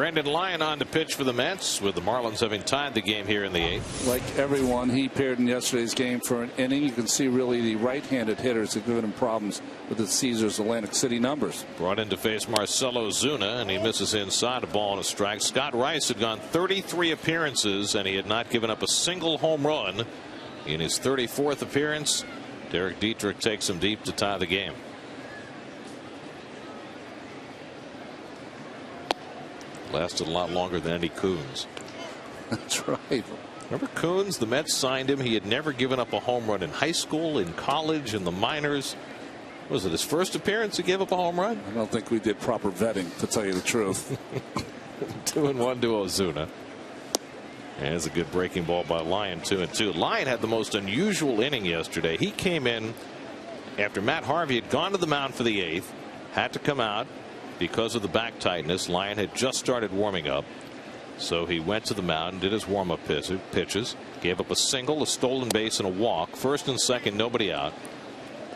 Brandon Lyon on to pitch for the Mets, with the Marlins having tied the game here in the 8th. Like everyone, he appeared in yesterday's game for an inning. You can see really the right-handed hitters have given him problems with the Caesars Atlantic City numbers. Brought in to face Marcell Ozuna, and he misses inside, a ball and a strike. Scott Rice had gone 33 appearances, and he had not given up a single home run in his 34th appearance. Derek Dietrich takes him deep to tie the game. Lasted a lot longer than Eddie Coons. That's right. Remember Coons? The Mets signed him. He had never given up a home run in high school, in college, in the minors. Was it his first appearance he gave up a home run? I don't think we did proper vetting, to tell you the truth. 2-1 to Ozuna. And it's a good breaking ball by Lyon. 2-2. Lyon had the most unusual inning yesterday. He came in after Matt Harvey had gone to the mound for the 8th, had to come out because of the back tightness. Lyon had just started warming up, so he went to the mound and did his warm-up pitches. Gave up a single, a stolen base, and a walk. First and second, nobody out.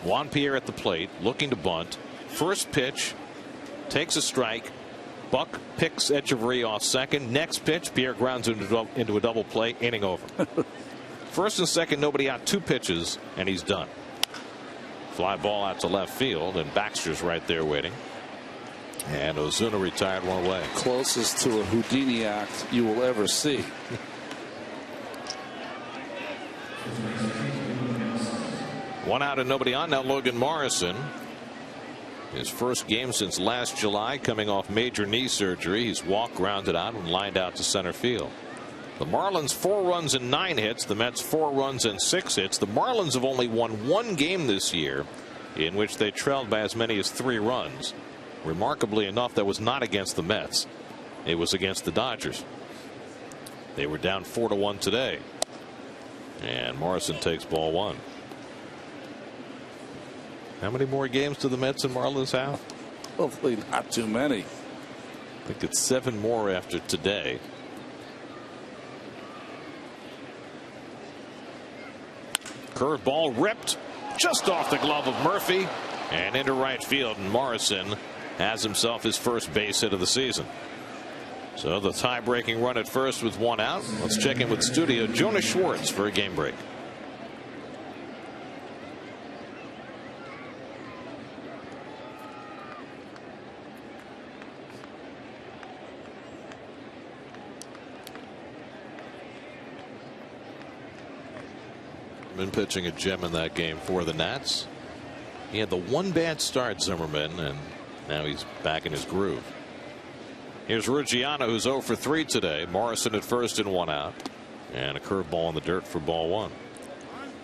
Juan Pierre at the plate, looking to bunt. First pitch, takes a strike. Buck picks Echeverry off second. Next pitch, Pierre grounds into a double play. Inning over. First and second, nobody out. 2 pitches, and he's done. Fly ball out to left field, and Baxter's right there waiting. And Ozuna retired one away. Closest to a Houdini act you will ever see. One out and nobody on. Now Logan Morrison. His first game since last July, coming off major knee surgery. He's walked, grounded out, and lined out to center field. The Marlins 4 runs and 9 hits. The Mets 4 runs and 6 hits. The Marlins have only won 1 game this year in which they trailed by as many as 3 runs. Remarkably enough, that was not against the Mets. It was against the Dodgers. They were down 4-1 today. And Morrison takes ball 1. How many more games do the Mets and Marlins have? Hopefully not too many. I think it's 7 more after today. Curveball ripped just off the glove of Murphy and into right field, and Morrison has himself his first base hit of the season. So the tie-breaking run at first with 1 out. Let's check in with studio Jonas Schwartz for a game break. Been pitching a gem in that game for the Nats. He had the 1 bad start, Zimmerman, and now he's back in his groove. Here's Ruggiano, who's 0 for 3 today. Morrison at first and 1 out, and a curveball in the dirt for ball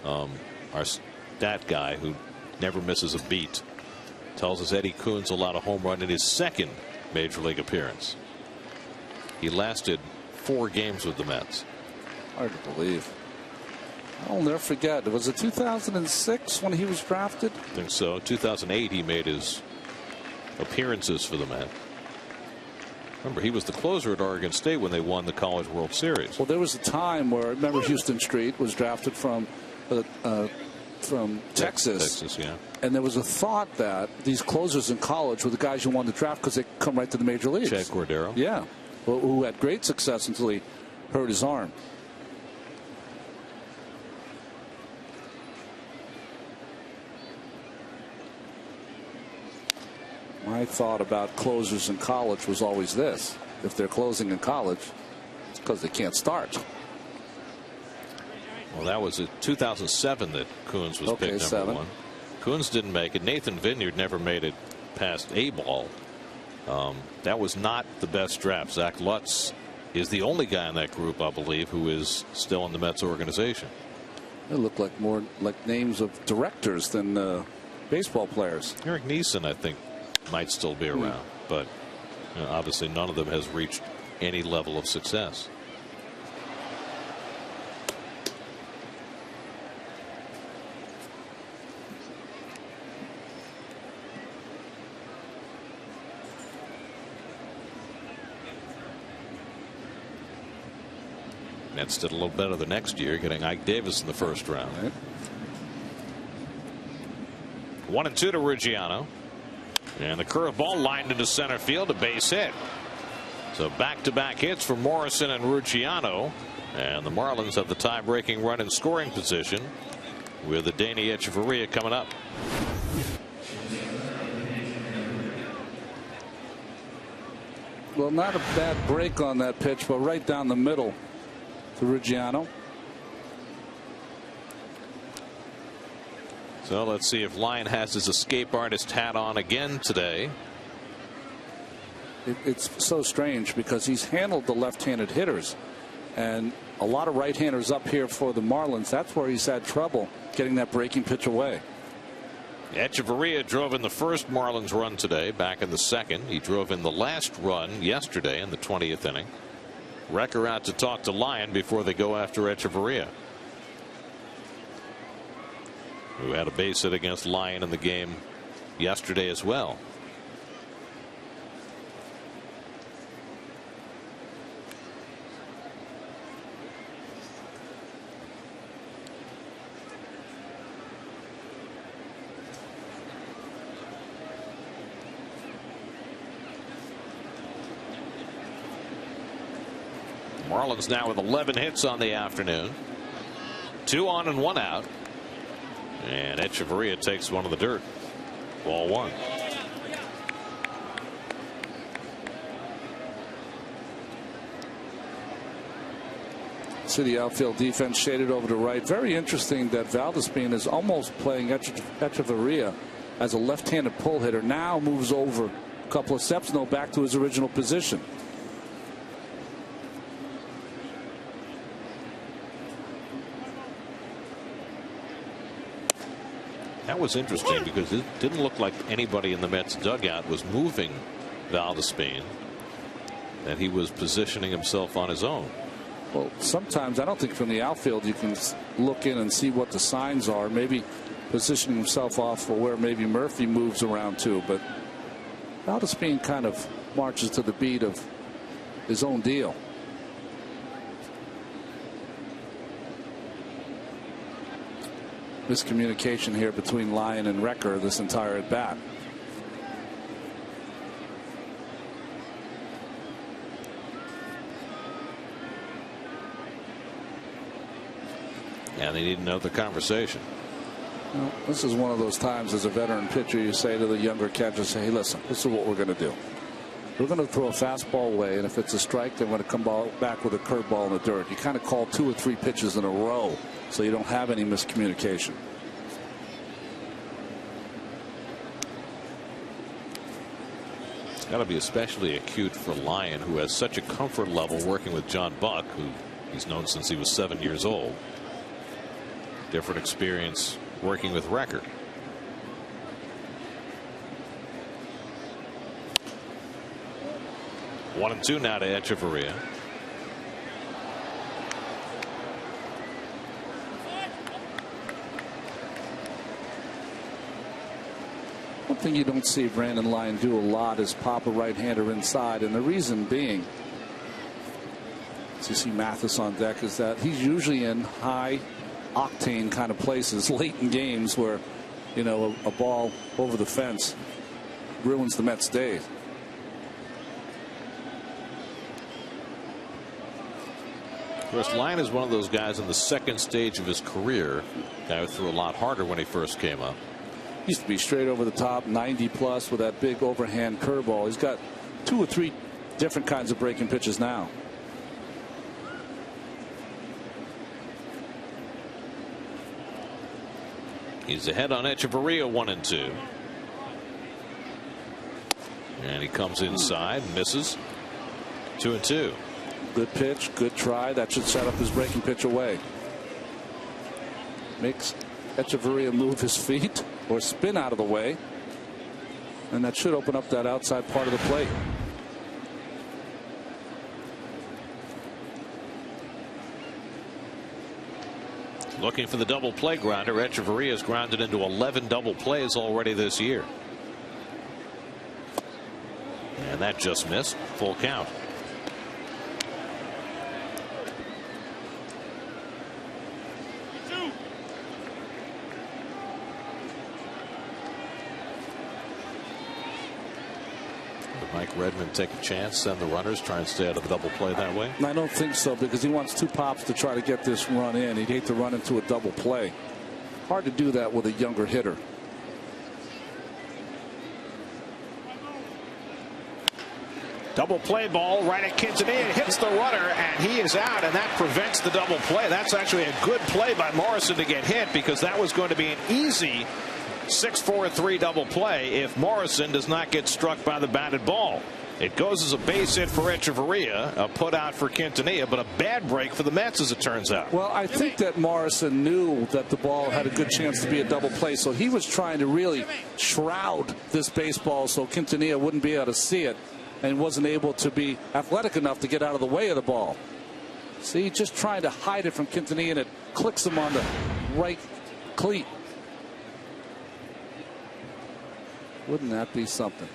1. Our stat guy, who never misses a beat, tells us Eddie Coons allowed a home run in his 2nd major league appearance. He lasted 4 games with the Mets. Hard to believe. I'll never forget. Was it 2006 when he was drafted? I think so. 2008 he made his appearances for the Mets. Remember, he was the closer at Oregon State when they won the College World Series. Well, there was a time where, remember, Houston Street was drafted from Texas. Texas, yeah. And there was a thought that these closers in college were the guys you wanted to draft because they come right to the major leagues. Chad Cordero. Yeah. Well, who had great success until he hurt his arm. My thought about closers in college was always this: if they're closing in college, it's because they can't start. Well, that was 2007 that Coons was picked number 1. Coons didn't make it. Nathan Vineyard never made it past A-ball. That was not the best draft. Zach Lutz is the only guy in that group, I believe, who is still in the Mets organization. They look like more like names of directors than baseball players. Eric Neeson, I think, might still be around, but obviously none of them has reached any level of success. Mets did a little better the next year, getting Ike Davis in the first round. Right. 1-2 to Ruggiano. And the curveball lined into center field, a base hit. So back-to-back hits for Morrison and Rucciano, and the Marlins have the tie-breaking run in scoring position with the Danny Echeverria coming up. Well, not a bad break on that pitch, but right down the middle to Rucciano. So let's see if Lyon has his escape artist hat on again today. It's so strange because he's handled the left-handed hitters, and a lot of right-handers up here for the Marlins. That's where he's had trouble getting that breaking pitch away. Echeverria drove in the first Marlins run today, back in the second. He drove in the last run yesterday in the 20th inning. Recker out to talk to Lyon before they go after Echeverria, who had a base hit against Lyon in the game yesterday as well. Marlins now with 11 hits on the afternoon. 2 on and 1 out. And Echeverria takes one of the dirt. Ball 1. See the outfield defense shaded over to right. Very interesting that Valdespin is almost playing Echeverria as a left-handed pull hitter. Now moves over a couple of steps, no, back to his original position. That was interesting because it didn't look like anybody in the Mets dugout was moving Valdespin, that he was positioning himself on his own. Well, sometimes I don't think from the outfield you can look in and see what the signs are. Maybe positioning himself off for where maybe Murphy moves around to, but Valdespin kind of marches to the beat of his own deal. Miscommunication here between Lyon and Recker this entire at bat. And they need another conversation. Well, this is one of those times as a veteran pitcher you say to the younger catcher, say, hey, listen, this is what we're going to do. We're going to throw a fastball away, and if it's a strike, then we're going to come back with a curveball in the dirt. You kind of call 2 or 3 pitches in a row so you don't have any miscommunication. It's got to be especially acute for Lyon, who has such a comfort level working with John Buck, who he's known since he was 7 years old. Different experience working with Recker. One and 2 now to Echeverria. One thing you don't see Brandon Lyon do a lot is pop a right-hander inside, and the reason being, as you see Mathis on deck, is that he's usually in high octane kind of places late in games where, you know, a ball over the fence ruins the Mets' day. Of course, Lyon is one of those guys in the second stage of his career. Guy who threw a lot harder when he first came up. Used to be straight over the top, 90 plus with that big overhand curveball. He's got 2 or 3 different kinds of breaking pitches now. He's ahead on Echeverria, 1 and 2. And he comes inside, misses. 2 and 2. Good pitch, good try. That should set up his breaking pitch away. Makes Echeverria move his feet or spin out of the way, and that should open up that outside part of the plate. Looking for the double play grounder. Echeverria has grounded into 11 double plays already this year. And that just missed. Full count. Mike Redmond take a chance, send the runners, try and stay out of the double play that way? I don't think so, because he wants 2 pops to try to get this run in. He'd hate to run into a double play. Hard to do that with a younger hitter. Double play ball right at Quintanilla. Hits the runner, and he is out, and that prevents the double play. That's actually a good play by Morrison to get hit, because that was going to be an easy 6-4-3 double play if Morrison does not get struck by the batted ball. It goes as a base hit for Echeverria, a put out for Quintanilla, but a bad break for the Mets, as it turns out. Well, I think that Morrison knew that the ball had a good chance to be a double play, so he was trying to really shroud this baseball so Quintanilla wouldn't be able to see it, and wasn't able to be athletic enough to get out of the way of the ball. See, just trying to hide it from Quintanilla, and it clicks him on the right cleat. Wouldn't that be something?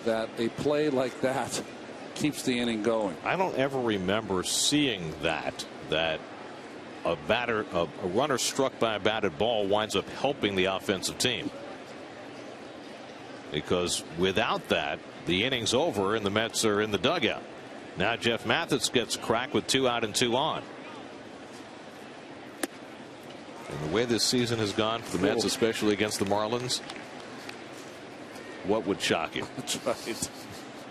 That a play like that keeps the inning going. I don't ever remember seeing that a runner struck by a batted ball winds up helping the offensive team. Because without that, the inning's over and the Mets are in the dugout. Now Jeff Mathis gets a crack with 2 out and 2 on. And the way this season has gone for the Mets, especially against the Marlins, what would shock you? That's right.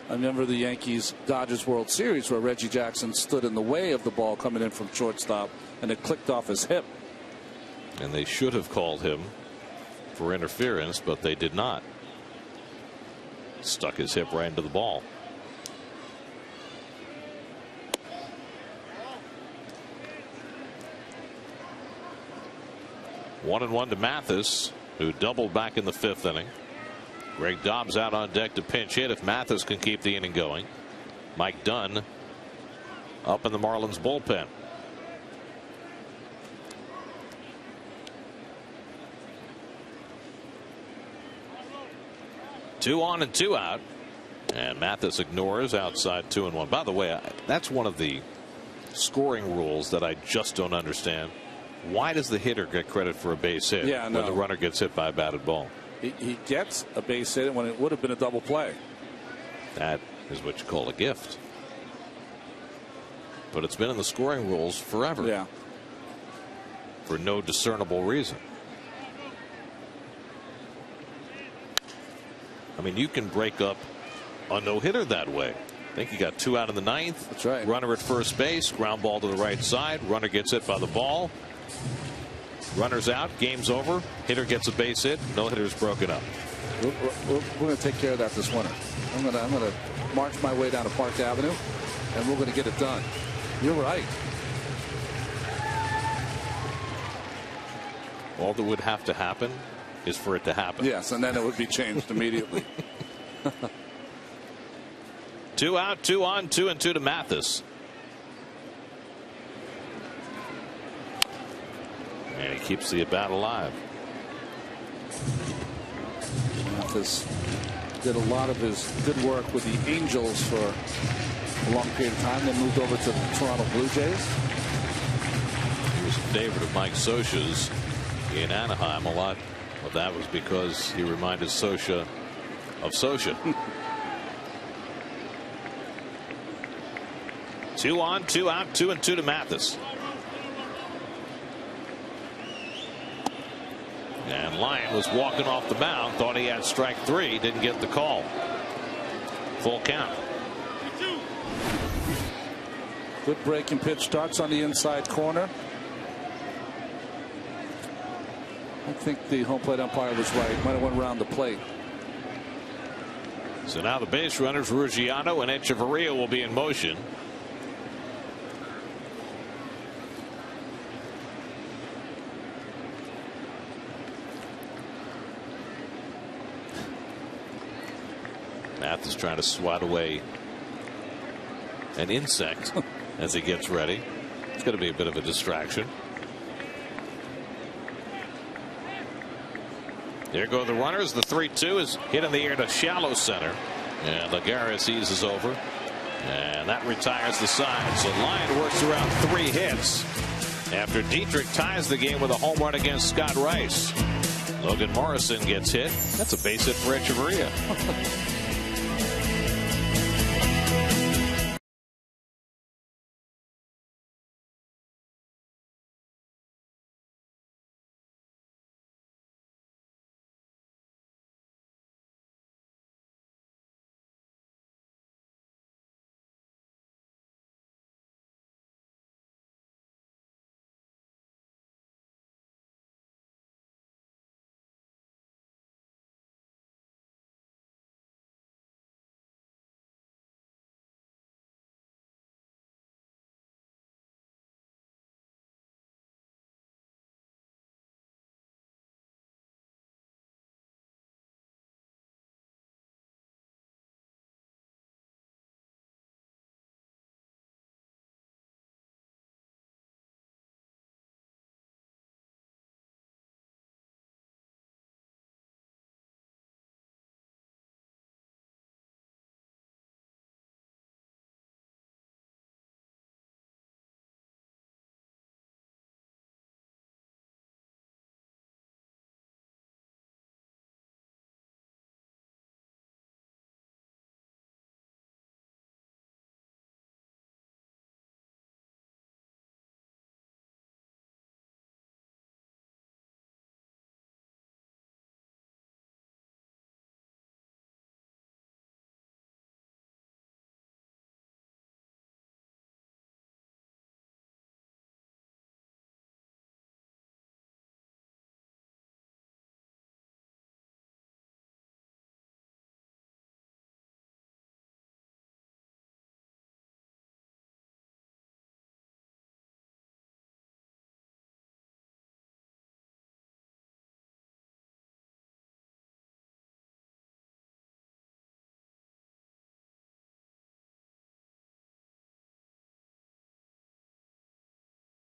I remember the Yankees-Dodgers World Series where Reggie Jackson stood in the way of the ball coming in from shortstop, and it clicked off his hip. And they should have called him for interference, but they did not. Stuck his hip right into the ball. One and one to Mathis, who doubled back in the 5th inning. Greg Dobbs out on deck to pinch hit if Mathis can keep the inning going. Mike Dunn up in the Marlins bullpen. Two on and 2 out, and Mathis ignores outside 2-1. By the way, that's one of the scoring rules that I just don't understand. Why does the hitter get credit for a base hit when the runner gets hit by a batted ball? He gets a base hit when it would have been a double play. That is what you call a gift. But it's been in the scoring rules forever. Yeah. For no discernible reason. I mean, you can break up a no-hitter that way. I think he got 2 out in the 9th. That's right. Runner at first base, ground ball to the right side. Runner gets hit by the ball. Runner's out. Game's over. Hitter gets a base hit. No hitter's broken up. We're going to take care of that this winter. I'm going to march my way down to Park Avenue, and we're going to get it done. You're right. All that would have to happen is for it to happen. Yes, and then it would be changed immediately. 2 out, 2 on, 2 and 2 to Mathis. And he keeps the at-bat alive. Mathis did a lot of his good work with the Angels for a long period of time, then moved over to the Toronto Blue Jays. He was a favorite of Mike Scioscia's in Anaheim. A lot of that was because he reminded Scioscia of Scioscia. 2 on, 2 out, 2 and 2 to Mathis. And Lyon was walking off the mound, thought he had strike 3, didn't get the call. Full count. Good breaking pitch, starts on the inside corner. I think the home plate umpire was right. Might have went around the plate. So now the base runners, Ruggiano and Echeverria, will be in motion. Mathis trying to swat away an insect as he gets ready. It's going to be a bit of a distraction. There go the runners. The 3-2 is hit in the air to shallow center, and Lagares eases over, and that retires the side. So Lyon works around 3 hits after Dietrich ties the game with a home run against Scott Rice. Logan Morrison gets hit. That's a base hit for Echeverria.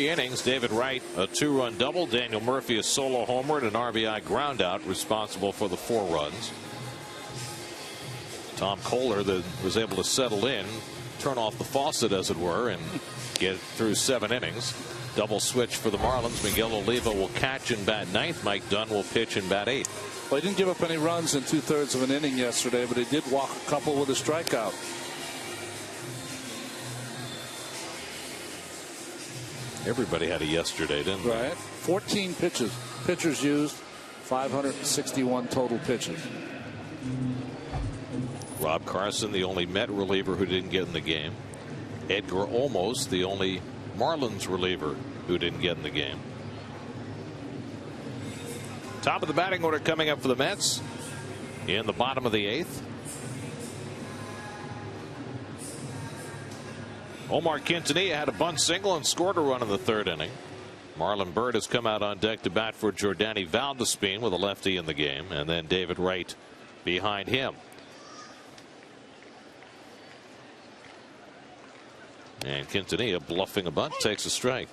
innings. David Wright, a 2-run double. Daniel Murphy, a solo homer and an RBI groundout, responsible for the 4 runs. Tom Kohler was able to settle in, turn off the faucet, as it were, and get through 7 innings. Double switch for the Marlins. Miguel Oliva will catch and bat 9th. Mike Dunn will pitch and bat 8th. Well, he didn't give up any runs in 2/3 of an inning yesterday, but he did walk a couple with a strikeout. Everybody had a yesterday, didn't they? Right. 14 pitches. Pitchers used, 561 total pitches. Rob Carson, the only Met reliever who didn't get in the game. Edgar Olmos, the only Marlins reliever who didn't get in the game. Top of the batting order coming up for the Mets in the bottom of the 8th. Omar Quintanilla had a bunt single and scored a run in the 3rd inning. Marlon Byrd has come out on deck to bat for Jordani Valdespin with a lefty in the game, and then David Wright behind him. And Quintanilla, bluffing a bunt, takes a strike.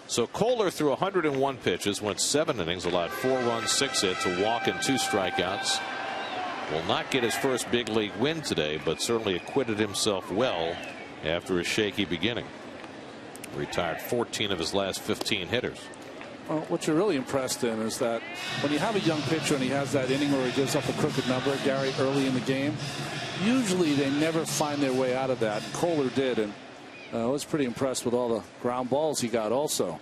So Kohler threw 101 pitches, went 7 innings, allowed 4 runs, 6 hits, a walk, and 2 strikeouts. Will not get his first big league win today, but certainly acquitted himself well after a shaky beginning. Retired 14 of his last 15 hitters. Well, what you're really impressed in is that when you have a young pitcher and he has that inning where he gives up a crooked number, Gary, early in the game, usually they never find their way out of that. Kohler did, and I was pretty impressed with all the ground balls he got also.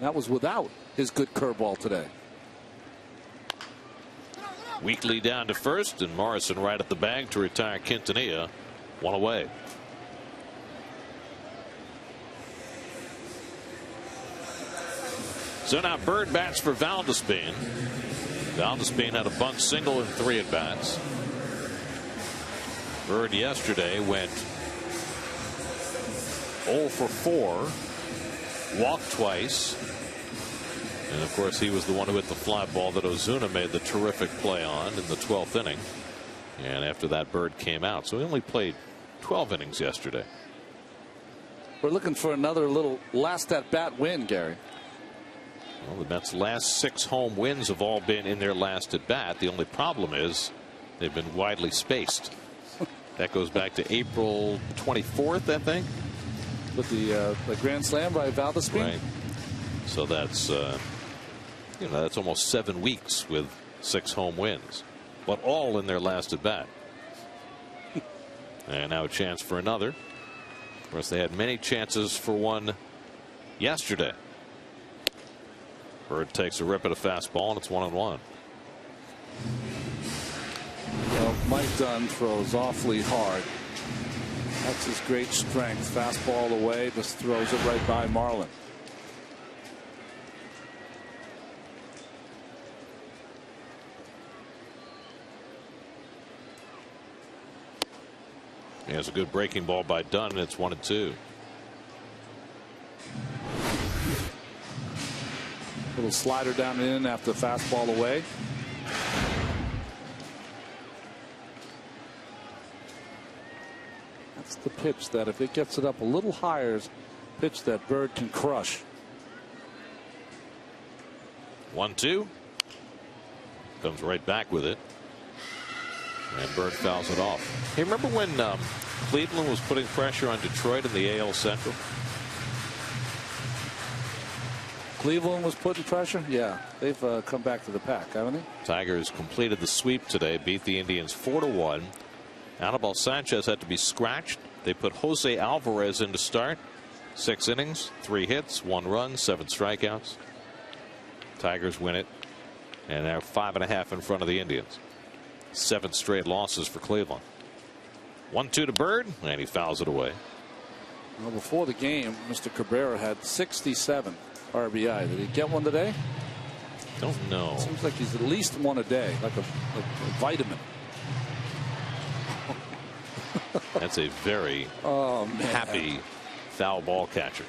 That was without his good curveball today. Weekly down to first, and Morrison right at the bag to retire Quintanilla. 1 away. So now Byrd bats for Valdespin. Valdespin had a bunt single in 3 at bats. Byrd yesterday went 0 for 4, walked twice, and of course he was the one who hit the fly ball that Ozuna made the terrific play on in the 12th inning. And after that, Byrd came out, so he only played 12 innings yesterday. We're looking for another little last at bat win, Gary. Well, the Mets' last 6 home wins have all been in their last at bat. The only problem is they've been widely spaced. That goes back to April 24th, I think, with the grand slam by Valdespin. Right. So that's that's almost 7 weeks with 6 home wins, but all in their last at bat. And now a chance for another. Of course, they had many chances for one yesterday. Byrd takes a rip at a fastball, and it's 1-1. Well, Mike Dunn throws awfully hard. That's his great strength. Fastball away, just throws it right by Marlin. He has a good breaking ball by Dunn, and it's 1-2. Little slider down in after the fastball away. That's the pitch that if it gets it up a little higher, is a pitch that Byrd can crush. 1-2. Comes right back with it. And Byrd fouls it off. Hey, remember when Cleveland was putting pressure on Detroit in the AL Central? Cleveland was putting pressure? Yeah, they've come back to the pack, haven't they? Tigers completed the sweep today, beat the Indians 4-1. Anibal Sanchez had to be scratched. They put Jose Alvarez in to start. 6 innings, 3 hits, 1 run, 7 strikeouts. Tigers win it, and they're 5.5 in front of the Indians. 7 straight losses for Cleveland. 1-2 to Byrd, and he fouls it away. Well, before the game, Mr. Cabrera had 67 RBI. Did he get one today? Don't know. Seems like he's at least one a day, like a vitamin. That's a very happy foul ball catcher.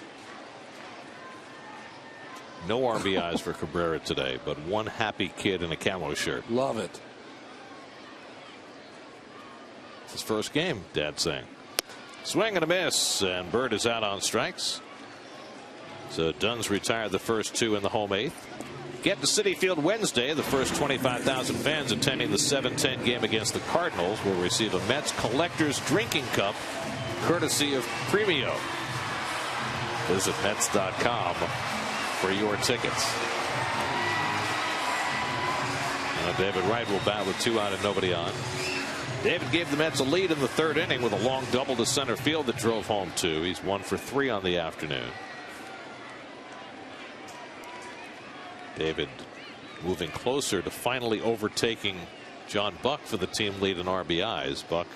No RBIs for Cabrera today, but one happy kid in a camo shirt. Love it. It's his first game, Dad's saying. Swing and a miss, and Byrd is out on strikes. So Dunn's retired the first 2 in the home 8th. Get to Citi Field Wednesday. The first 25,000 fans attending the 7-10 game against the Cardinals will receive a Mets Collector's Drinking Cup courtesy of Premio. Visit Mets.com for your tickets. Now David Wright will bat with 2 out and nobody on. David gave the Mets a lead in the 3rd inning with a long double to center field that drove home 2. He's 1 for 3 on the afternoon. David moving closer to finally overtaking John Buck for the team lead in RBIs. Buck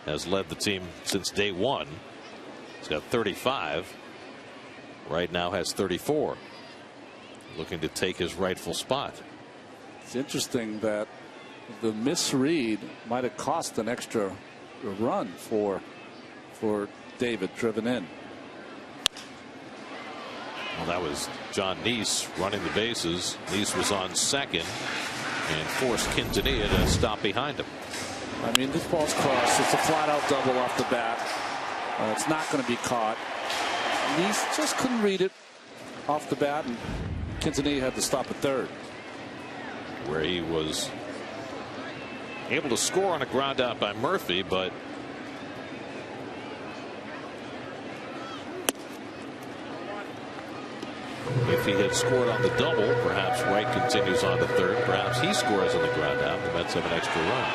has led the team since day 1. He's got 35. Right now has 34. Looking to take his rightful spot. It's interesting that the misread might have cost an extra run for David driven in. Well, that was John Neese running the bases. Neese was on second and forced Quintanilla to stop behind him. I mean, this ball's crossed. It's a flat out double off the bat. It's not going to be caught. Neese just couldn't read it off the bat, and Quintanilla had to stop at third. Where he was able to score on a ground out by Murphy, but if he had scored on the double, perhaps Wright continues on to third. Perhaps he scores on the ground out. The Mets have an extra run.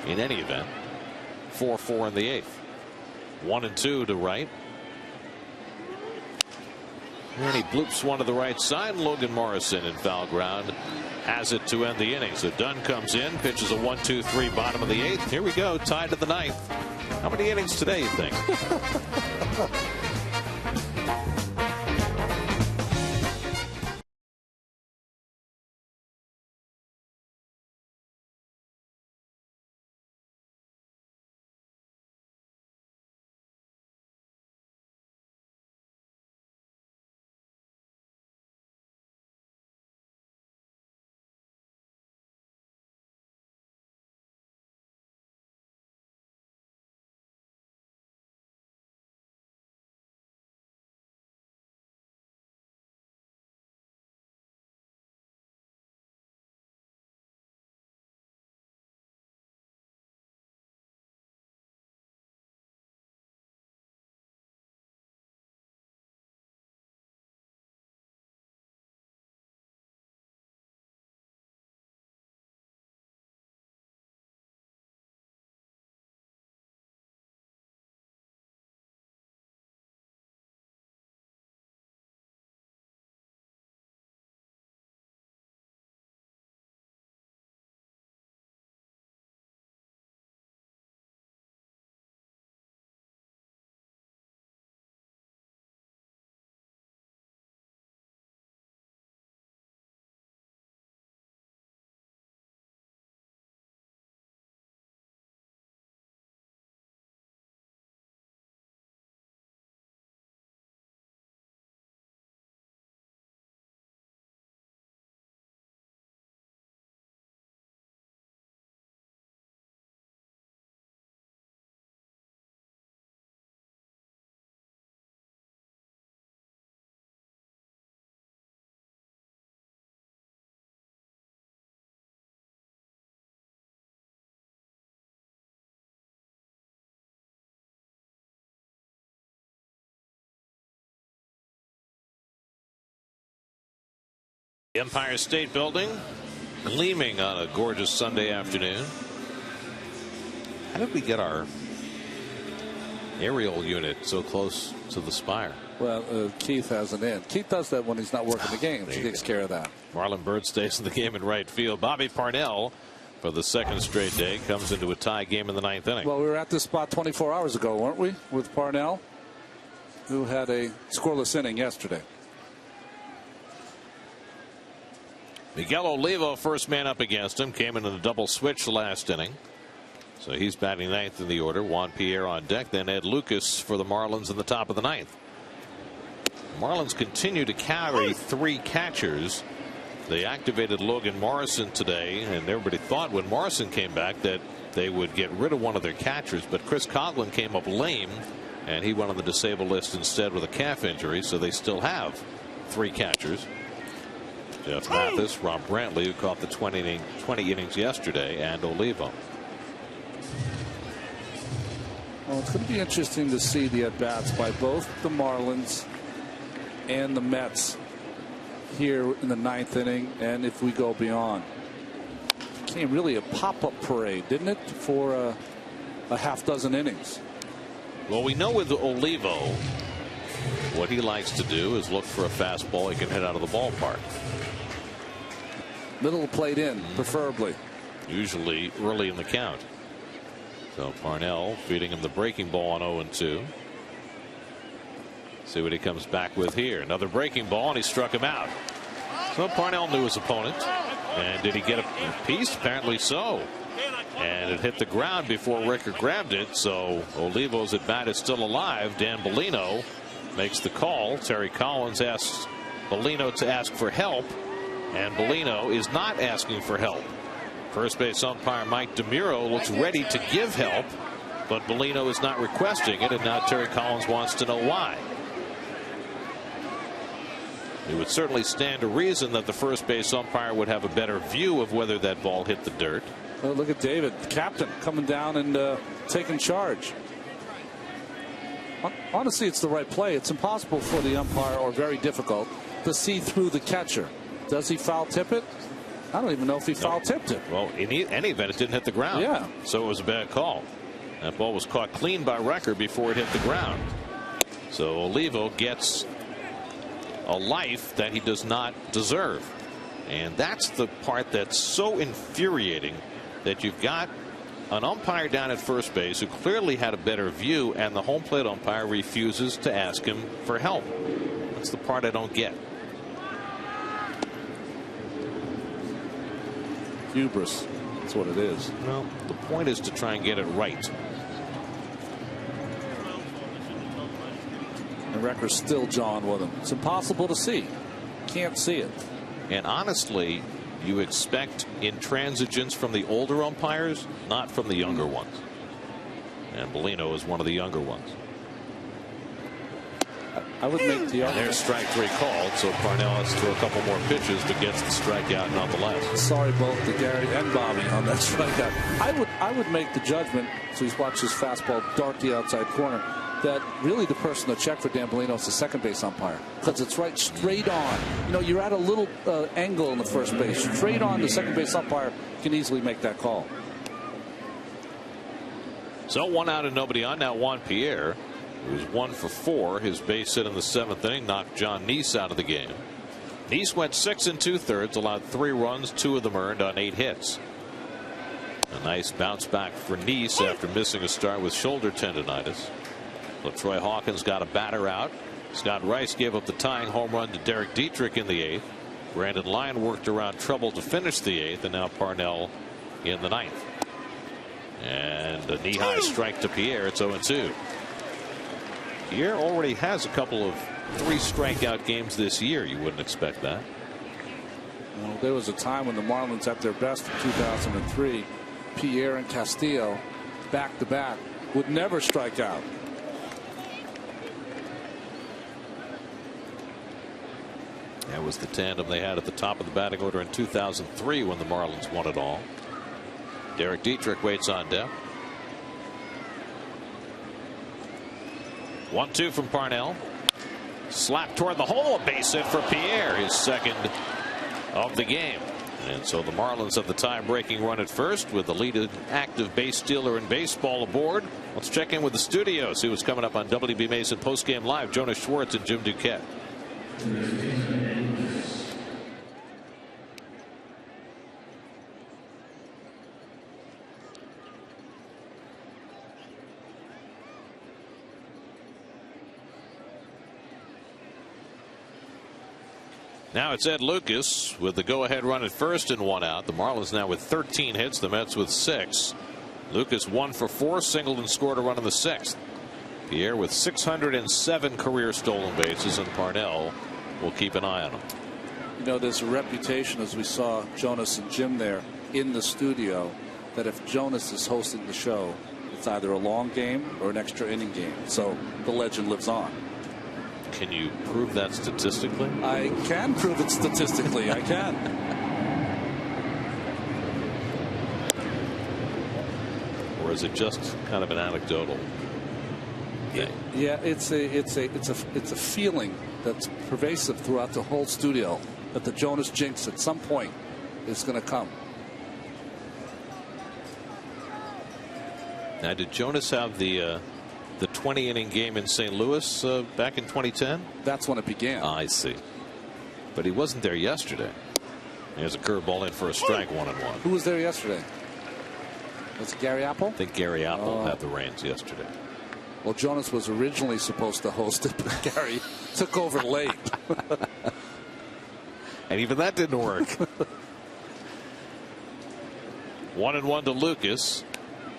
In any event, 4-4 in the 8th. 1-2 to Wright. And he bloops one to the right side. Logan Morrison in foul ground has it to end the inning. So Dunn comes in, pitches a 1-2-3 bottom of the 8th. Here we go, tied to the 9th. How many innings today, you think? Empire State Building gleaming on a gorgeous Sunday afternoon. How did we get our aerial unit so close to the spire? Well, Keith has an in. Keith does that when he's not working the game. He takes care of that. Marlon Byrd stays in the game in right field. Bobby Parnell, for the 2nd straight day, comes into a tie game in the 9th inning. Well, we were at this spot 24 hours ago, weren't we, with Parnell, who had a scoreless inning yesterday. Miguel Olivo, first man up against him, came in a double switch last inning. So he's batting 9th in the order. Juan Pierre on deck. Then Ed Lucas for the Marlins in the top of the 9th. Marlins continue to carry 3 catchers. They activated Logan Morrison today, and everybody thought when Morrison came back that they would get rid of one of their catchers, but Chris Coughlin came up lame and he went on the disabled list instead with a calf injury, so they still have 3 catchers. Jeff Mathis, Rob Brantley, who caught the 20 innings yesterday, and Olivo. Well, it's going to be interesting to see the at-bats by both the Marlins and the Mets here in the 9th inning, and if we go beyond. It became really a pop-up parade, didn't it, for a half dozen innings? Well, we know with Olivo, what he likes to do is look for a fastball he can hit out of the ballpark. Middle plate in, preferably. Usually early in the count. So Parnell feeding him the breaking ball on 0-2. See what he comes back with here. Another breaking ball, and he struck him out. So Parnell knew his opponent. And did he get a piece? Apparently so. And it hit the ground before Ricker grabbed it. So Olivo's at bat is still alive. Dan Bellino makes the call. Terry Collins asks Bellino to ask for help. And Bellino is not asking for help. First base umpire Mike DeMuro looks ready to give help, but Bellino is not requesting it, and now Terry Collins wants to know why. It would certainly stand to reason that the first base umpire would have a better view of whether that ball hit the dirt. Well, look at David, the captain, coming down and taking charge. Honestly, it's the right play. It's impossible for the umpire, or very difficult, to see through the catcher. Does he foul tip it? I don't even know if he foul tipped it. Well, in any event, it didn't hit the ground. Yeah. So it was a bad call. That ball was caught clean by Recker before it hit the ground. So Olivo gets a life that he does not deserve. And that's the part that's so infuriating, that you've got an umpire down at first base who clearly had a better view, and the home plate umpire refuses to ask him for help. That's the part I don't get. Hubris. That's what it is. Well, the point is to try and get it right. And Recker's still jawing with him. It's impossible to see. Can't see it. And honestly, you expect intransigence from the older umpires, not from the younger ones. And Bellino is one of the younger ones. I would make the and there's strike 3 called, so Parnell has to throw a couple more pitches, but gets the strikeout nonetheless. Sorry both to Gary and Bobby on that strikeout. I would make the judgment, so he's watched his fastball dart the outside corner, that really the person to check for Dan Bellino is the second base umpire, because it's right straight on. You know, you're at a little angle in the first base. Straight on, the second base umpire can easily make that call. So 1 out and nobody on. Now Juan Pierre, who was 1 for 4. His base hit in the 7th inning knocked John Neese out of the game. Neese went 6 2/3, allowed 3 runs, 2 of them earned on 8 hits. A nice bounce back for Neese after missing a start with shoulder tendonitis. LaTroy Hawkins got a batter out. Scott Rice gave up the tying home run to Derek Dietrich in the 8th. Brandon Lyon worked around trouble to finish the 8th, and now Parnell in the 9th. And a knee-high strike to Pierre. It's 0-2. Pierre already has a couple of 3 strikeout games this year. You wouldn't expect that. Well, there was a time when the Marlins at their best in 2003, Pierre and Castillo back to back would never strike out. That was the tandem they had at the top of the batting order in 2003 when the Marlins won it all. Derek Dietrich waits on deck. 1-2 from Parnell. Slap toward the hole. A base hit for Pierre, his second of the game. And so the Marlins have the tie-breaking run at first with the leading active base stealer in baseball aboard. Let's check in with the studio. See what's coming up on WB Mason Postgame Live. Jonas Schwartz and Jim Duquette. Now it's Ed Lucas with the go-ahead run at first and 1 out. The Marlins now with 13 hits. The Mets with 6. Lucas 1 for 4, singled and scored a run in the 6th. Pierre with 607 career stolen bases, and Parnell will keep an eye on him. You know, there's a reputation, as we saw Jonas and Jim there in the studio, that if Jonas is hosting the show, It's either a long game or an extra inning game. So the legend lives on. Can you prove that statistically? I can prove it statistically. I can. Or is it just kind of an anecdotal thing? Yeah, it's a feeling that's pervasive throughout the whole studio that the Jonas jinx at some point is going to come. Now, did Jonas have the 20-inning game in St. Louis back in 2010? That's when it began. I see. But he wasn't there yesterday. There's a curveball in for a strike, 1-1. Who was there yesterday? Was it Gary Apple? I think Gary Apple had the reins yesterday. Well, Jonas was originally supposed to host it, but Gary took over late. And even that didn't work. 1-1 to Lucas.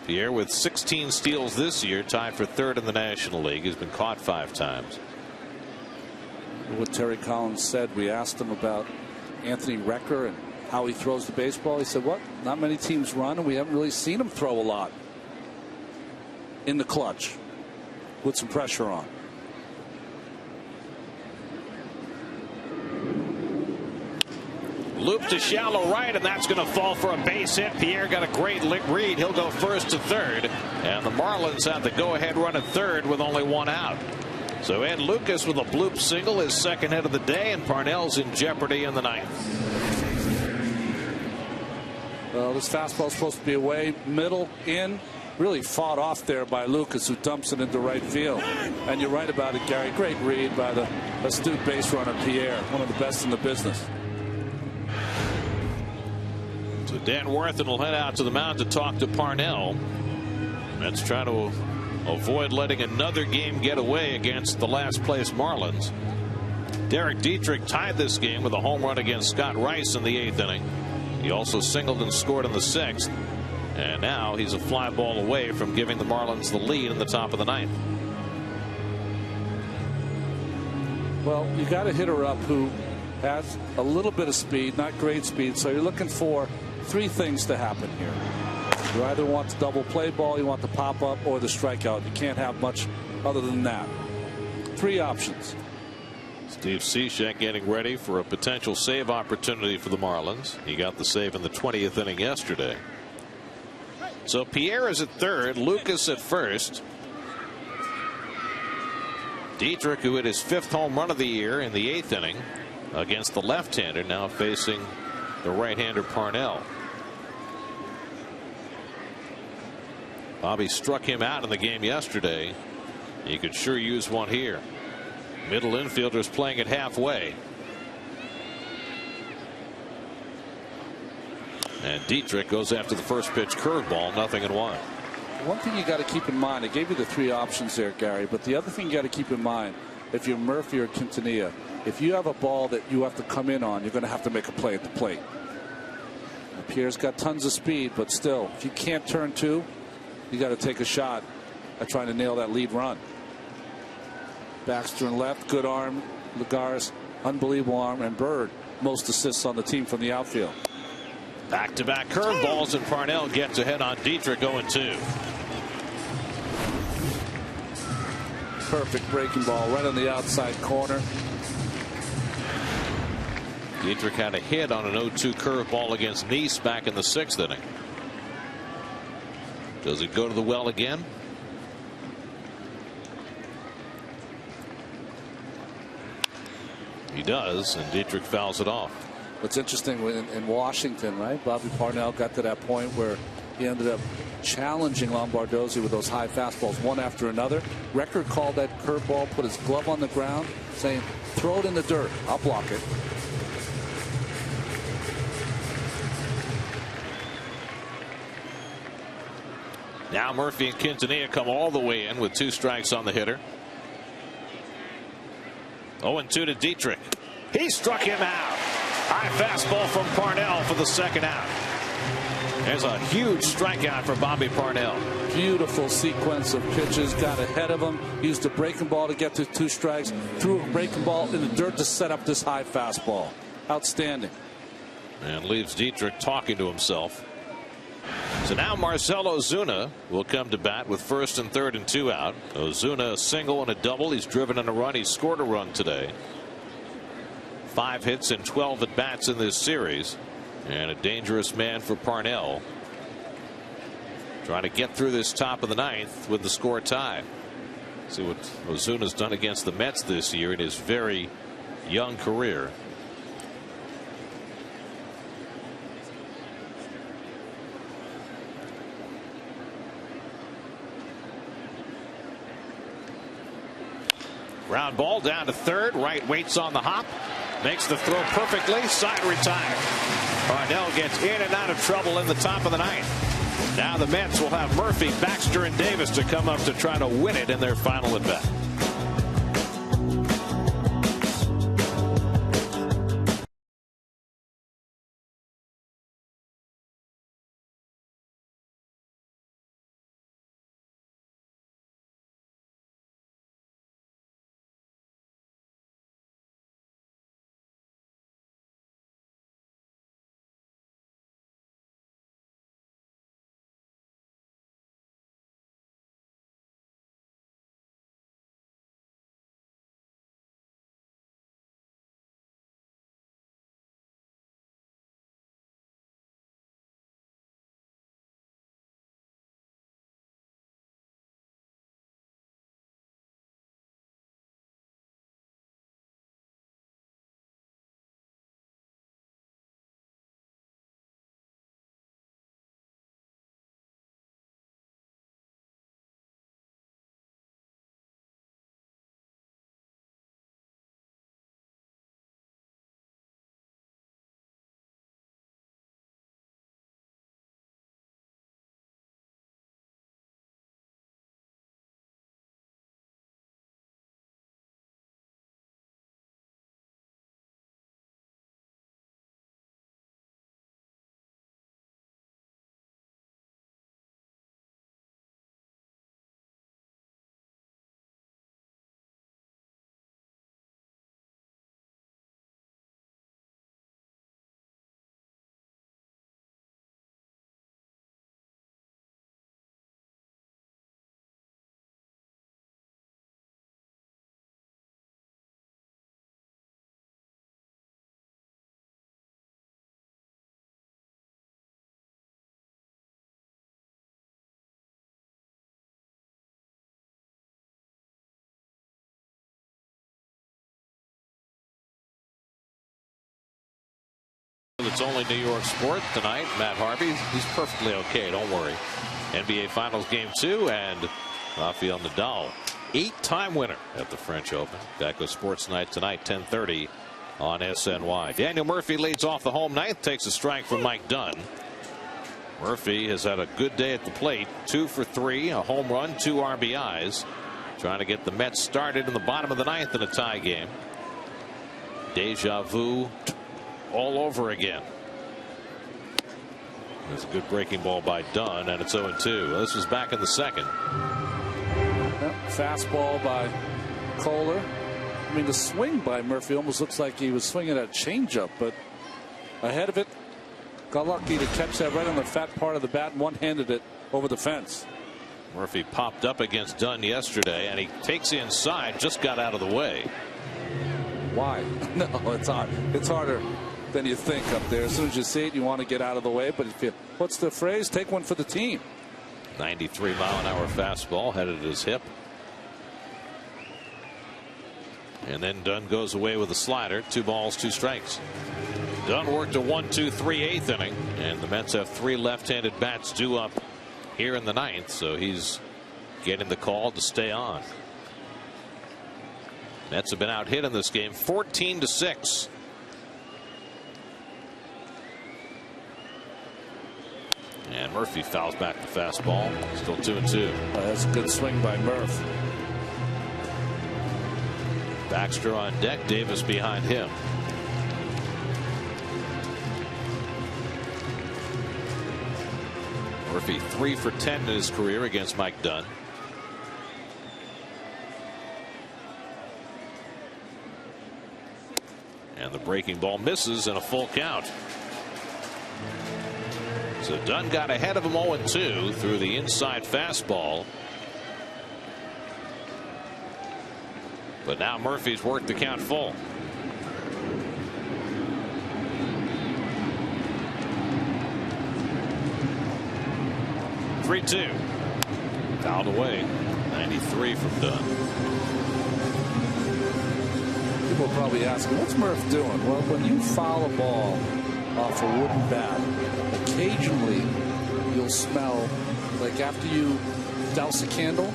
Pierre with 16 steals this year, tied for third in the National League. He's been caught 5 times. What Terry Collins said, we asked him about Anthony Recker and how he throws the baseball. He said, what? Not many teams run, and we haven't really seen him throw a lot in the clutch with some pressure on. Loop to shallow right, and that's going to fall for a base hit. Pierre got a great read. He'll go first to third, and the Marlins have the go-ahead run at third with only 1 out. So Ed Lucas with a bloop single, his second hit of the day, and Parnell's in jeopardy in the 9th. Well, this fastball is supposed to be away, middle, in. Really fought off there by Lucas, who dumps it into right field. And you're right about it, Gary. Great read by the astute base runner, Pierre, one of the best in the business. So Dan Worthen will head out to the mound to talk to Parnell. Let's try to avoid letting another game get away against the last place Marlins. Derek Dietrich tied this game with a home run against Scott Rice in the 8th inning. He also singled and scored in the 6th. And now he's a fly ball away from giving the Marlins the lead in the top of the 9th. Well, you got a hitter up who has a little bit of speed, not great speed. So you're looking for 3 things to happen here. You either want the double play ball, you want the pop up, or the strikeout. You can't have much other than that. 3 options. Steve Cishek getting ready for a potential save opportunity for the Marlins. He got the save in the 20th inning yesterday. So Pierre is at third, Lucas at first. Dietrich, who hit his 5th home run of the year in the 8th inning against the left-hander, now facing the right-hander Parnell. Bobby struck him out in the game yesterday. He could sure use one here. Middle infielders playing it halfway. And Dietrich goes after the first pitch curveball, 0-1. One thing you got to keep in mind, I gave you the 3 options there, Gary, but the other thing you got to keep in mind, if you're Murphy or Quintanilla, if you have a ball that you have to come in on, you're going to have to make a play at the plate. Now, Pierre's got tons of speed, but still, if you can't turn 2, you got to take a shot at trying to nail that lead run. Baxter in left, good arm. Lagares, unbelievable arm, and Bird, most assists on the team from the outfield. Back-to-back curveballs, and Parnell gets ahead on Dietrich, 0-2. Perfect breaking ball right on the outside corner. Dietrich had a hit on an 0-2 curveball against Nice back in the 6th inning. Does it go to the well again? He does, and Dietrich fouls it off. What's interesting in Washington, right? Bobby Parnell got to that point where he ended up challenging Lombardozzi with those high fastballs one after another. Record called that curveball, put his glove on the ground, saying, throw it in the dirt. I'll block it. Now Murphy and Quintanilla come all the way in with 2 strikes on the hitter. 0-2 to Dietrich. He struck him out. High fastball from Parnell for the 2nd out. There's a huge strikeout for Bobby Parnell. Beautiful sequence of pitches. Got ahead of him. Used a breaking ball to get to 2 strikes. Threw a breaking ball in the dirt to set up this high fastball. Outstanding. And leaves Dietrich talking to himself. So now Marcell Ozuna will come to bat with first and third and 2 out. Ozuna a single and a double. He's driven in a run. He scored a run today. 5 hits and 12 at bats in this series, and a dangerous man for Parnell, trying to get through this top of the 9th with the score tied. See what Ozuna's done against the Mets this year in his very young career. Ground ball down to third. Wright waits on the hop. Makes the throw perfectly. Side retired. Parnell gets in and out of trouble in the top of the 9th. Now the Mets will have Murphy, Baxter, and Davis to come up to try to win it in their final at bat. It's only New York sport tonight. Matt Harvey, he's perfectly okay. Don't worry. NBA Finals Game 2 and Rafael Nadal, 8-time winner at the French Open. That goes Sports Night tonight, 10:30 on SNY. Daniel Murphy leads off the home 9th, takes a strike from Mike Dunn. Murphy has had a good day at the plate. 2 for 3, a home run, 2 RBIs. Trying to get the Mets started in the bottom of the 9th in a tie game. Deja vu all over again. There's a good breaking ball by Dunn, and it's 0-2. This was back in the second. Yep, fastball by Kohler. I mean, the swing by Murphy almost looks like he was swinging a changeup, but ahead of it, got lucky to catch that right on the fat part of the bat and one-handed it over the fence. Murphy popped up against Dunn yesterday, and he takes inside, just got out of the way. Why? No, it's hard. It's harder than you think up there. As soon as you see it, you want to get out of the way. But if you, what's the phrase? Take one for the team. 93-mile-an-hour fastball headed at his hip. And then Dunn goes away with a slider. 2 balls, 2 strikes. Dunn worked a 1-2-3 8th inning, and the Mets have 3 left-handed bats due up here in the 9th, so he's getting the call to stay on. Mets have been out hit in this game 14-6. And Murphy fouls back the fastball. Still 2-2. That's a good swing by Murph. Baxter on deck. Davis behind him. Murphy 3 for 10 in his career against Mike Dunn. And the breaking ball misses in a full count. So Dunn got ahead of him 0-2 through the inside fastball. But now Murphy's worked the count full. Three-two. Fouled away. 93 from Dunn. People are probably asking, what's Murph doing? Well, when you foul a ball off a wooden bat, occasionally you'll smell, like after you douse a candle,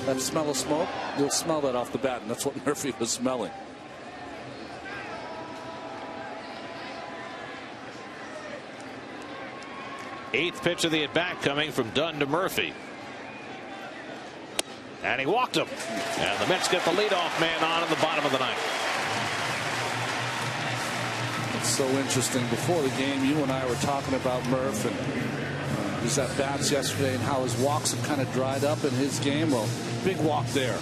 that smell of smoke, you'll smell that off the bat, and that's what Murphy was smelling. Eighth pitch of the at-bat coming from Dunn to Murphy. And he walked him. And the Mets get the leadoff man on in the bottom of the ninth. It's so interesting. Before the game, you and I were talking about Murph and his at-bats yesterday and how his walks have kind of dried up in his game. Well, big walk there.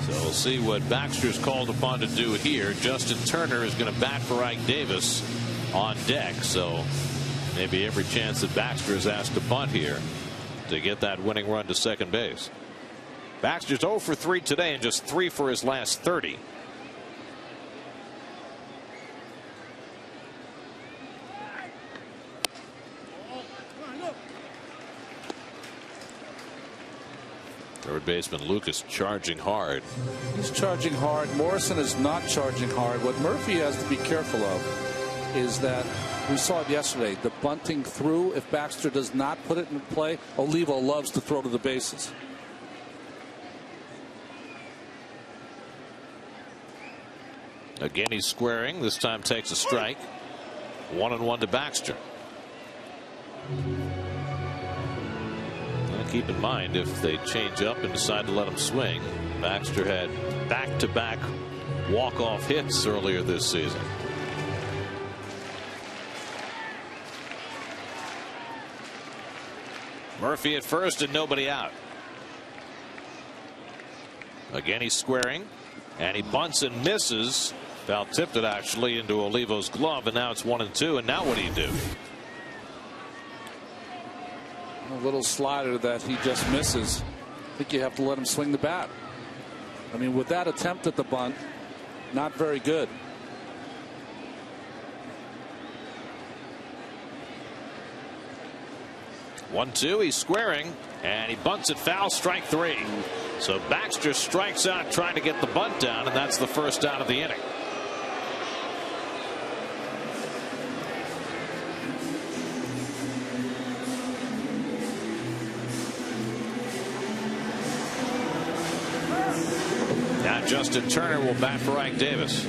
So we'll see what Baxter's called upon to do here. Justin Turner is going to bat for Ike Davis on deck. So maybe every chance that Baxter is asked to bunt here to get that winning run to second base. Baxter's 0 for 3 today and just 3 for his last 30. Third baseman Lucas charging hard. He's charging hard. Morrison is not charging hard. What Murphy has to be careful of is that we saw it yesterday. The bunting through, if Baxter does not put it in play, Olivo loves to throw to the bases. Again, he's squaring. This time takes a strike. 1-1 to Baxter. Well, keep in mind, if they change up and decide to let him swing, Baxter had back-to-back walk-off hits earlier this season. Murphy at first and nobody out. Again, he's squaring, and he bunts and misses. Foul tipped it actually into Olivo's glove, and now it's 1-2. And now what do you do? A little slider that he just misses. I think you have to let him swing the bat. I mean, with that attempt at the bunt, not very good. One-two, he's squaring, and he bunts it foul, strike 3. So Baxter strikes out trying to get the bunt down, and that's the first out of the inning. Now Justin Turner will bat for Ike Davis.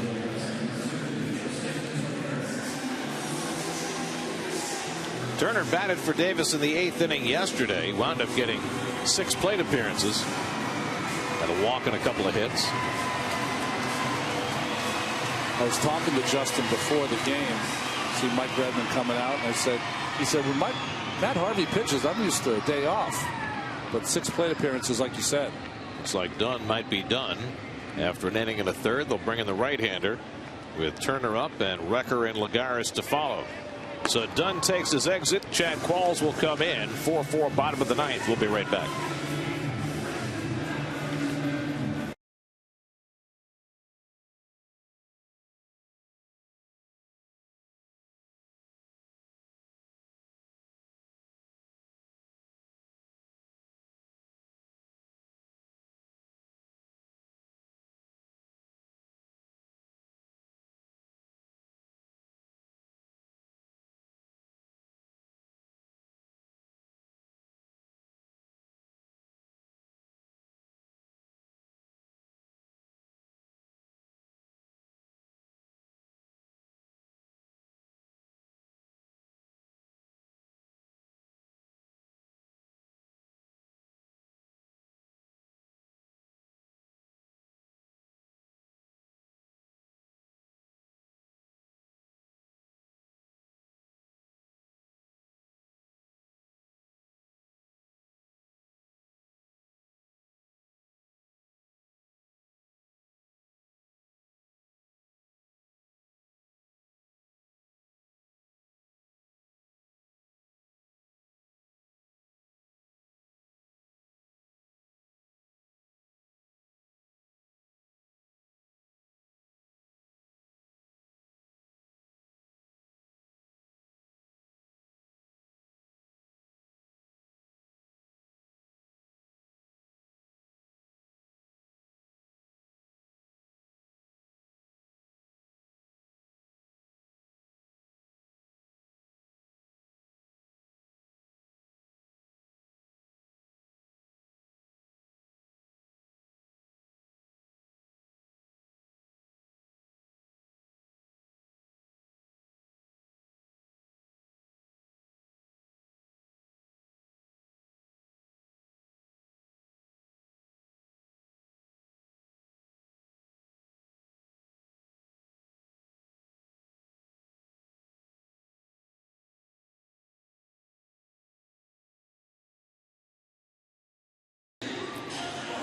Turner batted for Davis in the 8th inning yesterday. Wound up getting 6 plate appearances. Had a walk and a couple of hits. I was talking to Justin before the game. See Mike Redmond coming out, and he said, when Matt Harvey pitches, I'm used to a day off. But 6 plate appearances, like you said. Looks like Dunn might be done. After an inning and a third, they'll bring in the right-hander with Turner up and Recker and Lagares to follow. So Dunn takes his exit. Chad Qualls will come in. 4-4 bottom of the ninth. We'll be right back.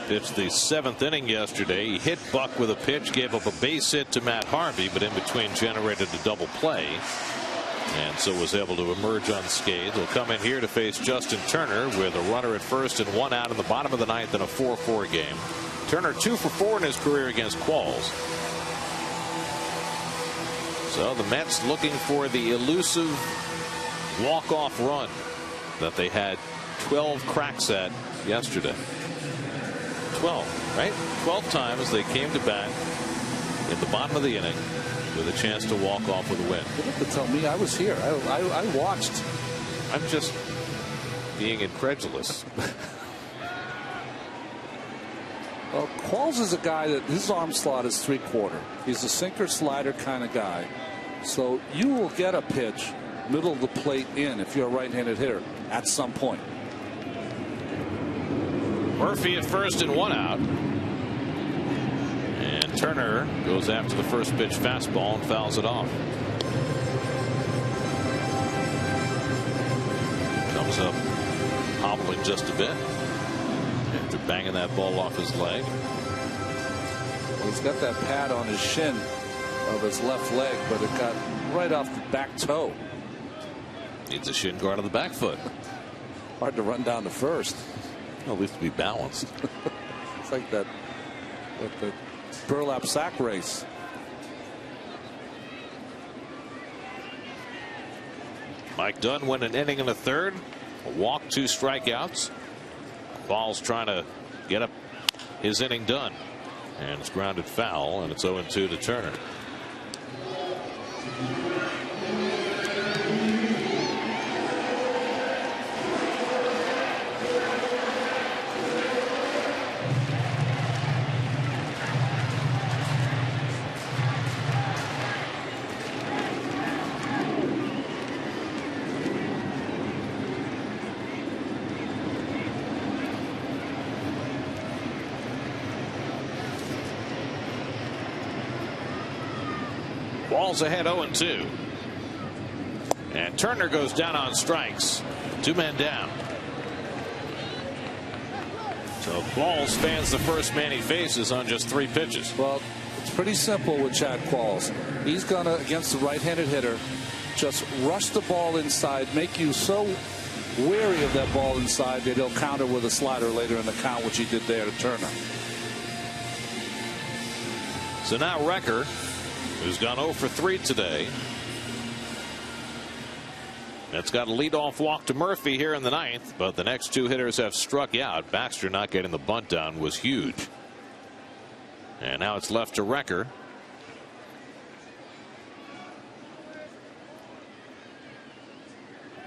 pitched the 7th inning yesterday. He hit Buck with a pitch, gave up a base hit to Matt Harvey, but in between generated a double play, and so was able to emerge unscathed. He'll come in here to face Justin Turner with a runner at first and 1 out in the bottom of the 9th in a 4-4 game. Turner 2 for 4 in his career against Qualls. So the Mets looking for the elusive walk-off run that they had 12 cracks at yesterday. 12, right? 12 times they came to bat in the bottom of the inning with a chance to walk off with a win. You have to tell me I was here. I watched. I'm just being incredulous. Well, Qualls is a guy that his arm slot is 3/4. He's a sinker slider kind of guy. So you will get a pitch middle of the plate in if you're a right-handed hitter at some point. Murphy at first and 1 out. And Turner goes after the first pitch fastball and fouls it off. Comes up hobbling just a bit after banging that ball off his leg. Well, he's got that pad on his shin of his left leg, but it got right off the back toe. Needs a shin guard on the back foot. Hard to run down to first. Well, at least to be balanced. It's like that with the burlap sack race. Mike Dunn went an inning and a third. A walk, 2 strikeouts. Ball's trying to get up his inning done. And it's grounded foul, and it's 0-2 to Turner. Ball's ahead 0-2. And Turner goes down on strikes. 2 men down. So Qualls fans the first man he faces on just 3 pitches. Well, it's pretty simple with Chad Qualls. He's going to, against the right-handed hitter, just rush the ball inside, make you so wary of that ball inside that he'll counter with a slider later in the count, which he did there to Turner. So now Recker, who's gone 0 for 3 today. That's got a leadoff walk to Murphy here in the 9th, but the next 2 hitters have struck out. Baxter not getting the bunt down was huge. And now it's left to Recker.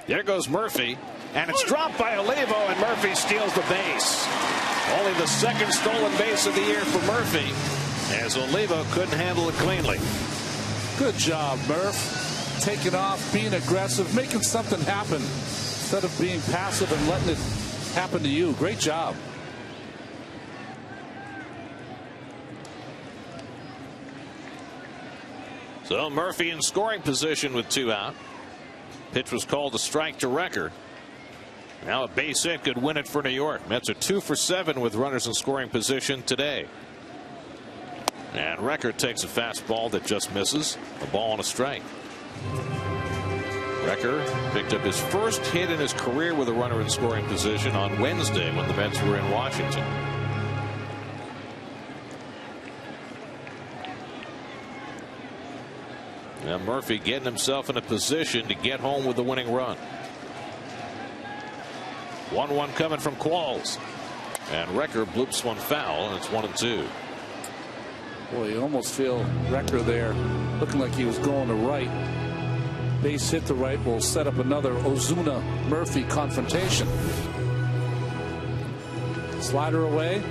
There goes Murphy, and it's dropped by Olivo, and Murphy steals the base. Only the 2nd stolen base of the year for Murphy, as Olivo couldn't handle it cleanly. Good job, Murph. Taking off, being aggressive, making something happen instead of being passive and letting it happen to you. Great job. So Murphy in scoring position with 2 out. Pitch was called a strike to Recker. Now a base hit could win it for New York. Mets are 2 for 7 with runners in scoring position today. And Recker takes a fastball that just misses. A ball and a strike. Recker picked up his first hit in his career with a runner in scoring position on Wednesday when the Mets were in Washington. Now Murphy getting himself in a position to get home with the winning run. 1-1 coming from Qualls. And Recker bloops one foul, and it's 1-2. Boy, you almost feel Recker there looking like he was going to right. Base hit to right will set up another Ozuna-Murphy confrontation. Slider away.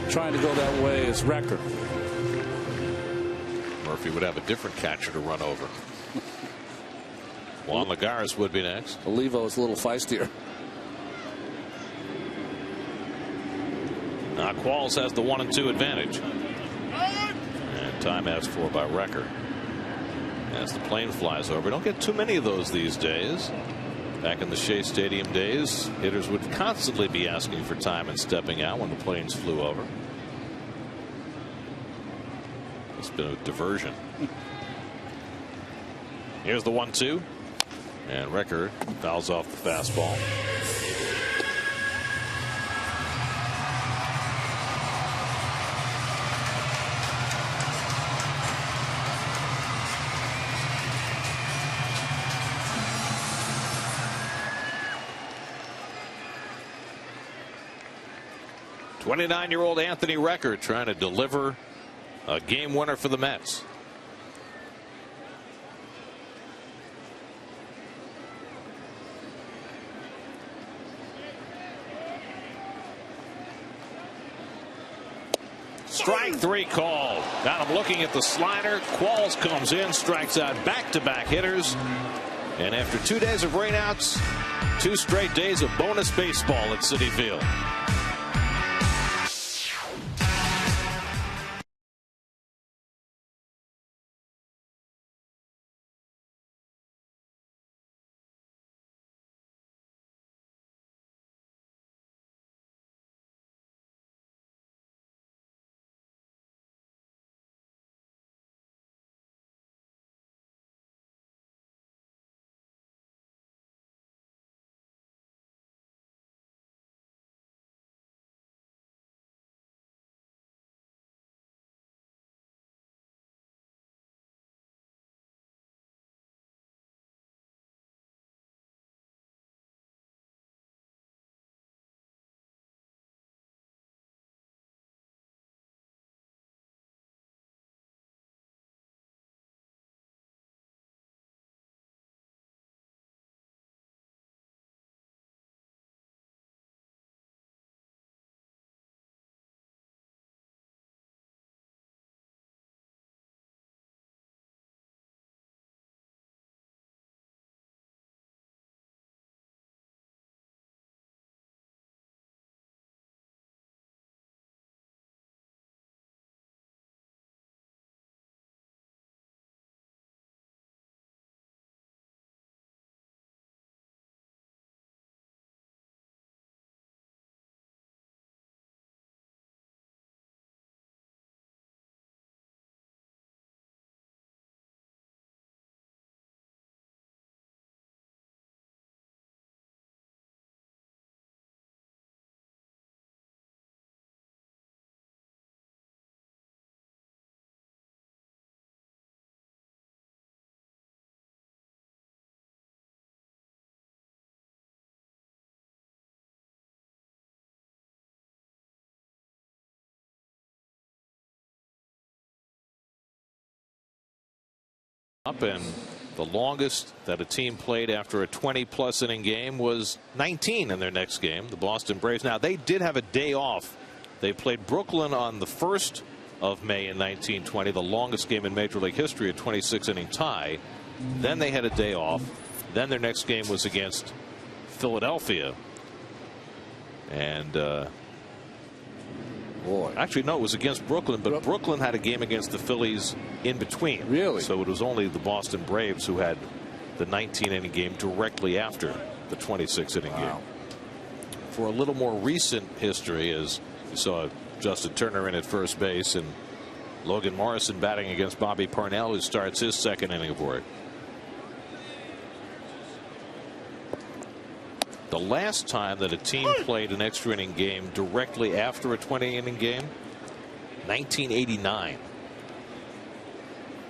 Trying to go that way is Recker. Murphy would have a different catcher to run over. Juan Lagares would be next. Olivo is a little feistier. Now Qualls has the 1-2 advantage. And time asked for by Recker. As the plane flies over. Don't get too many of those these days. Back in the Shea Stadium days, hitters would constantly be asking for time and stepping out when the planes flew over. It's been a diversion. Here's the 1-2, and Recker fouls off the fastball. '29-year-old Anthony Recker trying to deliver a game winner for the Mets. Strike 3 called. Got him looking at the slider. Qualls comes in, strikes out back-to-back hitters. And after 2 days of rainouts, 2 straight days of bonus baseball at Citi Field. And the longest that a team played after a 20-plus inning game was 19 in their next game, the Boston Braves. Now, they did have a day off. They played Brooklyn on the 1st of May in 1920, the longest game in Major League history, a 26-inning tie. Then they had a day off. Then their next game was against Philadelphia. And boy, actually, no, it was against Brooklyn, but Brooklyn had a game against the Phillies in between. Really? So it was only the Boston Braves who had the 19-inning game directly after the 26-inning game. For a little more recent history, as you saw Justin Turner in at first base and Logan Morrison batting against Bobby Parnell, who starts his second inning of work. The last time that a team played an extra inning game directly after a 20-inning game, 1989.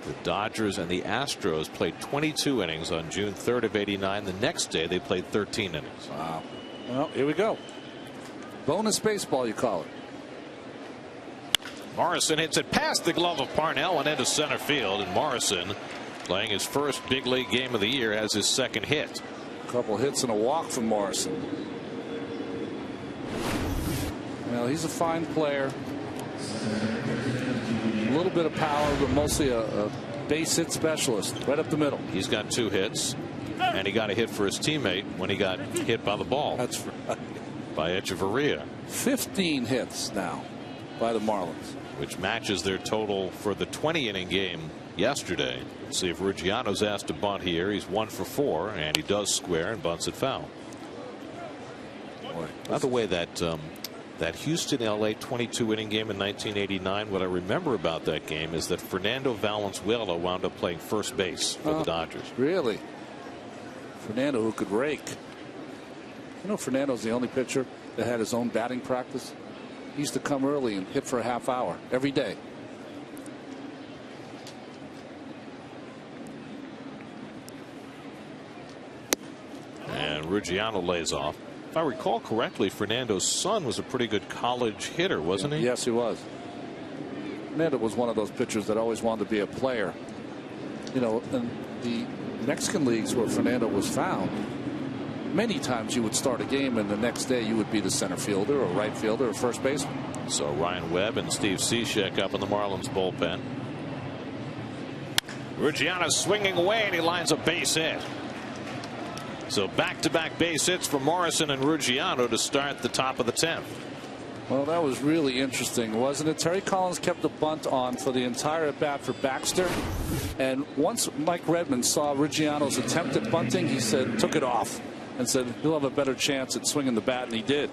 The Dodgers and the Astros played 22 innings on June 3rd of '89. The next day they played 13 innings. Wow. Well, here we go. Bonus baseball, you call it. Morrison hits it past the glove of Parnell and into center field. And Morrison, playing his first big league game of the year, has his second hit. A couple hits and a walk from Morrison. Well, he's a fine player. A little bit of power, but mostly a base hit specialist, right up the middle. He's got 2 hits, and he got a hit for his teammate when he got hit by the ball. That's right. By Echeverria. 15 hits now by the Marlins, which matches their total for the 20-inning game yesterday. Let's see if Ruggiano's asked to bunt here. He's 1 for 4, and he does square and bunts it foul. By the way, that Houston LA 22 inning game in 1989, what I remember about that game is that Fernando Valenzuela wound up playing first base for the Dodgers. Really? Fernando, who could rake. You know, Fernando's the only pitcher that had his own batting practice. He used to come early and hit for a half hour every day. And Ruggiano lays off. If I recall correctly, Fernando's son was a pretty good college hitter, wasn't he? Yes, he was. Fernando was one of those pitchers that always wanted to be a player. You know, in the Mexican leagues where Fernando was found, many times you would start a game and the next day you would be the center fielder or right fielder or first baseman. So Ryan Webb and Steve Cishek up in the Marlins bullpen. Ruggiano swinging away, and he lines a base hit. So back-to-back base hits for Morrison and Ruggiano to start the top of the 10th. Well, that was really interesting, wasn't it? Terry Collins kept the bunt on for the entire at bat for Baxter. And once Mike Redmond saw Ruggiano's attempt at bunting, he said, took it off and said he'll have a better chance at swinging the bat, and he did.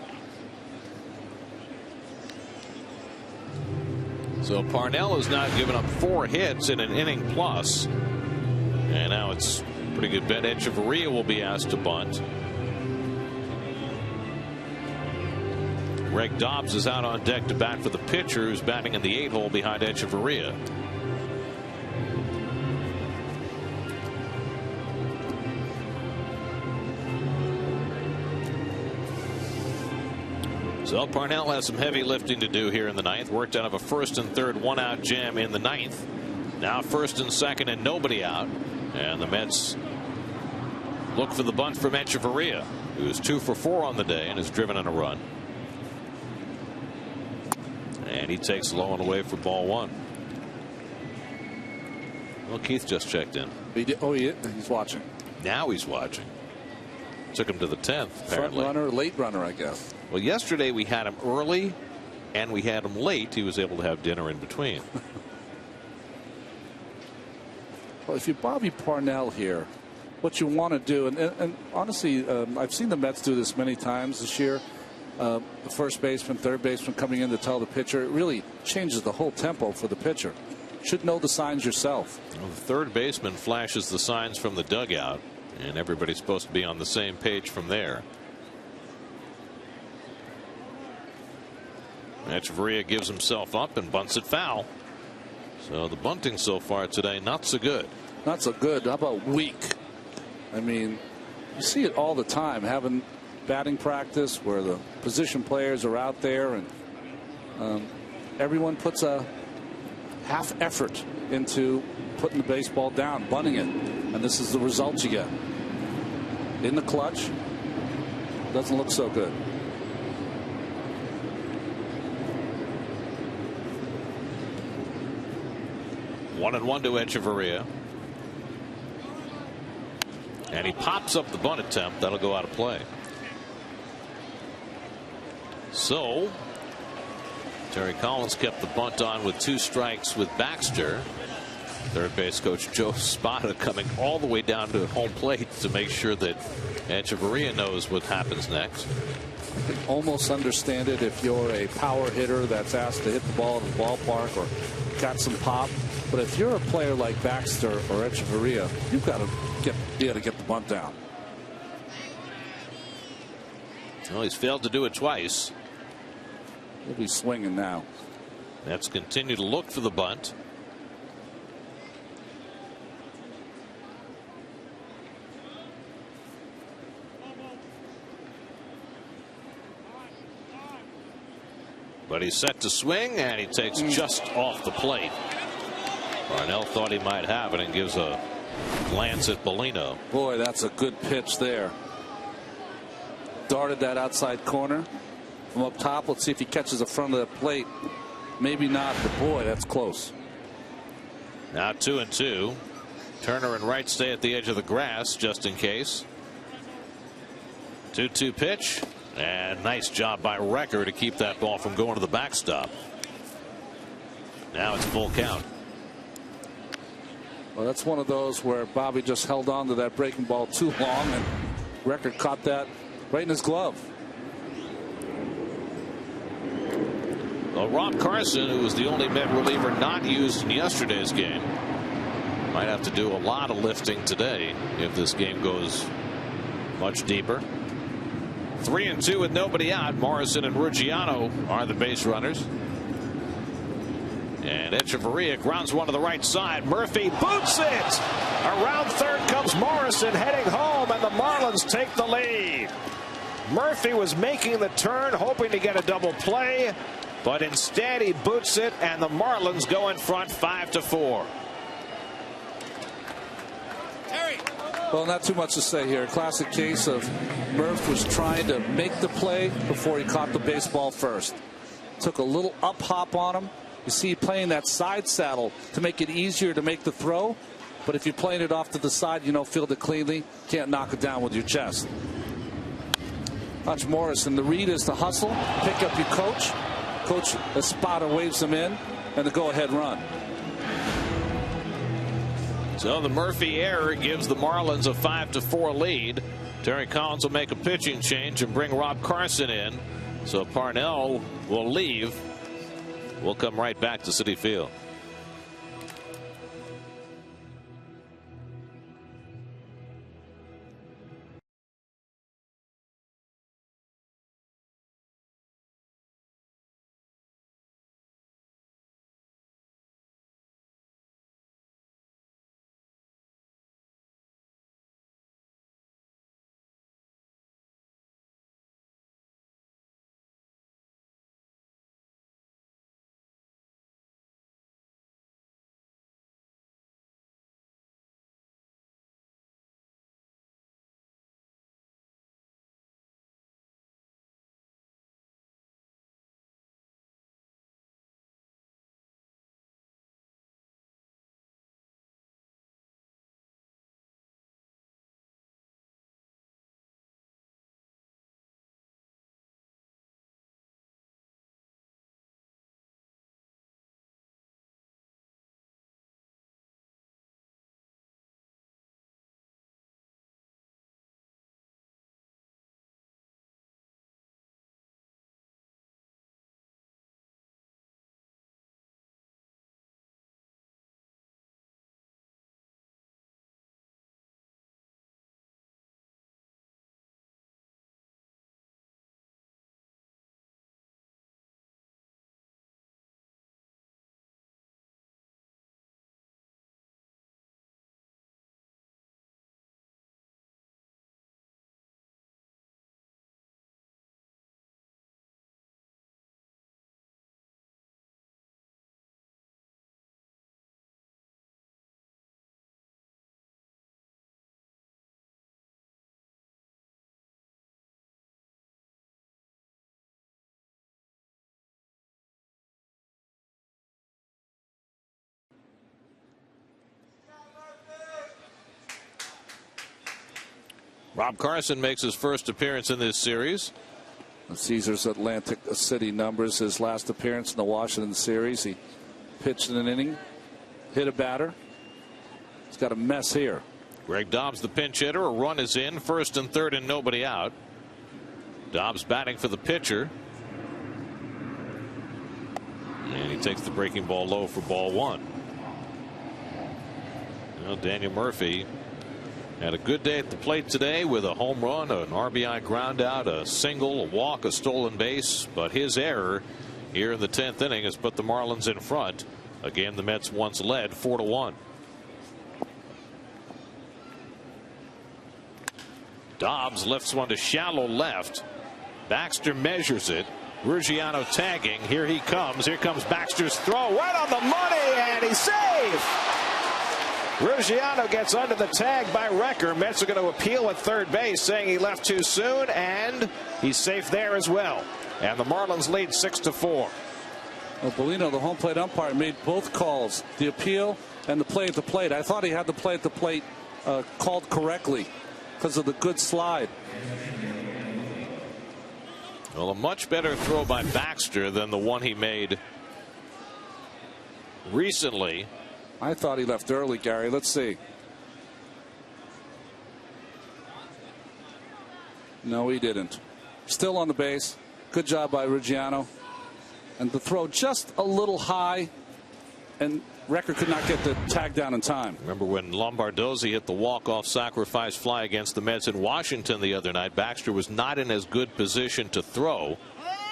So Parnell has now given up 4 hits in an inning plus. And now it's pretty good bet. Echeverria will be asked to bunt. Greg Dobbs is out on deck to bat for the pitcher, who's batting in the 8 hole behind Echeverria. So Parnell has some heavy lifting to do here in the 9th. Worked out of a 1st and 3rd 1-out jam in the 9th. Now 1st and 2nd and nobody out. And the Mets look for the bunt from Echeverria, who's 2 for 4 on the day and has driven in a run. And he takes low and away for ball 1. Well, Keith just checked in. Oh, he's watching. Now he's watching. Took him to the 10th, apparently. Front runner, late runner, I guess. Well, yesterday we had him early and we had him late. He was able to have dinner in between. Well, if you're Bobby Parnell here, what you want to do, and honestly, I've seen the Mets do this many times this year. The first baseman, third baseman coming in to tell the pitcher, it really changes the whole tempo for the pitcher. Should know the signs yourself. Well, the third baseman flashes the signs from the dugout, and everybody's supposed to be on the same page from there. Echeverria gives himself up and bunts it foul. So the bunting so far today, not so good. Not so good. How about weak? I mean, you see it all the time, having batting practice where the position players are out there and everyone puts a half effort into putting the baseball down, bunting it. And this is the result you get. In the clutch, doesn't look so good. One and one to Echeverria. And he pops up the bunt attempt. That'll go out of play. So Terry Collins kept the bunt on with 2 strikes with Baxter. Third base coach Joe Spada coming all the way down to home plate to make sure that Echeverria knows what happens next. I can almost understand it if you're a power hitter that's asked to hit the ball in the ballpark or got some pop. But if you're a player like Baxter or Echeverria, you've got to be able to get the bunt down. Well, he's failed to do it twice. He'll be swinging now. Let's continue to look for the bunt. But he's set to swing, and he takes just off the plate. Parnell thought he might have it and gives a glance at Bellino. Boy, that's a good pitch there. Darted that outside corner from up top. Let's see if he catches the front of the plate. Maybe not, but boy, that's close. Now 2-2. Turner and Wright stay at the edge of the grass just in case. 2-2 pitch. And nice job by Recker to keep that ball from going to the backstop. Now it's full count. Well, that's one of those where Bobby just held on to that breaking ball too long, and Record caught that right in his glove. Well, Rob Carson, who was the only Met reliever not used in yesterday's game, might have to do a lot of lifting today if this game goes much deeper. 3-2 with nobody out. Morrison and Ruggiano are the base runners. And Echeverria grounds one to the right side. Murphy boots it. Around third comes Morrison heading home, and the Marlins take the lead. Murphy was making the turn, hoping to get a double play, but instead he boots it, and the Marlins go in front 5-4. Well, not too much to say here. A classic case of Murph was trying to make the play before he caught the baseball first. Took a little up hop on him. You see playing that side saddle to make it easier to make the throw. But if you're playing it off to the side, you don't field it cleanly. Can't knock it down with your chest. Watch Morrison. The read is to hustle, pick up your coach. Coach Espada waves him in, and the go-ahead run. So the Murphy error gives the Marlins a 5-4 lead. Terry Collins will make a pitching change and bring Rob Carson in. So Parnell will leave. We'll come right back to Citi Field. Rob Carson makes his first appearance in this series. Caesar's Atlantic City numbers. His last appearance in the Washington series, he pitched in an inning, hit a batter. He's got a mess here. Greg Dobbs, the pinch hitter. A run is in, first and third, and nobody out. Dobbs batting for the pitcher, and he takes the breaking ball low for ball one. Well, Daniel Murphy had a good day at the plate today with a home run, an RBI ground out, a single, a walk, a stolen base. But his error here in the 10th inning has put the Marlins in front. A game the Mets once led 4-1. Dobbs lifts one to shallow left. Baxter measures it. Ruggiano tagging. Here he comes. Here comes Baxter's throw right on the money, and he's safe. Ruggiano gets under the tag by Recker. Mets are going to appeal at third base, saying he left too soon, and he's safe there as well. And the Marlins lead 6-4. Well, Bellino, the home plate umpire, made both calls, the appeal and the play at the plate. I thought he had the play at the plate called correctly because of the good slide. Well, a much better throw by Baxter than the one he made recently. I thought he left early, Gary. Let's see. No, he didn't. Still on the base. Good job by Ruggiano. And the throw just a little high, and Recker could not get the tag down in time. Remember when Lombardozzi hit the walk-off sacrifice fly against the Mets in Washington the other night? Baxter was not in as good position to throw.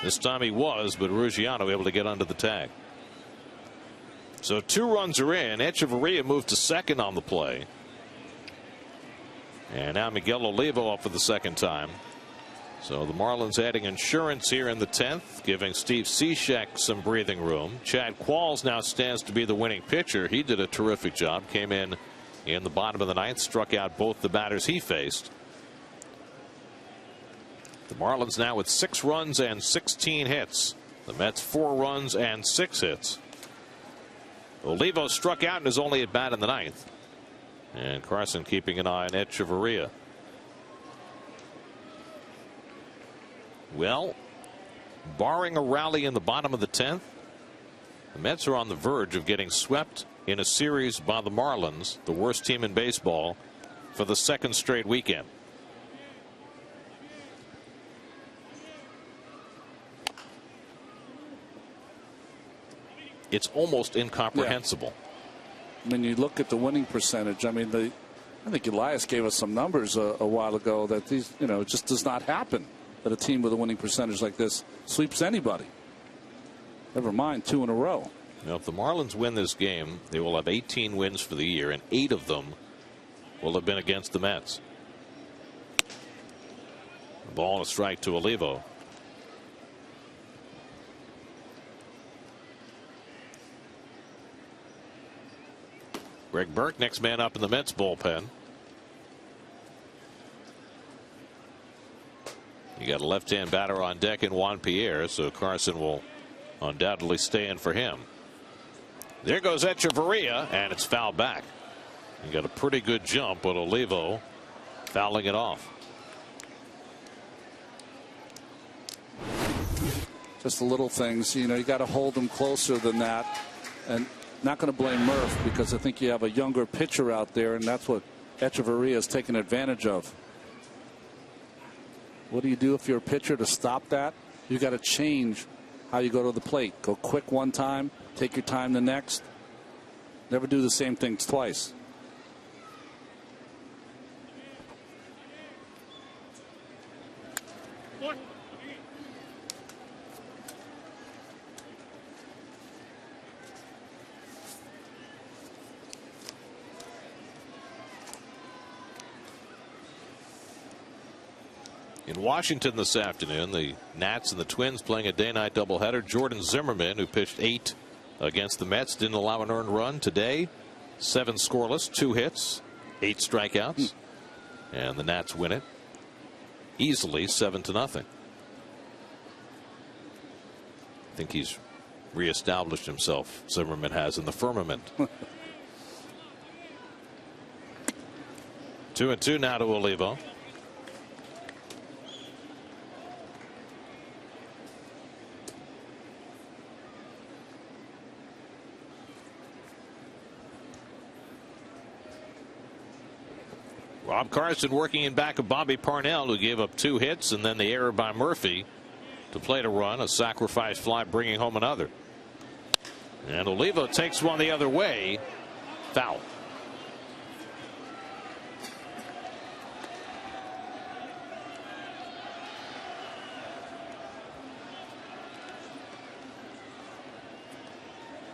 This time he was, but Ruggiano able to get under the tag. So 2 runs are in. Echeverria moved to second on the play. And now Miguel Olivo up for the second time. So the Marlins adding insurance here in the 10th, giving Steve Cishek some breathing room. Chad Qualls now stands to be the winning pitcher. He did a terrific job. Came in the bottom of the 9th, struck out both the batters he faced. The Marlins now with 6 runs and 16 hits. The Mets 4 runs and 6 hits. Olivo struck out and is only at bat in the 9th. And Carson keeping an eye on Echeverria. Well, barring a rally in the bottom of the 10th, the Mets are on the verge of getting swept in a series by the Marlins, the worst team in baseball, for the second straight weekend. It's almost incomprehensible. Yeah. I mean, you look at the winning percentage. I mean, I think Elias gave us some numbers a while ago that these, it just does not happen that a team with a winning percentage like this sweeps anybody. Never mind 2 in a row. Now, if the Marlins win this game, they will have 18 wins for the year, and 8 of them will have been against the Mets. The ball and a strike to Olivo. Greg Burke, next man up in the Mets bullpen. You got a left-hand batter on deck in Juan Pierre, so Carson will undoubtedly stay in for him. There goes Echeverria, and it's fouled back. You got a pretty good jump, but Olivo fouling it off. Just the little things, you got to hold them closer than that. And not going to blame Murph, because I think you have a younger pitcher out there, and that's what Echeverria has taken advantage of. What do you do if you're a pitcher to stop that? You got to change how you go to the plate. Go quick one time, take your time the next. Never do the same things twice. In Washington this afternoon, the Nats and the Twins playing a day-night doubleheader. Jordan Zimmerman, who pitched 8 against the Mets, didn't allow an earned run today. 7 scoreless, 2 hits, 8 strikeouts, and the Nats win it easily, 7-0. I think he's reestablished himself. Zimmerman has in the firmament. 2-2 now to Olivo. Rob Carson working in back of Bobby Parnell, who gave up 2 hits, and then the error by Murphy to play a run, a sacrifice fly bringing home another. And Olivo takes one the other way. Foul.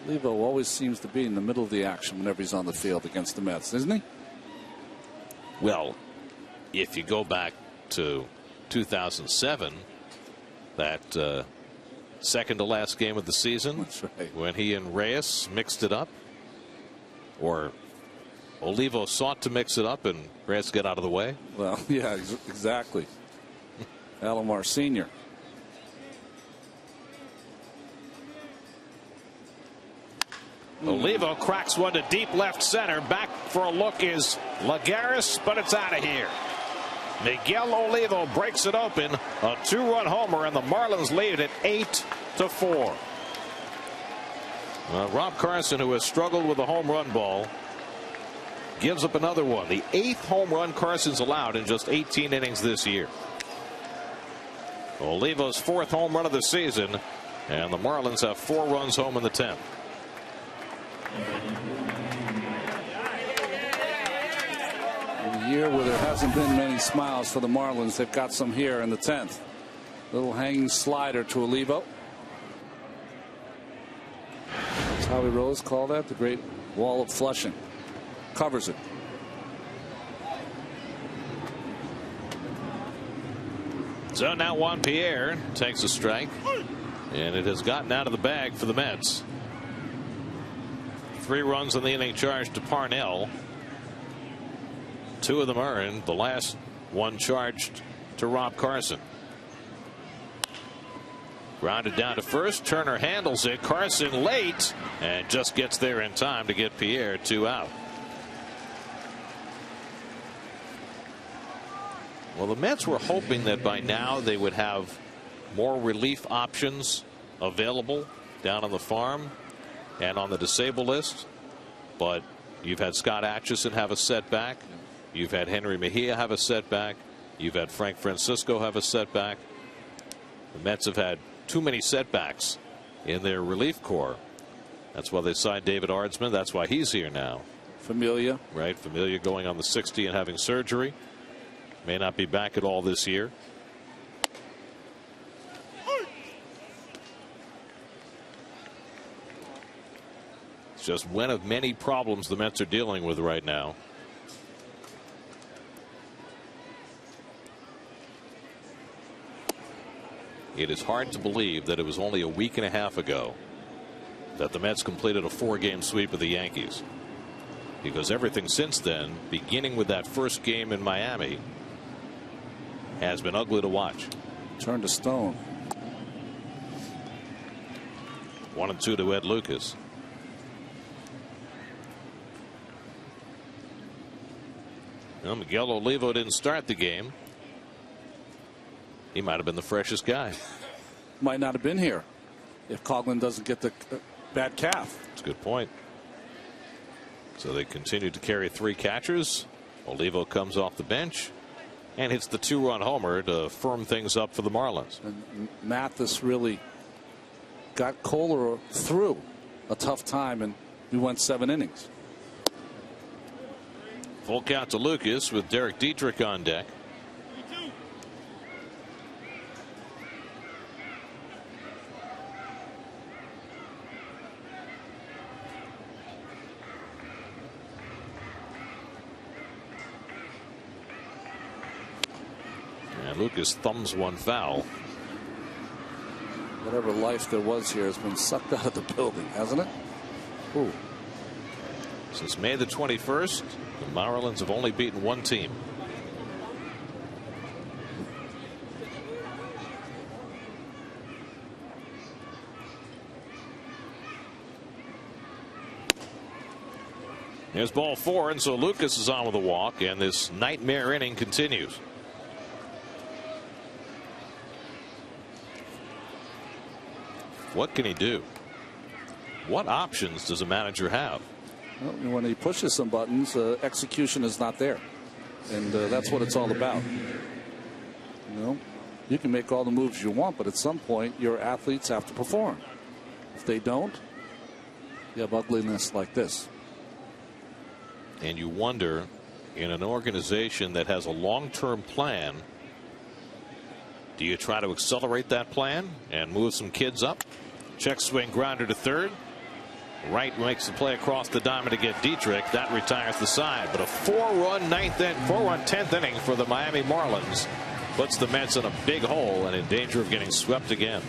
Olivo always seems to be in the middle of the action whenever he's on the field against the Mets, isn't he? Well, if you go back to 2007, that second to last game of the season, that's right, when he and Reyes mixed it up, or Olivo sought to mix it up and Reyes got out of the way. Well, yeah, exactly. Alomar Sr. Olivo cracks one to deep left center. Back for a look is Lagares, but it's out of here. Miguel Olivo breaks it open. A 2-run homer, and the Marlins lead at 8-4. Rob Carson, who has struggled with a home run ball, gives up another one. The 8th home run Carson's allowed in just 18 innings this year. Olivo's 4th home run of the season, and the Marlins have 4 runs home in the 10th. In a year where there hasn't been many smiles for the Marlins, they've got some here in the 10th. Little hanging slider to Olivo. That's Howie Rose called that the great wall of Flushing. Covers it. So now Juan Pierre takes a strike, and it has gotten out of the bag for the Mets. 3 runs in the inning charged to Parnell. 2 of them earned. The last one charged to Rob Carson. Grounded down to first. Turner handles it. Carson late and just gets there in time to get Pierre 2 out. Well, the Mets were hoping that by now they would have more relief options available down on the farm and on the disabled list. But you've had Scott Atchison have a setback. You've had Henry Mejia have a setback. You've had Frank Francisco have a setback. The Mets have had too many setbacks in their relief corps. That's why they signed David Ardsman. That's why he's here now. Familia. Right. Familia going on the 60 and having surgery. May not be back at all this year. It's just one of many problems the Mets are dealing with right now. It is hard to believe that it was only a week and a half ago that the Mets completed a 4-game sweep of the Yankees, because everything since then, beginning with that first game in Miami, has been ugly to watch. Turned to stone. 1-2 to Ed Lucas. Well, Miguel Olivo didn't start the game. He might have been the freshest guy. Might not have been here if Coughlin doesn't get the bad calf. That's a good point. So they continue to carry 3 catchers. Olivo comes off the bench and hits the 2-run homer to firm things up for the Marlins. And Mathis really got Kohler through a tough time, and we went 7 innings. Full count to Lucas with Derek Dietrich on deck. And Lucas thumbs one foul. Whatever life there was here has been sucked out of the building, hasn't it? Ooh. Since May the 21st, the Marlins have only beaten 1 team. There's ball 4, and so Lucas is on with a walk, and this nightmare inning continues. What can he do? What options does a manager have? Well, when he pushes some buttons, execution is not there, and that's what it's all about. You know, you can make all the moves you want, but at some point your athletes have to perform. If they don't, you have ugliness like this. And you wonder, in an organization that has a long-term plan, do you try to accelerate that plan and move some kids up? Check swing grounder to third. Wright makes the play across the diamond to get Dietrich. That retires the side. But a 4-run 10th inning for the Miami Marlins puts the Mets in a big hole and in danger of getting swept again.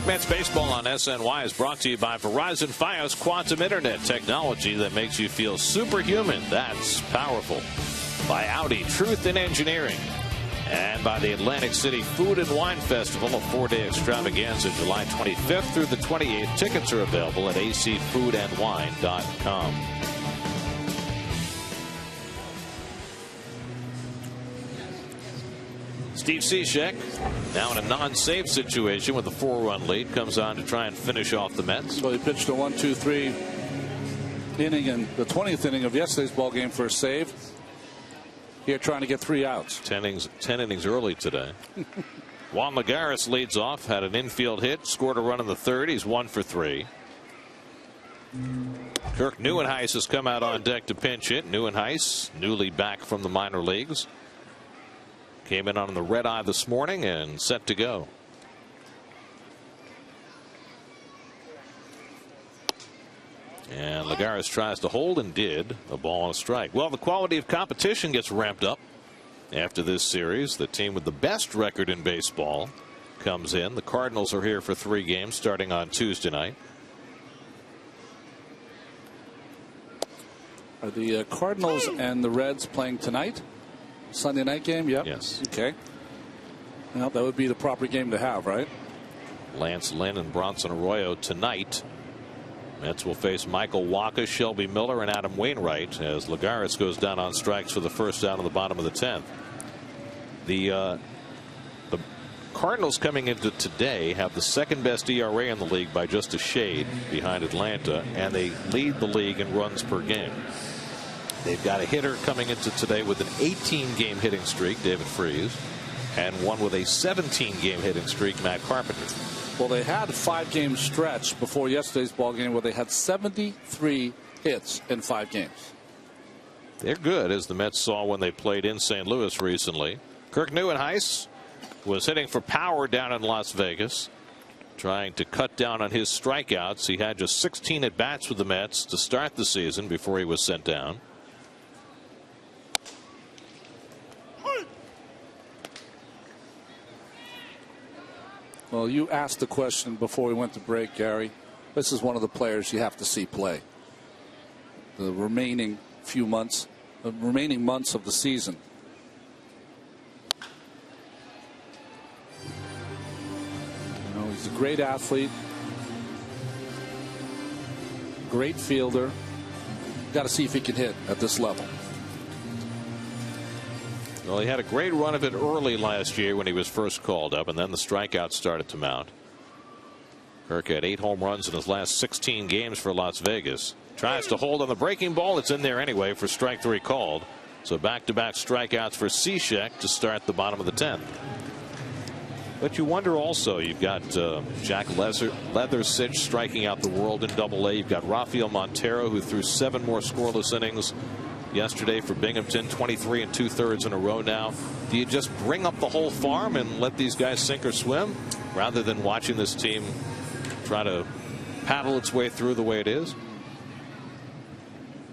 Mets baseball on SNY is brought to you by Verizon Fios Quantum Internet technology that makes you feel superhuman. That's powerful. By Audi, Truth in Engineering. And by the Atlantic City Food and Wine Festival, a 4-day extravaganza July 25th through the 28th. Tickets are available at acfoodandwine.com. Steve Cishek now in a non-save situation with a 4-run lead, comes on to try and finish off the Mets. So he pitched a 1-2-3 inning in the 20th inning of yesterday's ball game for a save. Here trying to get 3 outs. 10 innings early today. Juan Lagares leads off, had an infield hit, scored a run in the 3rd. He's 1 for 3. Kirk Neuenhuis has come out on deck to pinch hit. Neuenhuis, newly back from the minor leagues, came in on the red eye this morning and set to go. And Lagares tries to hold and did. A ball and a strike. Well, the quality of competition gets ramped up after this series. The team with the best record in baseball comes in. The Cardinals are here for 3 games starting on Tuesday night. Are the Cardinals and the Reds playing tonight? Sunday night game? Yep. Yes. Okay. Well, that would be the proper game to have, right? Lance Lynn and Bronson Arroyo tonight. Mets will face Michael Wacha, Shelby Miller, and Adam Wainwright as Lagares goes down on strikes for the first out in the bottom of the 10th. The Cardinals coming into today have the 2nd best ERA in the league by just a shade behind Atlanta, and they lead the league in runs per game. They've got a hitter coming into today with an 18-game hitting streak, David Freese, and one with a 17-game hitting streak, Matt Carpenter. Well, they had a 5-game stretch before yesterday's ball game where they had 73 hits in 5 games. They're good, as the Mets saw when they played in St. Louis recently. Kirk Neuenhuis was hitting for power down in Las Vegas, trying to cut down on his strikeouts. He had just 16 at-bats with the Mets to start the season before he was sent down. Well, you asked the question before we went to break, Gary. This is one of the players you have to see play. The remaining months of the season. You know, he's a great athlete, great fielder. Got to see if he can hit at this level. Well, he had a great run of it early last year when he was first called up, and then the strikeouts started to mount. Kirk had 8 home runs in his last 16 games for Las Vegas. Tries to hold on the breaking ball. It's in there anyway for strike 3 called. So back-to-back strikeouts for Cishek to start the bottom of the 10th. But you wonder also, you've got Jack Leathersich striking out the world in Double-A. You've got Rafael Montero, who threw 7 more scoreless innings yesterday for Binghamton, 23 2/3 in a row now. Do you just bring up the whole farm and let these guys sink or swim rather than watching this team try to paddle its way through the way it is?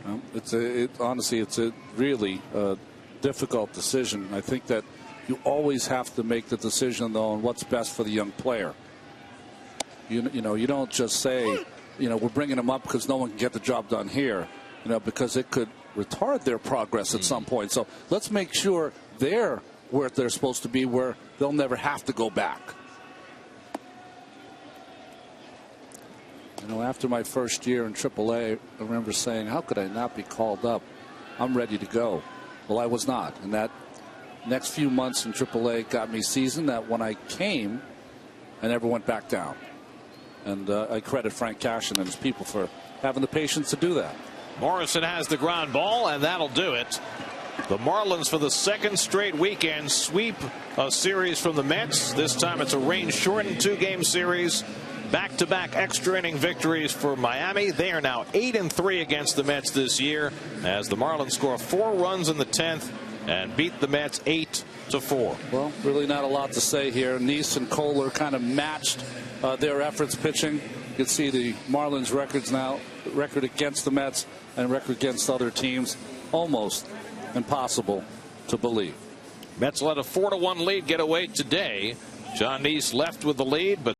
Well, honestly, it's a really difficult decision. I think that you always have to make the decision, though, on what's best for the young player. You know, you don't just say, you know, we're bringing them up because no one can get the job done here, you know, because it could retard their progress at some point. So let's make sure they're where they're supposed to be, where they'll never have to go back. You know, after my first year in AAA, I remember saying, how could I not be called up? I'm ready to go. Well, I was not. And that next few months in AAA got me seasoned that when I came, I never went back down. And I credit Frank Cashin and his people for having the patience to do that. Morrison has the ground ball, and that'll do it. The Marlins, for the 2nd straight weekend, sweep a series from the Mets. This time it's a rain-shortened 2-game series. Back-to-back extra inning victories for Miami. They are now 8-3 against the Mets this year, as the Marlins score 4 runs in the 10th and beat the Mets 8-4. Well, really not a lot to say here. Neese and Kohler kind of matched their efforts pitching. You can see the Marlins record against the Mets and record against other teams, almost impossible to believe. Mets let a 4-1 lead get away today. John Neese left with the lead, but